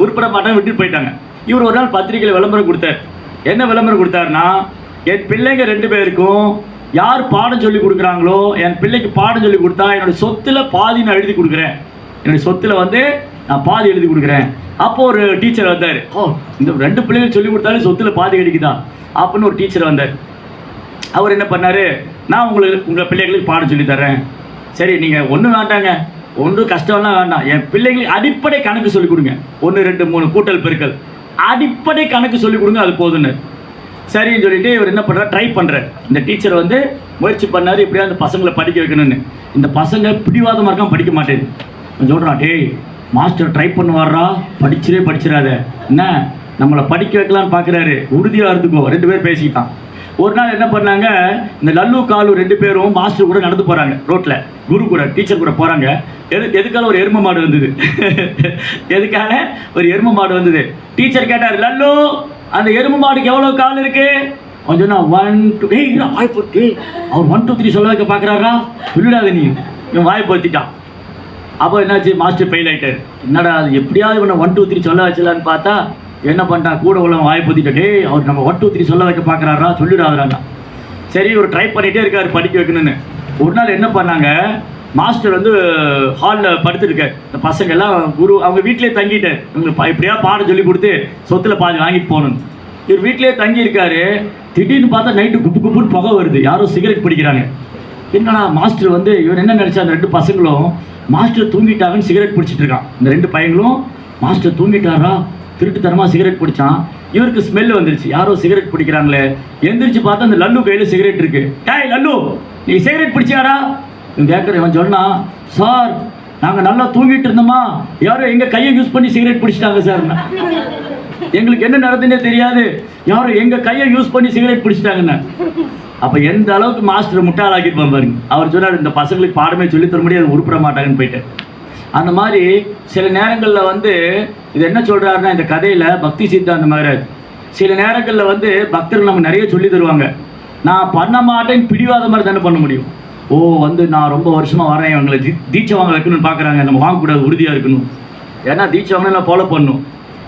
உருப்பிட மாட்டாங்க, விட்டுட்டு போயிட்டாங்க. இவர் ஒரு நாள் பத்திரிகையில் விளம்பரம் கொடுத்தார். என்ன விளம்பரம் கொடுத்தாருன்னா, என் பிள்ளைங்க 2 பேருக்கும் யார் பாடம் சொல்லி கொடுக்குறாங்களோ, என் பிள்ளைக்கு பாடம் சொல்லி கொடுத்தா என்னோடய சொத்தில் பாதி நான் எழுதி கொடுக்குறேன், என்னுடைய சொத்தில் வந்து நான் பாதி எழுதி கொடுக்குறேன். அப்போது ஒரு டீச்சர் வந்தார். இந்த 2 பிள்ளைகள் சொல்லி கொடுத்தாலும் சொத்தில் பாதி கிடைக்குதா அப்படின்னு ஒரு டீச்சர் வந்தார். அவர் என்ன பண்ணார், நான் உங்கள் பிள்ளைகளுக்கு பாடம் சொல்லி தரேன். சரி, நீங்கள் ஒன்றும் வேண்டாங்க, ஒன்றும் கஷ்டம்லாம் வேண்டாம், என் பிள்ளைங்களுக்கு அடிப்படை கணக்கு சொல்லிக் கொடுங்க, 1 2 3 கூட்டல் பெருக்கல் அடிப்படை கணக்கு சொல்லிக் கொடுங்க, அது போதுன்னு. சரின்னு சொல்லிட்டு இவர் என்ன பண்ணுறார், ட்ரை பண்ணுறார். இந்த டீச்சர் வந்து முயற்சி பண்ணார், எப்படியா அந்த பசங்களை படிக்க வைக்கணும்னு. இந்த பசங்க பிடிவாதமாக இருக்கான், படிக்க மாட்டேது. சொல்கிறான், டேய் மாஸ்டர் ட்ரை பண்ணுவாரா, படிச்சிடாத, என்ன நம்மளை படிக்க வைக்கலான்னு பார்க்குறாரு. உறுதியாக இருந்துக்கோ. 2 பேர் பேசிக்கிட்டான். ஒரு நாள் என்ன பண்ணாங்க, இந்த லல்லு காலு 2 பேரும் மாஸ்டர் கூட நடந்து போகிறாங்க ரோட்டில், குரு கூட டீச்சர் கூட போகிறாங்க. எதுக்காக ஒரு எருமை மாடு வந்தது. எதுக்காக ஒரு எருமை மாடு வந்தது. டீச்சர் கேட்டார், லல்லு அந்த எருமை மாடுக்கு எவ்வளோ கால் இருக்கு? அவன் சொன்னா 1 2 வாய் பொத்தி. அவர் 1 2 3 சொல்ல வைக்க பார்க்குறாரா? சொல்லிடாத நீ. இவன் வாய் பொத்திட்டான். அப்போ என்னாச்சு, மாஸ்டர் ஃபெயில் ஆகிட்டார். என்னடா அது எப்படியாவது இவனை 1 2 3 சொல்ல வச்சலான்னு பார்த்தா என்ன பண்ணிட்டான், கூட உள்ள வாய் பொத்திட்டே அவர் நம்ம 1 2 3 சொல்ல வைக்க பார்க்குறாரா, சொல்லிடாதான்னா. சரி ஒரு ட்ரை பண்ணிகிட்டே இருக்கார் படிக்க வைக்கணும்னு. ஒரு நாள் என்ன பண்ணாங்க, மாஸ்டர் வந்து ஹாலில் படுத்துருக்கார். இந்த பசங்க எல்லாம் குரு அவங்க வீட்டிலே தங்கிட்டார். இவங்களுக்கு இப்படியா பாடம் சொல்லி கொடுத்து சொத்துல பாதி வாங்கிட்டு போகணுன்னு. இவர் வீட்டிலே தங்கியிருக்காரு. திடீர்னு பார்த்தா நைட்டு குப்பு குப்புன்னு புகை வருது. யாரோ சிகரெட் பிடிக்கிறாங்க. என்னடா மாஸ்டர் வந்து இவன் என்ன நினச்சா, அந்த 2 பசங்களும் மாஸ்டர் தூங்கிட்டாங்கன்னு சிகரெட் பிடிச்சிட்டு இருக்கான். இந்த 2 பையங்களும் மாஸ்டர் தூங்கிட்டாரா திருட்டுத்தனமாக சிகரெட் பிடிச்சான். இவருக்கு ஸ்மெல் வந்துருச்சு, யாரோ சிகரெட் பிடிக்கிறாங்களே. எந்திரிச்சு பார்த்தா அந்த லல்லு கையில் சிகரெட் இருக்கு. டேய் லல்லு, நீ சிகரெட் பிடிச்சியாரா? இவன் கேட்குறேன். இவன் சொன்னான், சார் நாங்கள் நல்லா தூங்கிட்டு இருந்தோமா, யாரோ எங்கள் கையை யூஸ் பண்ணி சிகரெட் பிடிச்சிட்டாங்க சார். எங்களுக்கு என்ன நடந்துன்னே தெரியாது, யாரோ எங்கள் கையை யூஸ் பண்ணி சிகரெட் பிடிச்சிட்டாங்கன்னு. அப்போ எந்த அளவுக்கு மாஸ்டர் முட்டாளாக்கிருப்பான் பாருங்க. அவர் சொன்னார், இந்த பசங்களுக்கு பாடமே சொல்லித்தர முடியாது, உருப்பிட மாட்டாங்கன்னு போயிட்டு. அந்த மாதிரி சில நேரங்களில் வந்து இது என்ன சொல்கிறாருன்னா, இந்த கதையில் பக்தி சித்தாந்தம் மாதிரி சில நேரங்களில் வந்து பக்தர்கள் நம்ம நிறைய சொல்லி தருவாங்க. நான் பண்ண மாட்டேன்னு பிடிவாத மாதிரி தானே பண்ண முடியும். ஓ வந்து நான் ரொம்ப வருஷமாக வரேன், அவங்களை தீட்சை வாங்க வைக்கணும்னு பார்க்குறாங்க, நம்ம வாங்கக்கூடாது, உறுதியாக இருக்கணும். ஏன்னா தீட்சை வாங்கினா ஃபாலோ பண்ணணும்,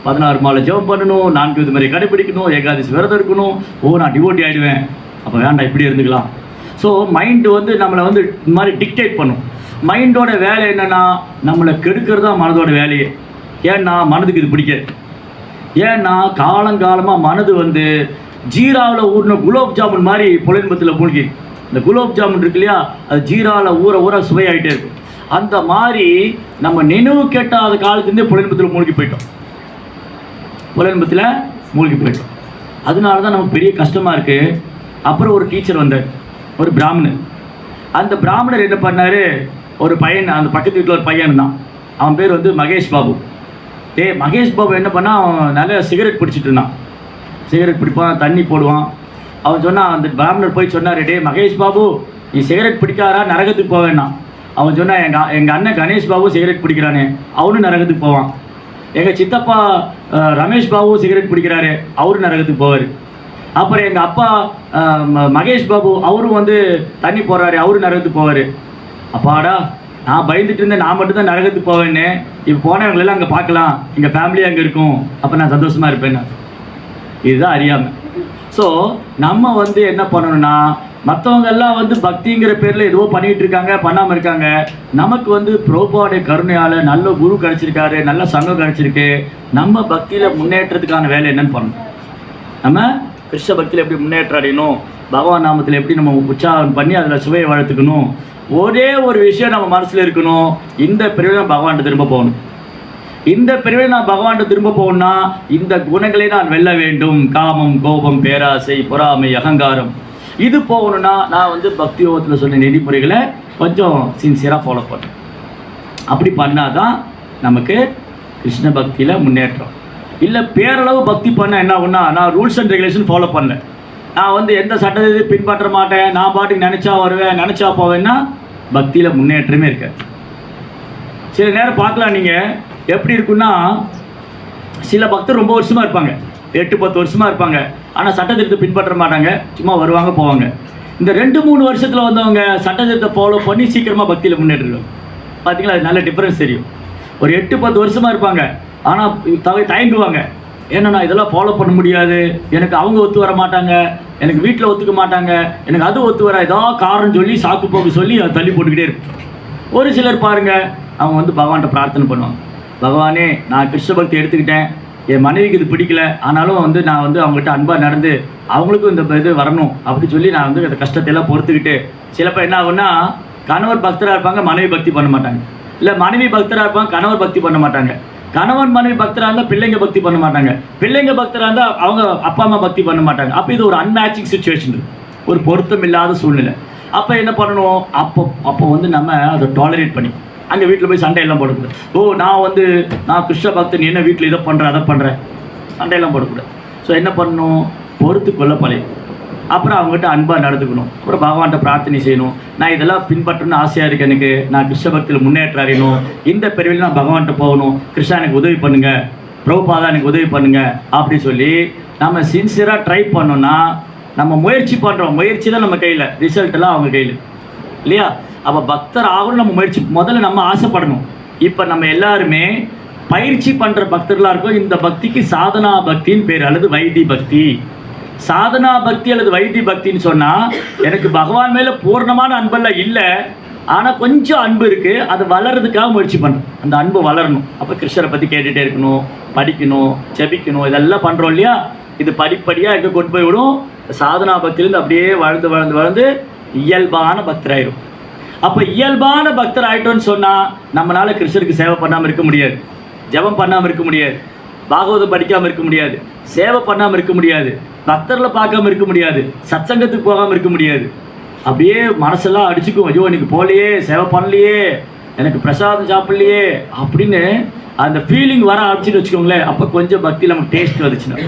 16 மாலை ஜெபம் பண்ணணும், 4 இது மாதிரி கடைப்பிடிக்கணும், ஏகாதசி விரதம் இருக்கணும். ஓ நான் டிவோட்டி ஆகிடுவேன், அப்போ வேண்டாம் இப்படி இருந்துக்கலாம். ஸோ மைண்டு வந்து நம்மளை வந்து இந்த மாதிரி டிக்டேட் பண்ணும். மைண்டோட வேலை என்னென்னா நம்மளை கெடுக்கிறது தான் மனதோட வேலையே. ஏன்னா மனதுக்கு இது பிடிக்காது. ஏன்னா காலங்காலமாக மனது வந்து ஜீராவில் ஊறின குலோப் ஜாமுன் மாதிரி புலன்பத்தில் மூழ்கி. இந்த குலோப் ஜாமுன் இருக்கு இல்லையா, அது ஜீராவில் ஊற ஊற சுவையாகிட்டே இருக்கும். அந்த மாதிரி நம்ம நினைவு கேட்டாத காலத்துலேருந்தே புலன்பத்தில் மூழ்கி போயிட்டோம். புலன்பத்தில் மூழ்கி போயிட்டோம். அதனால தான் நமக்கு பெரிய கஷ்டமாக இருக்குது. அப்புறம் ஒரு டீச்சர் வந்தார், ஒரு பிராமணர். அந்த பிராமணர் என்ன பண்ணார், ஒரு பையன், அந்த பக்கத்து வீட்டில் ஒரு பையன் இருந்தான். அவன் பேர் வந்து மகேஷ் பாபு. மகேஷ் பாபு என்ன பண்ணால், அவன் நிறைய சிகரெட் பிடிச்சிட்டு இருந்தான். சிகரெட் பிடிப்பான், தண்ணி போடுவான். அவன் சொன்னான், அந்த பிராமணர் போய் சொன்னார், மகேஷ் பாபு நீ சிகரெட் பிடிக்காரா, நரகத்துக்கு போவேன்னா. அவன் சொன்னான், எங்கள் அண்ணன் கணேஷ் பாபு சிகரெட் பிடிக்கிறானே, அவனும் நரகத்துக்கு போவான். எங்கள் சித்தப்பா ரமேஷ் பாபு சிகரெட் பிடிக்கிறாரு, அவரும் நரகத்துக்கு போவார். அப்புறம் எங்கள் அப்பா மகேஷ் பாபு அவரும் வந்து தண்ணி போடுறாரு, அவரும் நரகத்துக்கு போவார். அப்பாடா நான் பயந்துட்டு இருந்தேன், நான் மட்டும்தான் நரகத்துக்கு போவேன்னு. இப்போ போனவங்களெல்லாம் அங்கே பார்க்கலாம், எங்கள் ஃபேமிலி அங்கே இருக்கும், அப்போ நான் சந்தோஷமாக இருப்பேன்னு. இதுதான் அறியாமல். ஸோ நம்ம வந்து என்ன பண்ணணும்னா, மற்றவங்க எல்லாம் வந்து பக்திங்கிற பேரில் ஏதோ பண்ணிகிட்டு இருக்காங்க, பண்ணாமல் இருக்காங்க. நமக்கு வந்து பிரபுவோடைய கருணையால் நல்ல குரு கிடச்சிருக்காரு, நல்ல சங்கம் கிடச்சிருக்கு. நம்ம பக்தியில் முன்னேற்றத்துக்கான வேலை என்னன்னு பண்ணணும். நம்ம கிருஷ்ண பக்தியில் எப்படி முன்னேற்றம் அடையணும், பகவான் நாமத்தில் எப்படி நம்ம உற்சாகம் பண்ணி அதில் சுவையை வளர்த்துக்கணும். ஒரே ஒரு விஷயம் நம்ம மனசில் இருக்கணும், இந்த பிரிவில் நான் பகவான்கிட்ட திரும்ப போகணும். இந்த பிரிவில் நான் பகவான்கிட்ட திரும்ப போகணும்னா இந்த குணங்களை நான் வெல்ல வேண்டும். காமம், கோபம், பேராசை, பொறாமை, அகங்காரம், இது போகணும்னா நான் வந்து பக்தி யோகத்தில் சொன்ன நெறிமுறைகளை கொஞ்சம் சின்சியராக ஃபாலோ பண்ணேன். அப்படி பண்ணால் தான் நமக்கு கிருஷ்ண பக்தியில் முன்னேற்றம். இல்லை பேரளவு பக்தி பண்ண என்ன ஆகுன்னா, நான் ரூல்ஸ் அண்ட் ரெகுலேஷன் ஃபாலோ பண்ணேன், நான் வந்து எந்த சட்டத்தை பின்பற்ற மாட்டேன், நான் பாட்டுக்கு நினச்சா வருவேன், நினச்சா போவேன்னா பக்தியில் முன்னேற்றமே இருக்காது. சில நேரம் பார்க்கலாம், நீங்கள் எப்படி இருக்குன்னா, சில பக்தர் ரொம்ப வருஷமாக இருப்பாங்க, 8-10 வருஷமாக இருப்பாங்க, ஆனால் சட்டத்திட்டத்தை பின்பற்ற மாட்டாங்க, சும்மா வருவாங்க போவாங்க. இந்த 2-3 வருஷத்தில் வந்தவங்க சட்டத்திட்டத்தை ஃபாலோ பண்ணி சீக்கிரமாக பக்தியில் முன்னேறிடுவாங்க. பார்த்தீங்களா, அது நல்ல டிஃப்ரென்ஸ் தெரியும். ஒரு 8-10 வருஷமாக இருப்பாங்க, ஆனால் தயங்குவாங்க. ஏன்னா நான் இதெல்லாம் ஃபாலோ பண்ண முடியாது, எனக்கு அவங்க ஒத்து வர மாட்டாங்க, எனக்கு வீட்டில் ஒத்துக்க மாட்டாங்க, எனக்கு அது ஒத்து வர, ஏதாவது காரணம் சொல்லி சாக்கு போக்கு சொல்லி அதை தள்ளி போட்டுக்கிட்டே இருக்கும். ஒரு சிலர் பாருங்கள், அவங்க வந்து பகவான்கிட்ட பிரார்த்தனை பண்ணுவாங்க, பகவானே நான் கிருஷ்ண பக்தி எடுத்துக்கிட்டேன், என் மனைவிக்கு இது பிடிக்கல, ஆனாலும் வந்து நான் வந்து அவங்ககிட்ட அன்பாக நடந்து அவங்களுக்கும் இந்த இது வரணும் அப்படின்னு சொல்லி நான் வந்து அந்த கஷ்டத்தையெல்லாம் பொறுத்துக்கிட்டு. சிலப்போ என்ன ஆகுன்னா, கணவர் பக்தராக இருப்பாங்க, மனைவி பக்தி பண்ண மாட்டாங்க. இல்லை மனைவி பக்தராக இருப்பாங்க, கணவர் பக்தி பண்ண மாட்டாங்க. கணவன் மனைவி பக்தராக இருந்தால் பிள்ளைங்க பக்தி பண்ண மாட்டாங்க. பிள்ளைங்க பக்தராக இருந்தால் அவங்க அப்பா அம்மா பக்தி பண்ண மாட்டாங்க. அப்போ இது ஒரு அன்மேட்சிங் சுச்சுவேஷன், ஒரு பொருத்தம் இல்லாத சூழ்நிலை. அப்போ என்ன பண்ணணும், அப்போ வந்து நம்ம அதை டாலரேட் பண்ணி அங்கே வீட்டில் போய் சண்டையெல்லாம் போடக்கூடாது. ஓ நான் கிருஷ்ண பக்தன், என்ன வீட்டில் இதை பண்ணுறேன் அதை பண்ணுறேன் சண்டையெல்லாம் போடக்கூடாது. ஸோ என்ன பண்ணணும், பொறுத்து கொள்ள பழகும். அப்புறம் அவங்ககிட்ட அன்பாக நடந்துக்கணும். அப்புறம் பகவான்கிட்ட பிரார்த்தனை செய்யணும். நான் இதெல்லாம் பின்பற்றணும்னு ஆசையாக இருக்குது, எனக்கு நான் கிருஷ்ண பக்தியில் முன்னேற்றம் அடையணும், இந்த பிரிவில் நான் பகவான்கிட்ட போகணும், கிருஷ்ணா எனக்கு உதவி பண்ணுங்க, பிரபுபாதா எனக்கு உதவி பண்ணுங்க அப்படி சொல்லி நம்ம சின்சியராக ட்ரை பண்ணோன்னா நம்ம முயற்சி பண்ணுறோம். முயற்சி தான் நம்ம கையில், ரிசல்ட் எல்லாம் அவங்க கையில் இல்லையா? அப்போ பக்தர் ஆகணும் நம்ம முயற்சி முதல்ல நம்ம ஆசைப்படணும். இப்போ நம்ம எல்லாருமே பயிற்சி பண்ணுற பக்தர்களாக இருக்கும். இந்த பக்திக்கு சாதனா பக்தின்னு பேர், அல்லது வைத்தி பக்தி. சாதனா பக்தி அல்லது வைத்தி பக்தின்னு சொன்னால் எனக்கு பகவான் மேலே பூர்ணமான அன்பெல்லாம் இல்லை, ஆனால் கொஞ்சம் அன்பு இருக்குது, அது வளர்கிறதுக்காக முயற்சி பண்ணுறேன். அந்த அன்பு வளரணும். அப்போ கிருஷ்ணரை பற்றி கேட்டுகிட்டே இருக்கணும், படிக்கணும், ஜெபிக்கணும், இதெல்லாம் பண்ணுறோம் இல்லையா? இது படிப்படியாக எங்கே கொண்டு போய் விடும், சாதனா பக்தியிலேருந்து அப்படியே வளர்ந்து வளர்ந்து வளர்ந்து இயல்பான பக்தராயிரும். அப்போ இயல்பான பக்தர் ஆகிட்டோன்னு சொன்னால் நம்மளால் கிருஷ்ணருக்கு சேவை பண்ணாமல் இருக்க முடியாது, ஜெபம் பண்ணாமல் இருக்க முடியாது, பாகவதம் படிக்காமல் இருக்க முடியாது, சேவை பண்ணாமல் இருக்க முடியாது, பக்தர்களை பார்க்காம இருக்க முடியாது, சத்சங்கத்துக்கு போகாமல் இருக்க முடியாது. அப்படியே மனசெல்லாம் அடிச்சுக்கும், ஐயோ எனக்கு போகலையே, சேவை பண்ணலையே, எனக்கு பிரசாதம் சாப்பிட்லையே அப்படின்னு அந்த ஃபீலிங் வர ஆரம்பிச்சுன்னு வச்சுக்கோங்களேன். அப்போ கொஞ்சம் பக்தியில் நமக்கு டேஸ்ட் வந்துச்சுன்னா,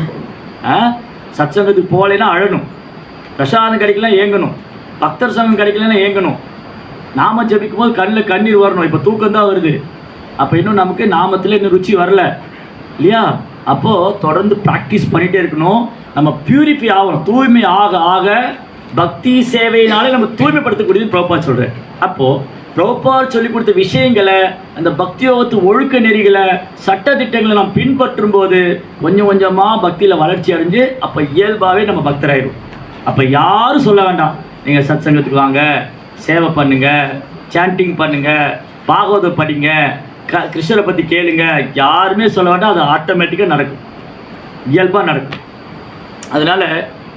சத்சங்கத்துக்கு போகலைன்னா அழணும், பிரசாதம் கிடைக்கலாம் ஏங்கணும், பக்தர் சங்கம் கிடைக்கலன்னா ஏங்கணும், நாம ஜபிக்கும் போது கண்ணில் கண்ணீர் வரணும். இப்போ தூக்கம் தான் வருது, அப்போ இன்னும் நமக்கு நாமத்தில் இன்னும் ருச்சி வரல இல்லையா? அப்போது தொடர்ந்து ப்ராக்டிஸ் பண்ணிகிட்டே இருக்கணும். நம்ம பியூரிஃபை ஆகணும். தூய்மை ஆக ஆக பக்தி சேவையினாலே நம்ம தூய்மைப்படுத்தக்கூடியது பிரபுபாத் சொல்கிறேன். அப்போது பிரபுபாத் சொல்லிக் கொடுத்த விஷயங்களை, அந்த பக்தியோகத்து ஒழுக்க நெறிகளை, சட்ட திட்டங்களை நாம் பின்பற்றும் போது கொஞ்சம் கொஞ்சமாக பக்தியில் வளர்ச்சி அடைஞ்சு அப்போ இயல்பாகவே நம்ம பக்தராயிடும். அப்போ யாரும் சொல்ல வேண்டாம், நீங்கள் சத் சங்கத்துக்கு வாங்க, சேவை பண்ணுங்கள், சாண்டிங் பண்ணுங்கள், பாகவதம் படிங்க, கிருஷ்ணரை பற்றி கேளுங்க, யாருமே சொல்ல வேண்டாம். அது ஆட்டோமேட்டிக்காக நடக்கும், இயல்பாக நடக்கும். அதனால்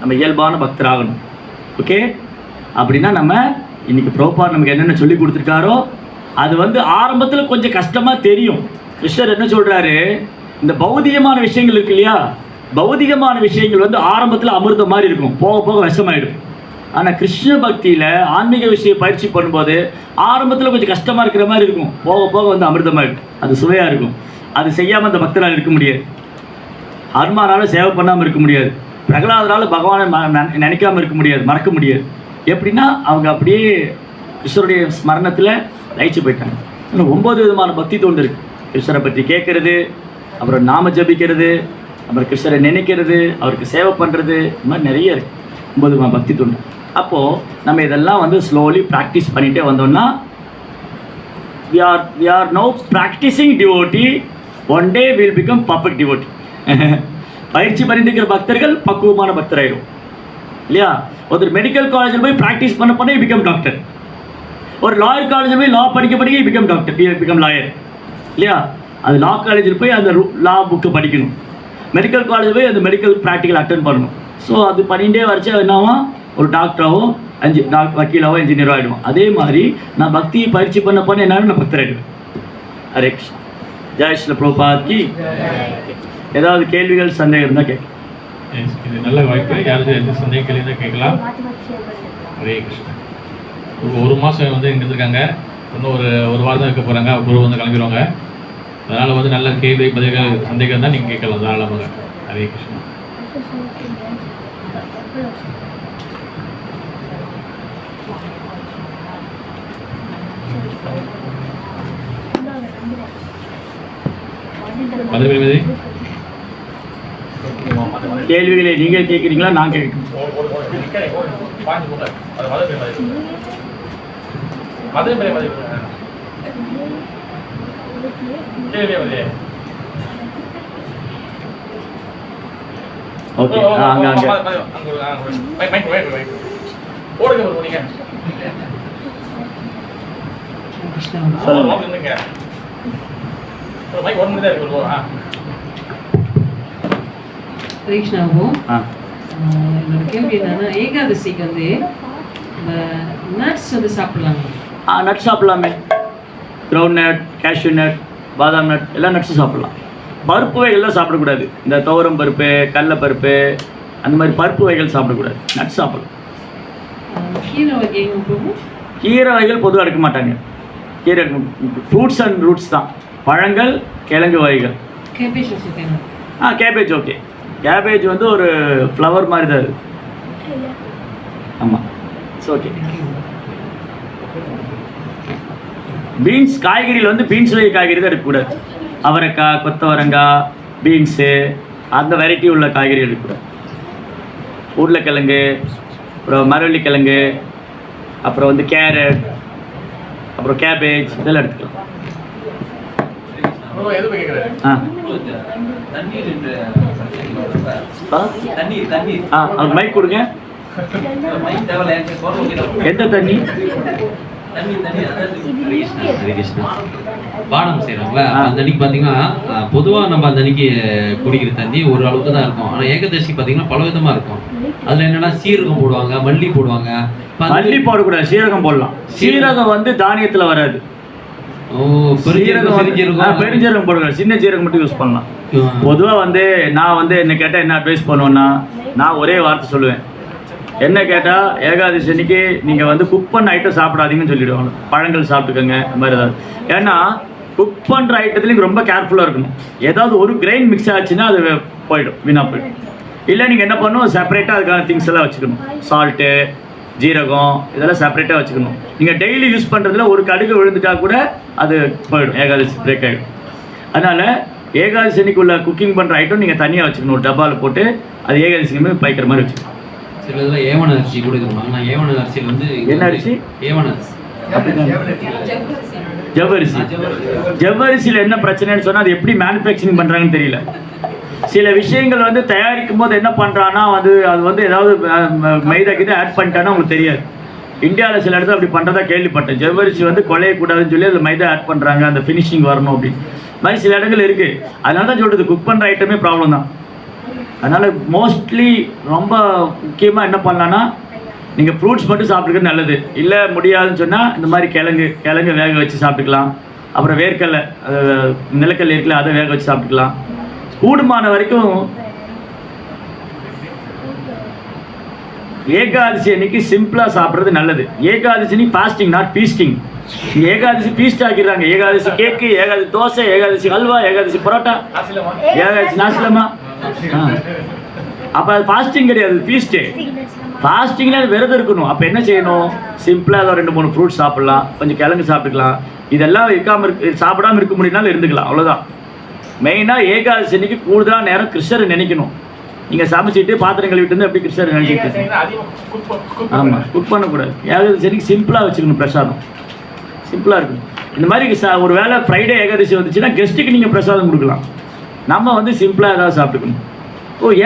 நம்ம இயல்பான பக்தர் ஆகணும். ஓகே, அப்படின்னா நம்ம இன்றைக்கி பிரபுபாத் நமக்கு என்னென்ன சொல்லி கொடுத்துருக்காரோ அது ஆரம்பத்தில் கொஞ்சம் கஷ்டமாக தெரியும். கிருஷ்ணர் என்ன சொல்கிறாரு, இந்த பௌதிகமான விஷயங்கள் இருக்கு இல்லையா, பௌதிகமான விஷயங்கள் ஆரம்பத்தில் அமிர்தம் மாதிரி இருக்கும், போக போக விஷமாயிடும். ஆனால் கிருஷ்ண பக்தியில் ஆன்மீக விஷயம் பயிற்சி பண்ணும்போது ஆரம்பத்தில் கொஞ்சம் கஷ்டமாக இருக்கிற மாதிரி இருக்கும், போக போக அமிர்தமாகிடும், அது சுவையாக இருக்கும். அது செய்யாமல் அந்த பக்தரால் இருக்க முடியாது, ஹனுமானால் சேவை பண்ணாமல் இருக்க முடியாது, பிரகலாதனால் பகவானை நினைக்காமல் இருக்க முடியாது, மறக்க முடியாது. எப்படின்னா அவங்க அப்படியே கிருஷ்ணருடைய ஸ்மரணத்தில் லயிச்சு போயிட்டாங்க. இன்னும் 9 விதமான பக்தி தோண்டு இருக்குது. கிருஷ்ணரை பற்றி கேட்குறது, அப்புறம் நாம ஜபிக்கிறது, அப்புறம் கிருஷ்ணரை நினைக்கிறது, அவருக்கு சேவை பண்ணுறது, இந்த மாதிரி நிறைய இருக்குது 9 விதமான பக்தி தோண்டு. அப்போது நம்ம இதெல்லாம் ஸ்லோலி ப்ராக்டிஸ் பண்ணிகிட்டே வந்தோம்னா we are now practicing devotee, one day will become perfect devotee. பயிற்சி பண்ணிட்டு இருக்கிற பக்தர்கள் பக்குவமான பக்தராயிரும் இல்லையா? ஒரு மெடிக்கல் காலேஜில் போய் ப்ராக்டிஸ் பண்ண பிகம் டாக்டர், ஒரு லாயர் காலேஜில் போய் லா படிக்க பிகம் டாக்டர், பிகம் லாயர் இல்லையா? அது லா காலேஜில் போய் அந்த லா புக்கு படிக்கணும், மெடிக்கல் காலேஜில் போய் அந்த மெடிக்கல் ப்ராக்டிக்கல் அட்டன் பண்ணணும். ஸோ அது பண்ணிகிட்டே வரைச்சா என்னவா, ஒரு டாக்டராகவோ வக்கீலாவோ இன்ஜினியரோ ஆகிடுவோம். அதே மாதிரி நான் பக்தியை பயிற்சி பண்ண என்னாலும் நான் பக்தர் ஆகிடுவேன். ஹரே கிருஷ்ணா. ஜெய் ஸ்ரீ பிரபுபாத் கி. ஏதாவது கேள்விகள் சந்தேகம் இருந்தால் கேட்க. இது நல்ல வாய்ப்பு, யாராவது எந்த சந்தேகங்கள் இருந்தால் கேட்கலாம். ஹரே கிருஷ்ணா. ஒரு மாதம் இங்கே இருக்காங்க, இன்னும் ஒரு வாரம் தான் இருக்க போகிறாங்க, குரு கிளம்பிடுவாங்க. அதனால் நல்ல கேள்வி பதில்கள் சந்தேகம் தான் நீங்கள் கேட்கலாம் தாராளமாக. ஹரே கிருஷ்ணா. கேள்விகளை நீங்கள் கேட்குறீங்களா, நான் கேட்குறேன்? ஓகே, அங்கே அங்கே சொல்லுங்க. கிருஷ்ணாவும் என்னோட கேள்வி என்னன்னா, ஏகாதசிக்கு இந்த நட்ஸ் சாப்பிடலாங்க? நட்ஸ் சாப்பிடலாமே. கிரவுண்ட் நட், கேஷ்யூ நட், பாதாம் நட், எல்லா நட்ஸும் சாப்பிடலாம். பருப்பு வகைகள்லாம் சாப்பிடக்கூடாது. இந்த துவரம் பருப்பு, கடலைப்பருப்பு, அந்த மாதிரி பருப்பு வகைகள் சாப்பிடக்கூடாது. நட்ஸ் சாப்பிடலாம். கீரை வகைகள், கீரை வகைகள் பொதுவாக எடுக்க மாட்டாங்க. கீரை ஃப்ரூட்ஸ் அண்ட் ரூட்ஸ் தான், பழங்கள், கிழங்கு வகைகள். Cabbage okay. கேபேஜ் வந்து ஒரு ஃப்ளவர் மாதிரி தான் அது. ஆமாம், இட்ஸ் ஓகே. பீன்ஸ் காய்கறியில் வந்து பீன்ஸ் வகை காய்கறி தான் இருக்கக்கூடாது. அவரைக்காய், கொத்தவரங்காய், பீன்ஸு அந்த வெரைட்டி உள்ள காய்கறி இருக்கக்கூடாது. உருளைக்கிழங்கு, அப்புறம் மரவள்ளிக்கிழங்கு, அப்புறம் வந்து கேரட், அப்புறம் கேபேஜ் இதெல்லாம் எடுத்துக்கலாம். எது கேட்குறாரு? அவர் மைக் கொடுங்க. எந்த தண்ணி? பானம் செய்யறாங்களா அந்த அன்னைக்கு பாத்தீங்கன்னா பொதுவா நம்ம அந்த அன்னைக்கு குடிக்கிற தண்ணி ஒரு அளவுக்கு தான் இருக்கும். ஆனா ஏகாதசி பாத்தீங்கன்னா பல விதமா இருக்கும். அதுல என்னன்னா சீரகம் போடுவாங்க, மல்லி போடுவாங்க. மல்லி போடக்கூடாது, சீரகம் போடலாம். சீரகம் வந்து தானியத்துல வராது. பெருஞ்சீரகம் போடக்கூடாது, சின்ன சீரகம் மட்டும் யூஸ் பண்ணலாம். பொதுவாக வந்து நான் வந்து என்ன கேட்டால் என்ன அட்வைஸ் பண்ணுவேன்னா, நான் ஒரே வார்த்தை சொல்லுவேன். என்ன கேட்டால் ஏகாதசி அன்னைக்கு நீங்கள் வந்து குக் பண்ண ஐட்டம் சாப்பிடாதீங்கன்னு சொல்லிவிடுவாங்க. பழங்கள் சாப்பிட்டுக்கோங்க அந்த மாதிரி ஏதாவது. ஏன்னா குக் பண்ணுற ஐட்டத்துலேயும் ரொம்ப கேர்ஃபுல்லாக இருக்கணும். ஏதாவது ஒரு கிரெயின் மிக்ஸ் ஆச்சுன்னா அது போயிடும், வீணாக போயிடும். இல்லை நீங்கள் என்ன பண்ணணும், செப்பரேட்டாக அதுக்கான திங்ஸ் எல்லாம் வச்சுக்கணும். சால்ட்டு, ஜீரகம் இதெல்லாம் செப்பரேட்டாக வச்சுக்கணும். நீங்கள் டெய்லி யூஸ் பண்ணுறதுல ஒரு கடுகு விழுந்துட்டா கூட அது போயிடும், ஏகாதசி பிரேக் ஆகிடும். அதனால் ஏகாதசி அன்னைக்கு உள்ள குக்கிங் பண்ணுற ஐட்டம் நீங்கள் தனியாக வச்சுக்கணும். ஒரு டப்பாவில் போட்டு அது ஏகாதசிக்குமே பைக்கிற மாதிரி வச்சுக்கணும். சில இதில் ஏவன அரிசி கொடுக்குறோம். ஆனால் ஏவன அரிசியில் வந்து என்ன அரிசி? ஏவன அரிசி, ஜவ்வரிசி. ஜவ்வரிசியில் என்ன பிரச்சனைன்னு சொன்னால் அது எப்படி மேனுஃபேக்சரிங் பண்ணுறாங்கன்னு தெரியல. சில விஷயங்கள் வந்து தயாரிக்கும் போது என்ன பண்ணுறான்னா வந்து அது வந்து ஏதாவது மைதா கிட்ட ஆட் பண்ணிட்டான்னா உங்களுக்கு தெரியாது. இந்தியாவில் சில இடத்துல அப்படி பண்ணுறதா கேள்விப்பட்டேன். ஜவ்வரிசி வந்து குலையக்கூடாதுன்னு சொல்லி அதில் மைதா ஆட் பண்ணுறாங்க, அந்த ஃபினிஷிங் வரணும் அப்படின்னு மாதிரி சில இடங்கள் இருக்குது. அதனால தான் சொல்கிறது குக் பண்ணுற ஐட்டமே ப்ராப்ளம் தான். அதனால் மோஸ்ட்லி ரொம்ப முக்கியமாக என்ன பண்ணலான்னா, நீங்கள் ஃப்ரூட்ஸ் மட்டும் சாப்பிட்டுக்கிறது நல்லது. இல்லை முடியாதுன்னு சொன்னால் இந்த மாதிரி கிழங்கு வேக வச்சு சாப்பிட்டுக்கலாம். அப்புறம் வேர்க்கடலை, நிலக்கடலை இருக்குல்ல, அதை வேக வச்சு சாப்பிட்டுக்கலாம். கூடுமான வரைக்கும் ஏகாதசி அன்னைக்கு சிம்பிளாக சாப்பிட்றது நல்லது. ஏகாதசி அன்னைக்கு ஃபாஸ்டிங், நாட் ஃபீஸ்டிங். இங்கே ஏகாதசி ஃபீஸ்ட் ஆக்கிடுறாங்க. ஏகாதசி கேக்கு, ஏகாதசி தோசை, ஏகாதசி ஹல்வா, ஏகாதசி பரோட்டா, ஏகாதசி நாசிலமா. அப்போ அது ஃபாஸ்டிங் கிடையாது, ஃபீஸ்ட்டு. ஃபாஸ்டிங்கில் விரதம் இருக்கணும். அப்போ என்ன செய்யணும், சிம்பிளாக அதை 2-3 ஃப்ரூட்ஸ் சாப்பிட்லாம், கொஞ்சம் கிழங்கு சாப்பிட்டுக்கலாம். இதெல்லாம் சாப்பிடாமல் இருக்க முடியும்னாலும் இருந்துக்கலாம், அவ்வளோதான். மெயினாக ஏகாதசி அன்னைக்கு கூடுதலாக நேரம் கிருஷ்ணரை நினைக்கணும். நீங்கள் சமைச்சிட்டு பாத்திரம் கழுவிட்டு வந்து எப்படி கிருஷ்ணரை நினைச்சிட்டு. ஆமாம், குக் பண்ணக்கூடாது. ஏகாதசி அன்னைக்கு சிம்பிளாக வச்சுக்கணும். பிரசாதம் சிம்பிளாக இருக்கணும். இந்த மாதிரி ஒரு வேளை ஃப்ரைடே ஏகாதசி வந்துச்சுன்னா கெஸ்ட்டுக்கு நீங்கள் பிரசாதம் கொடுக்கலாம். நம்ம வந்து சிம்பிளாக ஏதாவது சாப்பிட்டுக்கணும்.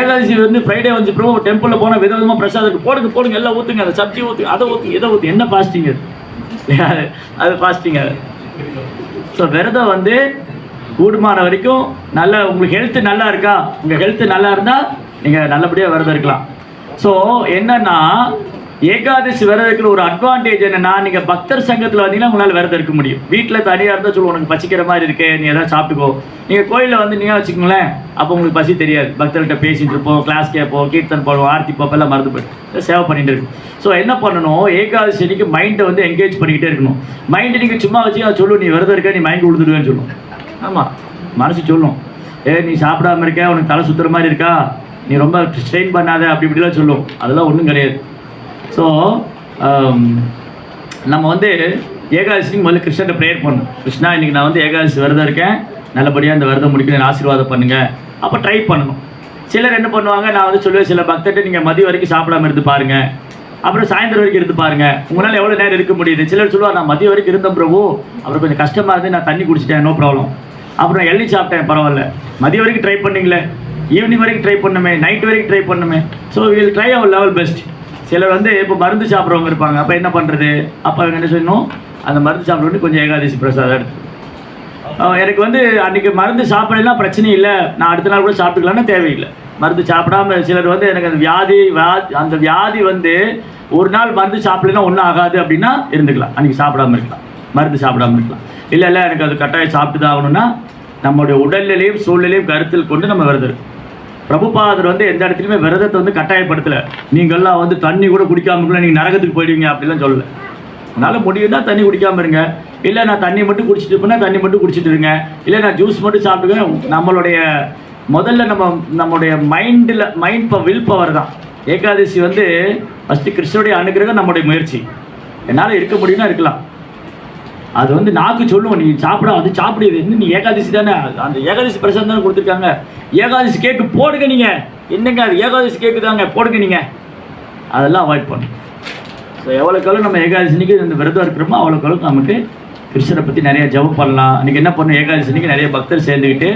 ஏகாதசி வந்து ஃப்ரைடே வந்து ப்ரோ டெம்பிளில் போனால் விதவிதமாக பிரசாதம் போடுங்க எல்லாம் ஊற்றுங்க, அதை சப்ஜி ஊற்றுங்க, அதை ஊற்று, இதை ஊற்று. என்ன ஃபாஸ்டிங் அது? அது ஃபாஸ்டிங் அது. ஸோ விரதம் வந்து கூடுமான வரைக்கும் நல்ல, உங்களுக்கு ஹெல்த்து நல்லா இருக்கா, உங்கள் ஹெல்த்து நல்லா இருந்தால் நீங்கள் நல்லபடியாக விரதம் இருக்கலாம். ஸோ என்னென்னா ஏகாதசி விரதம் இருக்கிற ஒரு அட்வான்டேஜ் என்னென்னா, நீங்கள் பக்தர் சங்கத்தில் வந்தீங்கன்னா உங்களால் விரதம் இருக்க முடியும். வீட்டில் தனியாக இருந்தால் சொல்லுவோம் உனக்கு பசிக்கிற மாதிரி இருக்கே, நீ எதாவது சாப்பிட்டுக்கோ. நீங்கள் கோயிலில் வந்து நீங்கள் வச்சுக்கோங்களேன், அப்போ உங்களுக்கு பசி தெரியாது. பக்தர்கிட்ட பேசிகிட்டு இருப்போம், கிளாஸ் கேட்போம், கீர்த்தன் போடுவோம், ஆர்த்தி போப்பெல்லாம் மறந்து போய்ட்டு சேவை பண்ணிகிட்டு இருக்கும். ஸோ என்ன பண்ணணும், ஏகாதசி அன்னைக்கு மைண்டை வந்து என்கேஜ் பண்ணிக்கிட்டே இருக்கணும். மைண்டு நீங்கள் சும்மா வச்சு அதை சொல்லுவோம், நீ விரதம் இருக்க, நீ மைண்ட் கொடுத்துடுவேன்னு சொல்லுவோம். ஆமாம், மனசு சொல்லும், நீ சாப்பிடாம இருக்க, உனக்கு தலை சுற்றுற மாதிரி இருக்கா, நீ ரொம்ப ஸ்ட்ரெயின் பண்ணாத, அப்படி இப்படிலாம் சொல்லும். அதெல்லாம் ஒன்றும் கிடையாது. ஸோ நம்ம வந்து ஏகாதசிக்கு முதல்ல கிருஷ்ணன் ப்ரேயர் பண்ணணும். கிருஷ்ணா, இன்றைக்கி நான் வந்து ஏகாதசி விரதம் இருக்கேன், நல்லபடியாக அந்த விரதம் முடிக்கணும், ஆசீர்வாதம் பண்ணுங்கள். அப்போ ட்ரை பண்ணணும். சிலர் என்ன பண்ணுவாங்க, நான் வந்து சொல்லுவேன் சில பக்தர்கிட்ட, நீங்கள் மதியம் வரைக்கும் சாப்பிடாமல் இருந்து பாருங்கள், அப்புறம் சாயந்தரம் வரைக்கும் இருந்து பாருங்கள், உங்களால் எவ்வளோ நேரம் இருக்க முடியுது. சிலர் சொல்லுவார், நான் மதியம் வரைக்கும் இருந்தேன் பிரபு, அப்புறம் கொஞ்சம் கஷ்டமாக இருந்து நான் தண்ணி குடிச்சிட்டேன், நோ ப்ராப்ளம், அப்புறம் எள்ளி சாப்பிட்டேன், பரவாயில்ல. மதியம் வரைக்கும் ட்ரை பண்ணிங்களே, ஈவினிங் வரைக்கும் ட்ரை பண்ணுமே, நைட் வரைக்கும் ட்ரை பண்ணுமே. So will try our level best. சிலர் வந்து இப்போ மருந்து சாப்பிட்றவங்க இருப்பாங்க, அப்போ என்ன பண்ணுறது, அப்போ அவங்க என்ன சொல்லணும், அந்த மருந்து சாப்பிட்றது கொஞ்சம் ஏகாதசி பிரசாதம் எடுத்து. எனக்கு வந்து அன்றைக்கி மருந்து சாப்பிடலாம் பிரச்சனை இல்லை, நான் அடுத்த நாள் கூட சாப்பிட்டுக்கலாம்னா தேவையில்லை. மருந்து சாப்பிடாம சிலர் வந்து எனக்கு அந்த வியாதி வந்து ஒரு நாள் மருந்து சாப்பிடலாம் ஒன்றும் ஆகாது அப்படின்னா இருந்துக்கலாம், அன்றைக்கி சாப்பிடாமல் இருக்கலாம், மருந்து சாப்பிடாமல் இருக்கலாம். இல்லை எனக்கு அது கட்டாயம் சாப்பிட்டு தான் ஆகணும்னா நம்மளுடைய உடல்நிலையும் சூழ்நிலையும் கருத்தில் கொண்டு நம்ம விரதம் இருக்கும். பிரபுபாதர் வந்து எந்த இடத்துலையுமே விரதத்தை வந்து கட்டாயப்படுத்தலை. நீங்கள்லாம் வந்து தண்ணி கூட குடிக்காமல் இருக்கலாம், நீங்கள் நரகத்துக்கு போயிடுவீங்க அப்படிலாம் சொல்லலை. அதனால் முடியும்னா தண்ணி குடிக்காமல் இருங்க, இல்லை நான் தண்ணி மட்டும் குடிச்சிட்டு இருப்பேன்னா தண்ணி மட்டும் குடிச்சிட்டு இருங்க, இல்லை நான் ஜூஸ் மட்டும் சாப்பிட்டுக்கேன். நம்மளுடைய முதல்ல நம்முடைய மைண்ட் வில் பவர் தான். ஏகாதசி வந்து ஃபஸ்ட்டு கிருஷ்ணனுடைய அனுகிரகம் நம்முடைய முயற்சி. என்னால் இருக்க முடியும்னா இருக்கலாம். அது வந்து நாக்கு சொல்லுவோம், நீ சாப்பிட அது சாப்பிடுது இன்னும் நீ ஏகாதசி தானே, அந்த ஏகாதசி பிரசாதம் தானே கொடுத்துருக்காங்க, ஏகாதசி கேக்கு போடுங்க நீங்கள், என்னங்க அது ஏகாதசி கேக்கு தாங்க போடுங்க நீங்கள், அதெல்லாம் அவாய்ட் பண்ணும். ஸோ எவ்வளோக்கெவ்வளோ நம்ம ஏகாதசினிக்கு இந்த விரதம் இருக்கிறோமோ அவ்வளோக்கெவ்வளோ நமக்கு கிருஷ்ணரை பற்றி நிறைய ஜபம் பண்ணலாம். அன்றைக்கி என்ன பண்ணணும், ஏகாதசினிக்கு நிறைய பக்தர் சேர்ந்துக்கிட்டு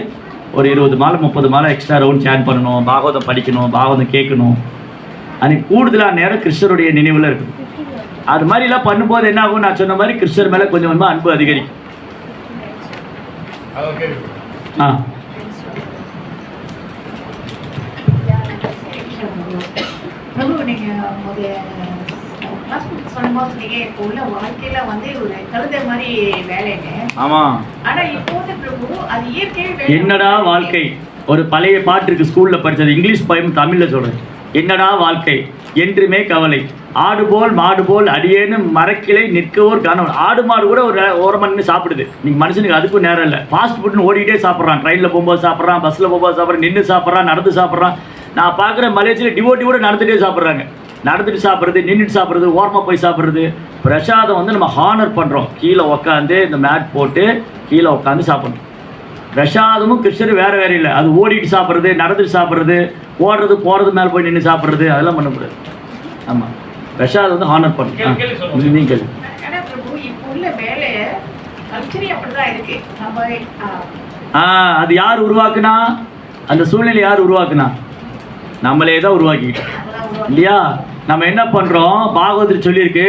ஒரு 20 மாலை 30 மாலை எக்ஸ்ட்ரா ரவுண்ட் சேன் பண்ணணும், பாகவதம் படிக்கணும், பாகவதம் கேட்கணும். அன்றைக்கி கூடுதலான நேரம் கிருஷ்ணருடைய நினைவில் இருக்கும். அது மாதிரிலாம் பண்ணும்போது என்ன ஆகும், நான் சொன்ன மாதிரி கிருஷ்ணர் மேலே கொஞ்சம் கொஞ்சமாக அன்பு அதிகரிக்கும். பிரபு, நீங்க சொல்லும்போது சொன்னீங்க இப்போ உள்ள வாழ்க்கையில வந்து ஒரு கழுதை மாதிரி வேலைங்க. ஆமா. ஆனா இப்போ வந்து பிரபு அது இயற்கையே என்னடா வாழ்க்கை, ஒரு பழைய பாட்டு இருக்கு ஸ்கூல்ல படிச்சது, இங்கிலீஷ் பயம் தமிழ்ல சொல்றேன். என்னடா வாழ்க்கை என்றுமே கவலை, ஆடு போல் மாடு போல் அடியேன்னு மரக்கிளை நிற்கவோர் கணவன். ஆடு மாடு கூட ஒரு ஓரமாக நின்று சாப்பிடுது. நீங்கள் மனுஷனுக்கு அதுக்கும் நேரம் இல்லை. ஃபாஸ்ட் ஃபுட்னு ஓடிக்கிட்டே சாப்பிட்றான், ட்ரெயினில் போகும்போது சாப்பிட்றான், பஸ்ஸில் போகும்போது சாப்பிட்றான், நின்று சாப்பிட்றான், நடந்து சாப்பிட்றான். நான் பார்க்குற மலேசியில் டிவோட்டி கூட நடந்துகிட்டே சாப்பிட்றாங்க. நடந்துட்டு சாப்பிட்றது, நின்றுட்டு சாப்பிட்றது, ஓரமாக போய் சாப்பிட்றது. பிரசாதம் வந்து நம்ம ஹானர் பண்ணுறோம், கீழே உட்காந்து இந்த மேட் போட்டு கீழே உட்காந்து சாப்பிடணும். பிரசாதமும் கிருஷ்ணர் வேறு வேறு இல்லை. அது ஓடிட்டு சாப்பிட்றது, நடந்துட்டு சாப்பிட்றது, ஓடுறது போகிறது மேலே போய் நின்று சாப்பிட்றது, அதெல்லாம் பண்ணக்கூடாது. ஆமாம், பிரசாதம் வந்து ஹானர் பண்ணணும். நீங்கள் அது யார் உருவாக்குனா, அந்த சூழ்நிலை யார் உருவாக்குனா, நம்மளே தான் உருவாக்கிக்கிட்டோம் இல்லையா. நம்ம என்ன பண்ணுறோம், பாகவதர் சொல்லியிருக்கு,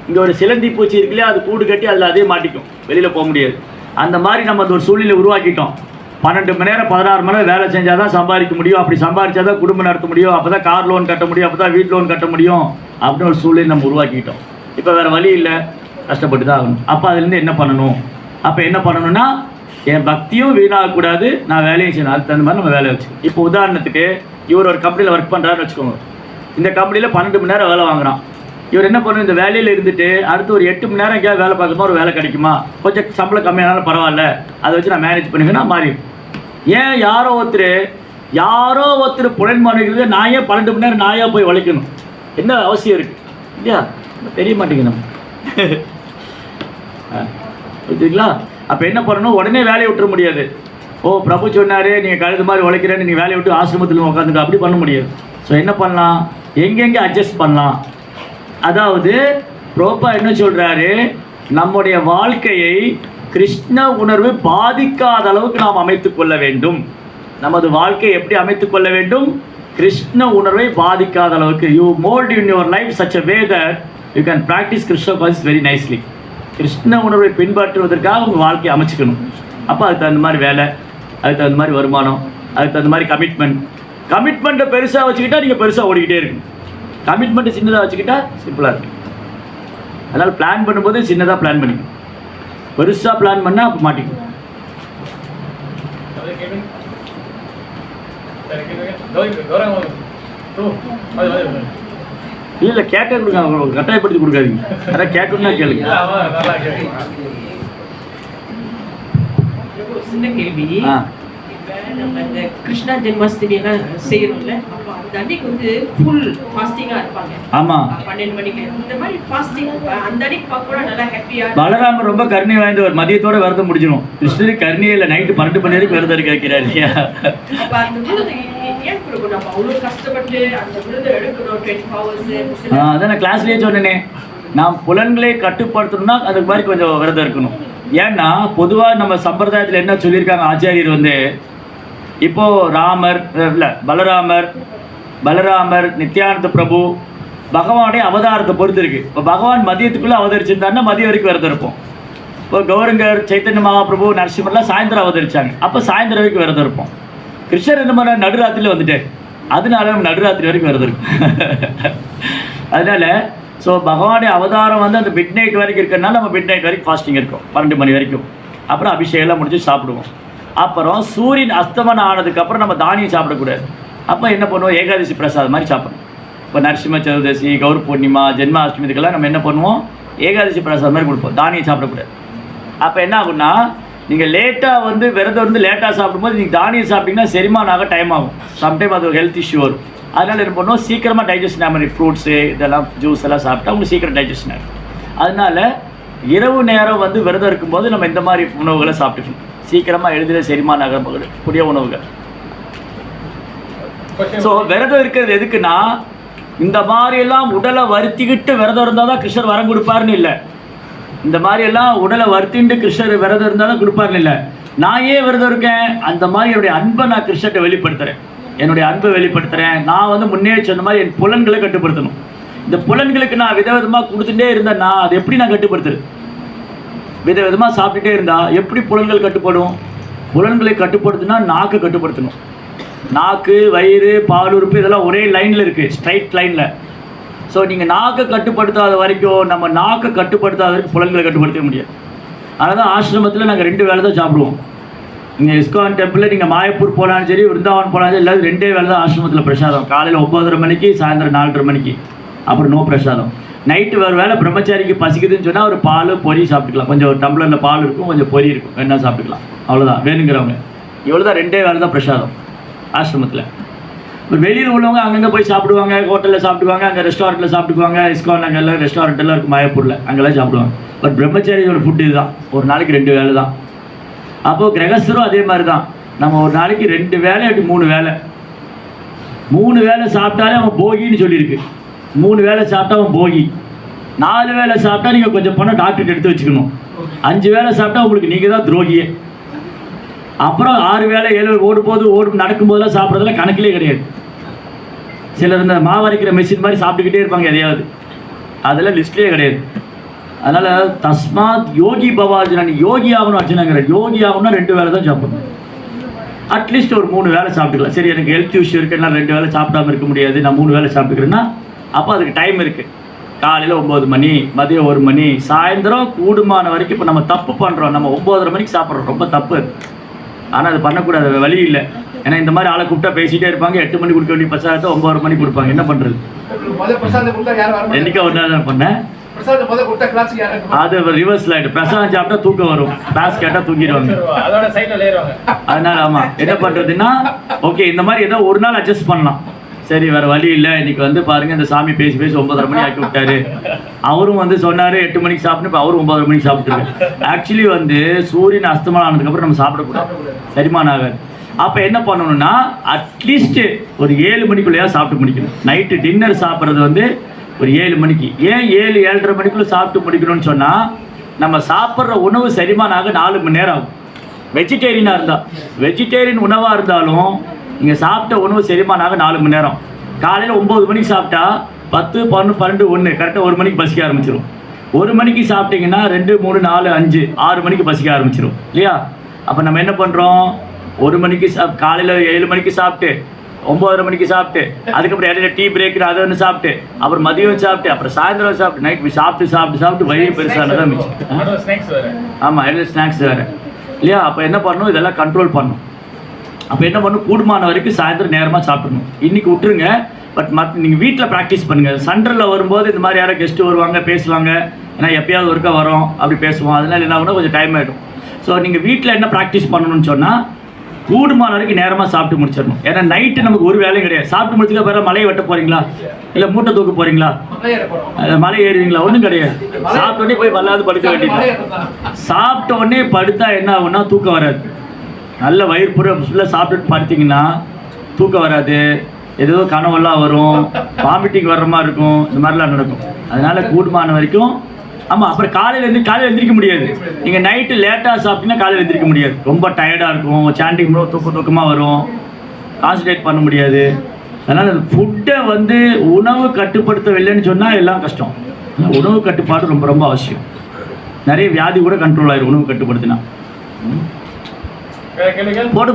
இங்கே ஒரு சிலந்தி பூச்சி இருக்கு இல்லையா, அது கூடு கட்டி அதில் அதே மாட்டிக்கும், வெளியில் போக முடியாது. அந்த மாதிரி நம்ம அந்த ஒரு சூழ்நிலை உருவாக்கிட்டோம். 12 மணி நேரம் 16 மணி நேரம் வேலை செஞ்சால் தான் சம்பாதிக்க முடியும், அப்படி சம்பாதிச்சா தான் குடும்பம் நடத்த முடியும், அப்போ தான் கார் லோன் கட்ட முடியும், அப்போ தான் வீட்டு லோன் கட்ட முடியும் அப்படின்னு ஒரு சூழ்நிலை நம்ம உருவாக்கிட்டோம். இப்போ வேறு வழி இல்லை, கஷ்டப்பட்டு தான் ஆகணும். அப்போ அதுலேருந்து என்ன பண்ணணும், அப்போ என்ன பண்ணணும்னா என் பக்தியும் வீணாகக்கூடாது, நான் வேலையும் செய்யணும். அதுக்கு தகுந்த மாதிரி நம்ம வேலையை வச்சுக்கணும். இப்போ உதாரணத்துக்கு இவர் ஒரு கம்பெனியில் ஒர்க் பண்ணுறாருன்னு வச்சுக்கோங்க. இந்த கம்பெனியில் 12 மணி நேரம் வேலை வாங்குறான். இவர் என்ன பண்ணணும், இந்த வேலையில் இருந்துட்டு அடுத்து ஒரு 8 மணி நேரம் எங்கேயாவது வேலை பார்க்கும்போது ஒரு வேலை கிடைக்குமா, கொஞ்சம் சம்பளம் கம்மியானாலும் பரவாயில்ல, அதை வச்சு நான் மேனேஜ் பண்ணிங்கன்னா மாறி. ஏன் யாரோ ஒருத்தர் புலன் பண்ணிக்கிறது, நான் ஏன் 12 மணி நேரம் நாயாக போய் உழைக்கணும், என்ன அவசியம் இருக்குது இல்லையா, தெரிய மாட்டேங்குது நம்ம. புரிஞ்சுங்களா. அப்போ என்ன பண்ணணும், உடனே வேலையை விட்டுற முடியாது. ஓ பிரபு சொன்னார் நீங்கள் கழுது மாதிரி உழைக்கிறேன்னு நீ வேலையை விட்டு ஆசிரமத்தில் உட்காந்துட்டு அப்படி பண்ண முடியாது. ஸோ என்ன பண்ணலாம், எங்கெங்கே அட்ஜஸ்ட் பண்ணலாம். அதாவது ப்ரோப்பா என்ன சொல்கிறாரு, நம்முடைய வாழ்க்கையை கிருஷ்ண உணர்வு பாதிக்காத அளவுக்கு நாம் அமைத்து கொள்ள வேண்டும். நமது வாழ்க்கையை எப்படி அமைத்து கொள்ள வேண்டும், கிருஷ்ண உணர்வை பாதிக்காத அளவுக்கு. You mould in your life such a way that you can practise Krishna conscious very nicely. Krishna உணர்வை பின்பற்றுவதற்காக உங்கள் வாழ்க்கையை அமைச்சிக்கணும். அப்போ அதுக்கு தகுந்த மாதிரி வேலை, அதுக்கு தகுந்த மாதிரி வருமானம், அதுக்கு தகுந்த மாதிரி கமிட்மெண்ட்டை பெருசாக வச்சுக்கிட்டா நீங்கள் பெருசாக ஓடிக்கிட்டே இருக்கணும். கமிட்மெண்ட்டை சின்னதாக வச்சுக்கிட்டா சிம்பிளாக இருக்கும். அதனால் பிளான் பண்ணும்போது சின்னதாக பிளான் பண்ணிக்கணும், பெருசாக பிளான் பண்ணால் அப்போ மாட்டிக்கணும். இல்லை கேட்க கொடுங்க, கட்டாயப்படுத்தி கொடுக்காதீங்க, அதான் கேட்கணும்னா கேளுங்க. சின்ன கேள்வி, நம்ம இந்த கிருஷ்ணா ஜென்மாஷ்டமி எல்லாம் செய்யறோம்ல, அப்போ அந்த அன்னைக்கு வந்து ஃபுல் ஃபாஸ்டிங்கா இருப்பாங்க. ஆமா, 12 மணிக்கு இந்த மாதிரி ஃபாஸ்டிங் அந்த அன்னைக்கு பார்க்க நல்லா ஹாப்பியா. பலராமர் ரொம்ப கருணை வாய்ந்தவர், மதியத்தோட விரதம் முடிஞ்சிடும். கிருஷ்ணருக்கு கருணையே இல்லை, நைட்டு 12 மணி வரைக்கும் விரதம் இருக்க வைக்கிறார் இல்லையா. அப்போ அந்த விரதம் ஏன் கொடுக்கணும், நம்ம அவ்வளோ கஷ்டப்பட்டு அந்த விரதம் எடுக்கணும் 24 hours. அதான் நான் கிளாஸ்லேயே சொன்னேனே, நாம் புலன்களை கட்டுப்படுத்தணும்னா அதுக்கு மாதிரி கொஞ்சம் விரதம் இருக்கணும். ஏன்னா பொதுவாக நம்ம சம்பிரதாயத்தில் என்ன சொல்லியிருக்காங்க ஆச்சாரியர் வந்து, இப்போது பலராமர் நித்யானந்த பிரபு பகவானுடைய அவதாரத்தை பொறுத்து இருக்குது. இப்போ பகவான் மதியத்துக்குள்ளே அவதரிச்சிருந்தாருன்னா மதியம் வரைக்கும் விரதம் இருப்போம். இப்போ கௌரங்கர், சைத்தன்ய மகாபிரபு, நரசிம்மர்லாம் சாயந்தரம் அவதரிச்சாங்க, அப்போ சாயந்தரம் வரைக்கும் விரதம் இருப்போம். கிருஷ்ணர் என்ன பண்ண நடுராத்திரியில் வந்துட்டார், அதனால நம்ம நடுராத்திரி வரைக்கும் விரதம் இருக்கும். அதனால ஸோ பகவானுடைய அவதாரம் வந்து அந்த மிட் நைட் வரைக்கும் இருக்கிறனால நம்ம மிட் நைட் வரைக்கும் ஃபாஸ்டிங் இருக்கும், 12 மணி வரைக்கும். அப்புறம் அபிஷேகம்லாம் முடிச்சு சாப்பிடுவோம். அப்புறம் சூரியன் அஸ்தமனம் ஆனதுக்கப்புறம் நம்ம தானியம் சாப்பிடக்கூடாது. அப்போ என்ன பண்ணுவோம், ஏகாதசி பிரசாதம் மாதிரி சாப்பிடணும். இப்போ நரசிம்ம சதுர்தசி, கௌரி பூர்ணிமா, ஜென்மாஷ்டமி இதுக்கெல்லாம் நம்ம என்ன பண்ணுவோம், ஏகாதசி பிரசாதம் மாதிரி கொடுப்போம், தானியம் சாப்பிடக்கூடாது. அப்போ என்ன ஆகும்னா நீங்கள் லேட்டாக வந்து விரதம் வந்து லேட்டாக சாப்பிடும்போது நீங்கள் தானியம் சாப்பிட்டீங்கன்னா செரிமானம் ஆக டைம் ஆகும். சம்டைம் அது ஒரு ஹெல்த் இஷ்யூ வரும். அதனால் என்ன பண்ணுவோம், சீக்கிரமாக டைஜஷன் ஆகும். ஃப்ரூட்ஸு இதெல்லாம் ஜூஸ் எல்லாம் சாப்பிட்டா உங்களுக்கு சீக்கிரம் டைஜஷன் ஆகும். அதனால் இரவு நேரம் வந்து விரதம் இருக்கும்போது நம்ம இந்த மாதிரி உணவுகளை சாப்பிட்டுக்கணும். சீக்கிரமாக எளிதில் செரிமானம் ஆகக்கூடிய உணவுகள். ஸோ விரதம் இருக்கிறது எதுக்குன்னா, இந்த மாதிரியெல்லாம் உடலை வருத்திக்கிட்டு விரதம் இருந்தால் தான் கிருஷ்ணர் வரம் கொடுப்பாருன்னு இல்லை. இந்த மாதிரியெல்லாம் உடலை வருத்திட்டு கிருஷ்ணர் விரதம் இருந்தால் தான் கொடுப்பாருன்னு இல்லை. நான் ஏன் விரதம் இருக்கேன், அந்த மாதிரி என்னுடைய அன்பை நான் கிருஷ்ணர்கிட்ட வெளிப்படுத்துகிறேன். என்னுடைய அன்பை வெளிப்படுத்துகிறேன். நான் வந்து முன்னே சொன்ன மாதிரி என் புலன்களை கட்டுப்படுத்தணும். இந்த புலன்களுக்கு நான் விதவிதமாக கொடுத்துட்டே இருந்தேன்னா அது எப்படி நான் கட்டுப்படுத்துறது? விதவிதமாக சாப்பிட்டுட்டே இருந்தால் எப்படி புலன்கள் கட்டுப்படும்? புலன்களை கட்டுப்படுத்தினா நாக்கை கட்டுப்படுத்தணும். நாக்கு, வயிறு, பாலுறுப்பு இதெல்லாம் ஒரே லைனில் இருக்குது, ஸ்ட்ரைட் லைனில். ஸோ நீங்கள் நாக்கை கட்டுப்படுத்தாத வரைக்கும், நம்ம நாக்கை கட்டுப்படுத்தாத வரைக்கும் புலன்களை கட்டுப்படுத்த முடியாது. அதனால தான் ஆசிரமத்தில் நாங்கள் 2 வேளை தான் சாப்பிடுவோம். நீங்கள் இஸ்கான் டெம்பிளில் நீங்கள் மாயப்பூர் போனாலும் சரி, விருந்தாவன் போனாலும் சரி, எல்லாரும் 2 வேளை தான் ஆசிரமத்தில் பிரசாதம். காலையில் 9:30 மணிக்கு, சாயந்தரம் 4:30 மணிக்கு. அப்புறம் நோ பிரசாதம். நைட்டு வேறு வேலை பிரம்மச்சாரிக்கு பசிக்குதுன்னு சொன்னால் ஒரு பால் பொரி சாப்பிட்டுக்கலாம். கொஞ்சம் ஒரு டம்ளரில் பால் இருக்கும், கொஞ்சம் பொரி இருக்கும், என்ன சாப்பிட்டுக்கலாம். அவ்வளோதான் வேணுங்கிறவங்க. இவ்வளோ தான் 2 வேளை தான் பிரசாதம் ஆசிரமத்தில். வெளியில் உள்ளவங்க அங்கங்கே போய் சாப்பிடுவாங்க, ஹோட்டலில் சாப்பிடுவாங்க, அங்கே ரெஸ்டாரண்ட்டில் சாப்பிட்டுக்குவாங்க. இஸ்கான் அங்கே எல்லாம் ரெஸ்டாரண்ட் எல்லாம் இருக்குது மாயப்பூரில், அங்கெல்லாம் சாப்பிடுவாங்க. பட் பிரம்மச்சாரியோட ஃபுட்டு இதுதான், ஒரு நாளைக்கு 2 வேளை தான். அப்போது கிரகஸ்தரும் அதே மாதிரி தான். நம்ம ஒரு நாளைக்கு 2 வேளை அப்படி 3 வேளை 3 வேளை சாப்பிட்டாலே அவன் போகின்னு சொல்லியிருக்கு. 3 வேளை சாப்பிட்டா அவன் போகி. 4 வேளை சாப்பிட்டா நீங்கள் கொஞ்சம் பணம் டாக்டர்கிட்ட எடுத்து வச்சுக்கணும். 5 வேளை சாப்பிட்டா உங்களுக்கு நீங்கள் தான் துரோகியே. அப்புறம் 6 வேளை 7 ஓடும் நடக்கும்போதெல்லாம் சாப்பிட்றதெல்லாம் கணக்கிலே கிடையாது. சிலர் இந்த மாவரைக்கிற மெஷின் மாதிரி சாப்பிட்டுக்கிட்டே இருப்பாங்க எதையாவது, அதெல்லாம் லிஸ்ட்லேயே கிடையாது. அதனால் தஸ்மாத் யோகி பவார்ஜுனா, நீ யோகி ஆகணும் அர்ஜுனாங்கிற. யோகி ஆகணும்னா 2 வேளை தான் சாப்பிடணும். அட்லீஸ்ட் ஒரு 3 வேளை சாப்பிட்டுக்கலாம். சரி, எனக்கு ஹெல்த் இஷ்யூ இருக்குது, நான் 2 வேளை சாப்பிடாமல் இருக்க முடியாது, நான் 3 வேளை சாப்பிட்டுக்கிறேன்னா அப்போ அதுக்கு டைம் இருக்குது. காலையில் 9 மணி, மதியம் 1 மணி, சாயந்தரம் கூடுமான வரைக்கும். இப்போ நம்ம தப்பு பண்ணுறோம், நம்ம 9:30 மணிக்கு சாப்பிட்றோம், ரொம்ப தப்பு. ஆனால் அது பண்ணக்கூடாது, வழி இல்லை. ஏன்னா இந்த மாதிரி ஆளை கூப்பிட்டா பேசிகிட்டே இருப்பாங்க. 8 மணி கொடுக்க வேண்டிய பிரசாதத்தை 9:30 மணிக்கு கொடுப்பாங்க. என்ன பண்ணுறது? என்னைக்கா ஒரு நாள் தான் பண்ணேன். அது ரிவர்ஸில் ஆகிட்டு பிரசாதம் சாப்பிட்டா தூக்கம் வரும், கிளாஸ் கேட்டால் தூங்கிடுவாங்க. அதனால ஆமாம், என்ன பண்ணுறதுன்னா ஓகே, இந்த மாதிரி ஏதோ ஒரு நாள் அட்ஜஸ்ட் பண்ணலாம். சரி, வேறு வழி இல்லை. இன்றைக்கி வந்து பாருங்கள், இந்த சாமி பேசி 9:30 மணி ஆக்கி விட்டாரு. அவரும் வந்து சொன்னார் 8 மணிக்கு சாப்பிட்டு, இப்போ அவரும் 9:30 மணிக்கு சாப்பிட்டுருக்கு. ஆக்சுவலி வந்து சூரியன் அஸ்தமனம் ஆனதுக்கப்புறம் நம்ம சாப்பிடக்கூடாது, செரிமானம் ஆகாது. அப்போ என்ன பண்ணணும்னா அட்லீஸ்ட்டு ஒரு 7 மணிக்குள்ளேயா சாப்பிட்டு முடிக்கணும். நைட்டு டின்னர் சாப்பிட்றது வந்து ஒரு 7 மணிக்கு. ஏன் 7-7:30 மணிக்குள்ளே சாப்பிட்டு முடிக்கணும்னு சொன்னால், நம்ம சாப்பிட்ற உணவு செரிமானம் ஆக 4 மணி நேரம் ஆகும். வெஜிடேரியனாக இருந்தால், வெஜிடேரியன் உணவாக இருந்தாலும் நீங்கள் சாப்பிட்ட உணவு செரிமானாக 4 மணி நேரம். காலையில் 9 மணிக்கு சாப்பிட்டா 10, 11, 12, 1 கரெக்டாக 1 மணிக்கு பசிக்க ஆரம்பிச்சிடும். 1 மணிக்கு சாப்பிட்டீங்கன்னா 2, 3, 4, 5, 6 மணிக்கு பசிக்க ஆரம்பிச்சிடும் இல்லையா? அப்போ நம்ம என்ன பண்ணுறோம், 1 மணிக்கு காலையில் 7 மணிக்கு சாப்பிட்டு 9:30 மணிக்கு சாப்பிட்டு, அதுக்கப்புறம் இடையில டீ பிரேக்கு அதை ஒன்று சாப்பிட்டு, அப்புறம் மதியம் சாப்பிட்டு, அப்புறம் சாயந்தரம் சாப்பிட்டு, நைட் சாப்பிட்டு வயிறு பெருசானதான் மிச்சம். ஆமாம், இடையில ஸ்நாக்ஸ் வேறு இல்லையா? அப்போ என்ன பண்ணணும், இதெல்லாம் கண்ட்ரோல் பண்ணணும். அப்போ என்ன பண்ணணும், கூடுமான வரைக்கும் சாயந்தரம் நேரமாக சாப்பிடணும். இன்றைக்கி விட்டுருங்க, பட் நீங்கள் வீட்டில் ப்ராக்டிஸ் பண்ணுங்கள். சண்டரில் வரும்போது இந்த மாதிரி யாரோ கெஸ்ட்டு வருவாங்க, பேசுவாங்க. ஏன்னா எப்பயாவது ஒருக்கா வரோம், அப்படி பேசுவோம். அதனால் என்ன ஆகுனா கொஞ்சம் டைம் ஆகிடும். ஸோ நீங்கள் வீட்டில் என்ன ப்ராக்டிஸ் பண்ணணும்னு சொன்னால், கூடுமான வரைக்கும் நேரமாக சாப்பிட்டு முடிச்சிடணும். ஏன்னா நைட்டு நமக்கு ஒரு வேலையும் கிடையாது. சாப்பிட்டு முடிச்சுக்க பிறகு மலையை வெட்ட போகிறீங்களா, இல்லை மூட்டை தூக்க போகிறீங்களா, மலை ஏறுவீங்களா? ஒன்றும் கிடையாது. சாப்பிட்ட உடனே போய் வல்லாது படுக்க வேண்டியது. சாப்பிட்ட உடனே படுத்தா என்ன ஆகுன்னா தூக்கம் வராது. நல்ல வயிறு ஃபுல்லாக சாப்பிட்டுட்டு படுத்திங்கன்னா தூக்கம் வராது. ஏதோ கனவெல்லாம் வரும், வாமிட்டிங் வர்ற மாதிரி இருக்கும், இந்த மாதிரிலாம் நடக்கும். அதனால் கூடுமான வரைக்கும் ஆமாம். அப்புறம் காலையில் எழுந்திரிக்க முடியாது. நீங்கள் நைட்டு லேட்டாக சாப்பிட்டீங்கன்னா காலையில் எழுந்திரிக்க முடியாது. ரொம்ப டயர்டாக இருக்கும், சாண்டிங் தூக்கமாக வரும், கான்சன்ட்ரேட் பண்ண முடியாது. அதனால் அந்த ஃபுட்டை வந்து உணவு கட்டுப்படுத்தவில்லைன்னு சொன்னால் எல்லாம் கஷ்டம். ஆனால் உணவு கட்டுப்பாடு ரொம்ப ரொம்ப அவசியம். நிறைய வியாதி கூட கண்ட்ரோல் ஆகிடும் உணவு கட்டுப்படுத்தினா.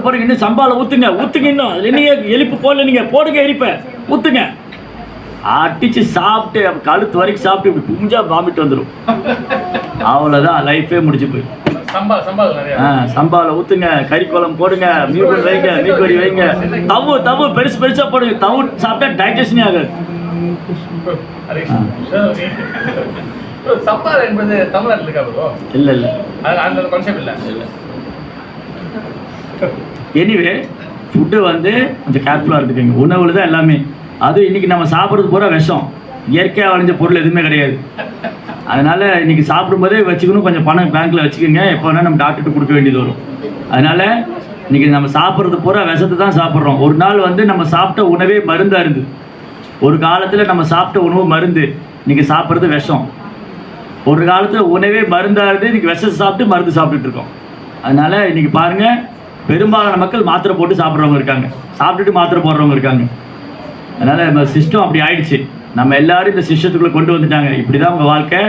போடுங்க, இன்னும் சம்பாவில் ஊற்றுங்க இன்னும். அதில் என்னையே எலிப்பு போடல, நீங்கள் போடுங்க எரிப்பை ஊற்றுங்க. அடித்து சாப்பிட்டு கழுத்து வரைக்கும் சாப்பிட்டு இப்படி புஞ்சா வாமிட்டு வந்துடும். அவ்வளோதான், லைஃபே முடிச்சு போய். சம்பாவில் ஊற்றுங்க, கறி குழம்பு போடுங்க, மீன் வைங்க, மீன் கறி வைங்க, தவு பெருசாக போடுங்க. தவு சாப்பிட்டா டைஜஷனே ஆகாது. ப்ரோ சம்பார் என்பது தமிழ்நாட்டில் இருக்கா ப்ரோ? இல்லை இல்லை அது அந்த கான்செப்ட் இல்லை. இல்லை. எனிவே ஃபுட்டு வந்து கொஞ்சம் கேர்ஃபுல்லாக இருந்துக்கோங்க. உணவுல தான் எல்லாமே. அதுவும் இன்றைக்கி நம்ம சாப்பிட்றது பூரா விஷம். இயற்கையாக விளைஞ்ச பொருள் எதுவுமே கிடையாது. அதனால் இன்றைக்கி சாப்பிடும்போதே வச்சுக்கணும், கொஞ்சம் பணம் பேங்க்கில் வச்சுக்கோங்க. எப்போ வேணால் நம்ம டாக்டர்கிட்ட கொடுக்க வேண்டியது வரும். அதனால் இன்றைக்கி நம்ம சாப்பிட்றது பூரா விஷத்தை தான் சாப்பிட்றோம். ஒரு நாள் வந்து நம்ம சாப்பிட்ட உணவே மருந்தாக இருந்தது. ஒரு காலத்தில் நம்ம சாப்பிட்ட உணவு மருந்து, இன்றைக்கி சாப்பிட்றது விஷம். ஒரு காலத்தில் உணவே மருந்தாக இருந்து இன்றைக்கி விஷத்தை சாப்பிட்டு மருந்து சாப்பிட்டுட்டு இருக்கோம். அதனால் இன்றைக்கி பாருங்கள், பெரும்பாலான மக்கள் மாத்திரை போட்டு சாப்பிட்றவங்க இருக்காங்க, சாப்பிட்டுட்டு மாத்திரை போடுறவங்க இருக்காங்க. அதனால் நம்ம சிஸ்டம் அப்படி ஆயிடுச்சு. நம்ம எல்லாரும் இந்த சிஸ்டத்துக்குள்ளே கொண்டு வந்துட்டாங்க. இப்படி தான் உங்கள் வாழ்க்கை.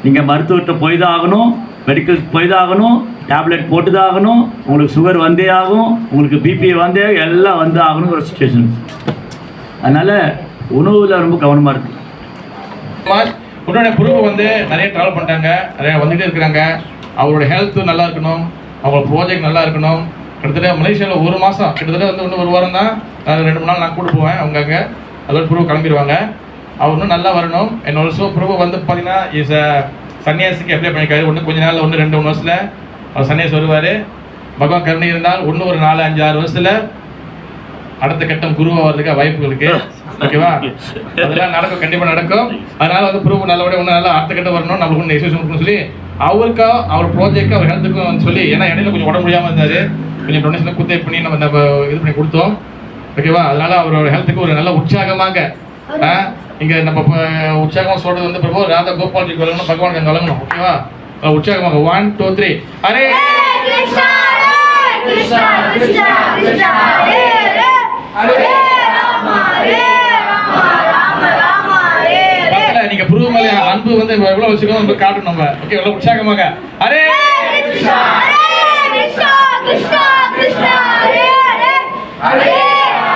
நீங்கள் மருத்துவர்கிட்ட போய் தான் ஆகணும், மெடிக்கல் போய் தான் ஆகணும், டேப்லெட் போட்டு தான் ஆகணும், உங்களுக்கு சுகர் வந்தே ஆகும், உங்களுக்கு பிபி வந்தே எல்லாம் வந்து ஆகணுங்கிற சுச்சுவேஷன். அதனால் உணவில் ரொம்ப கவனமாக இருக்குது. உடனே குரூப் வந்து நிறைய ட்ராவல் பண்ணிட்டாங்க, நிறைய வந்துகிட்டே இருக்கிறாங்க. அவரோட ஹெல்த்து நல்லா இருக்கணும், அவங்களோட ப்ராஜெக்ட் நல்லா இருக்கணும். கிட்டத்தட்ட மலேசியாவில் 1 மாதம், கிட்டத்தட்ட வந்து இன்னும் 1 வாரம் தான், 2-3 நாள் நான் கூட்டு போவேன். அவங்க அங்கே அதோட ப்ரூவ் கிளம்பிடுவாங்க. அவர் இன்னும் நல்லா வரணும். என்ன ஆல்சோ ப்ரூவ் வந்து பார்த்தீங்கன்னா இஸ் சன்னியாசிக்கு அப்ளை பண்ணிக்காரு. கொஞ்ச நாள் 1-2 வருஷத்தில் அவர் சன்னியாசி வருவார். பகவான் கருணை இருந்தால் இன்னும் ஒரு 4-5-6 வருஷத்தில் அடுத்த கட்டம் குருவாக வர்றதுக்கு வாய்ப்புகள் இருக்கு. ஓகேவா? அதெல்லாம் நடக்கும், கண்டிப்பாக நடக்கும். அதனால வந்து ப்ரூவ் நல்லபடியாக இன்னும் நல்லா அடுத்த கட்டம் வரணும், நம்மளுக்கு ஒன்று எக்ஸசைஸ் கொடுக்கணும்னு சொல்லி அவருக்கா அவர் ப்ராஜெக்ட் அவர் ஹெல்த்துக்கும் சொல்லி, ஏன்னா இடையில கொஞ்சம் உடம்பு முடியாமல் இருந்தார், கொஞ்சம் டொனேஷன் குத்தே பண்ணி நம்ம இது பண்ணி கொடுத்தோம். ஓகேவா? அதனால அவரோட ஹெல்த்துக்கு ஒரு நல்ல உற்சாகமாக இங்கே நம்ம உற்சாகமாக சொல்கிறது வந்து பிரபு ராதா கோபால்ஜிக்கு வழங்கணும், பகவானுக்கு அங்கே வழங்கணும். ஓகேவா? உற்சாகமாக 1 2 3 ஹரே கிருஷ்ணா கிருஷ்ணா கிருஷ்ணா கிருஷ்ணா ஹரே ஹரே ராமா ஹரே ராமா ராம ராம ஹரே ஹரே. நீங்க ப்ரூவ் மேல அன்பு வந்து எவ்வளவு வச்சுக்கணும் நம்ம காட்டணும் நம்ம. ஓகே, எவ்வளவு உற்சாகமாக ஹரே கிருஷ்ணா கிருஷ்ணா கிருஷ்ணா கிருஷ்ணா ஹரே ஹரே ஹரே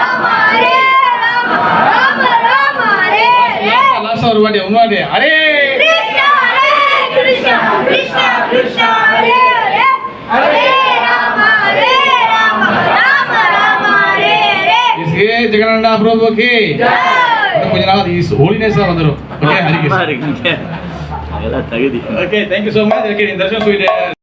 ராமா ஹரே ராம ராம ராம ஹரே ஹரே. லாஸ்ட் ஒரு வாட்டி முன்னாடி ஹரே கிருஷ்ணா கிருஷ்ணா கிருஷ்ணா கிருஷ்ணா ஹரே ஹரே ஹரே ராம ராம ராம ஹரே ஹரே. இஸ்கே ஜெகநாத பிரபு கி ஜெய். கொஞ்ச நாள் இஸ் ஹோலினஸா வந்துரும். ஓகே, ஹரி கிருஷ்ணா. அதெல்லாம் தகுதி. Okay, thank you so much. Okay, இந்த தர்ஷன் சொல்லிட்டு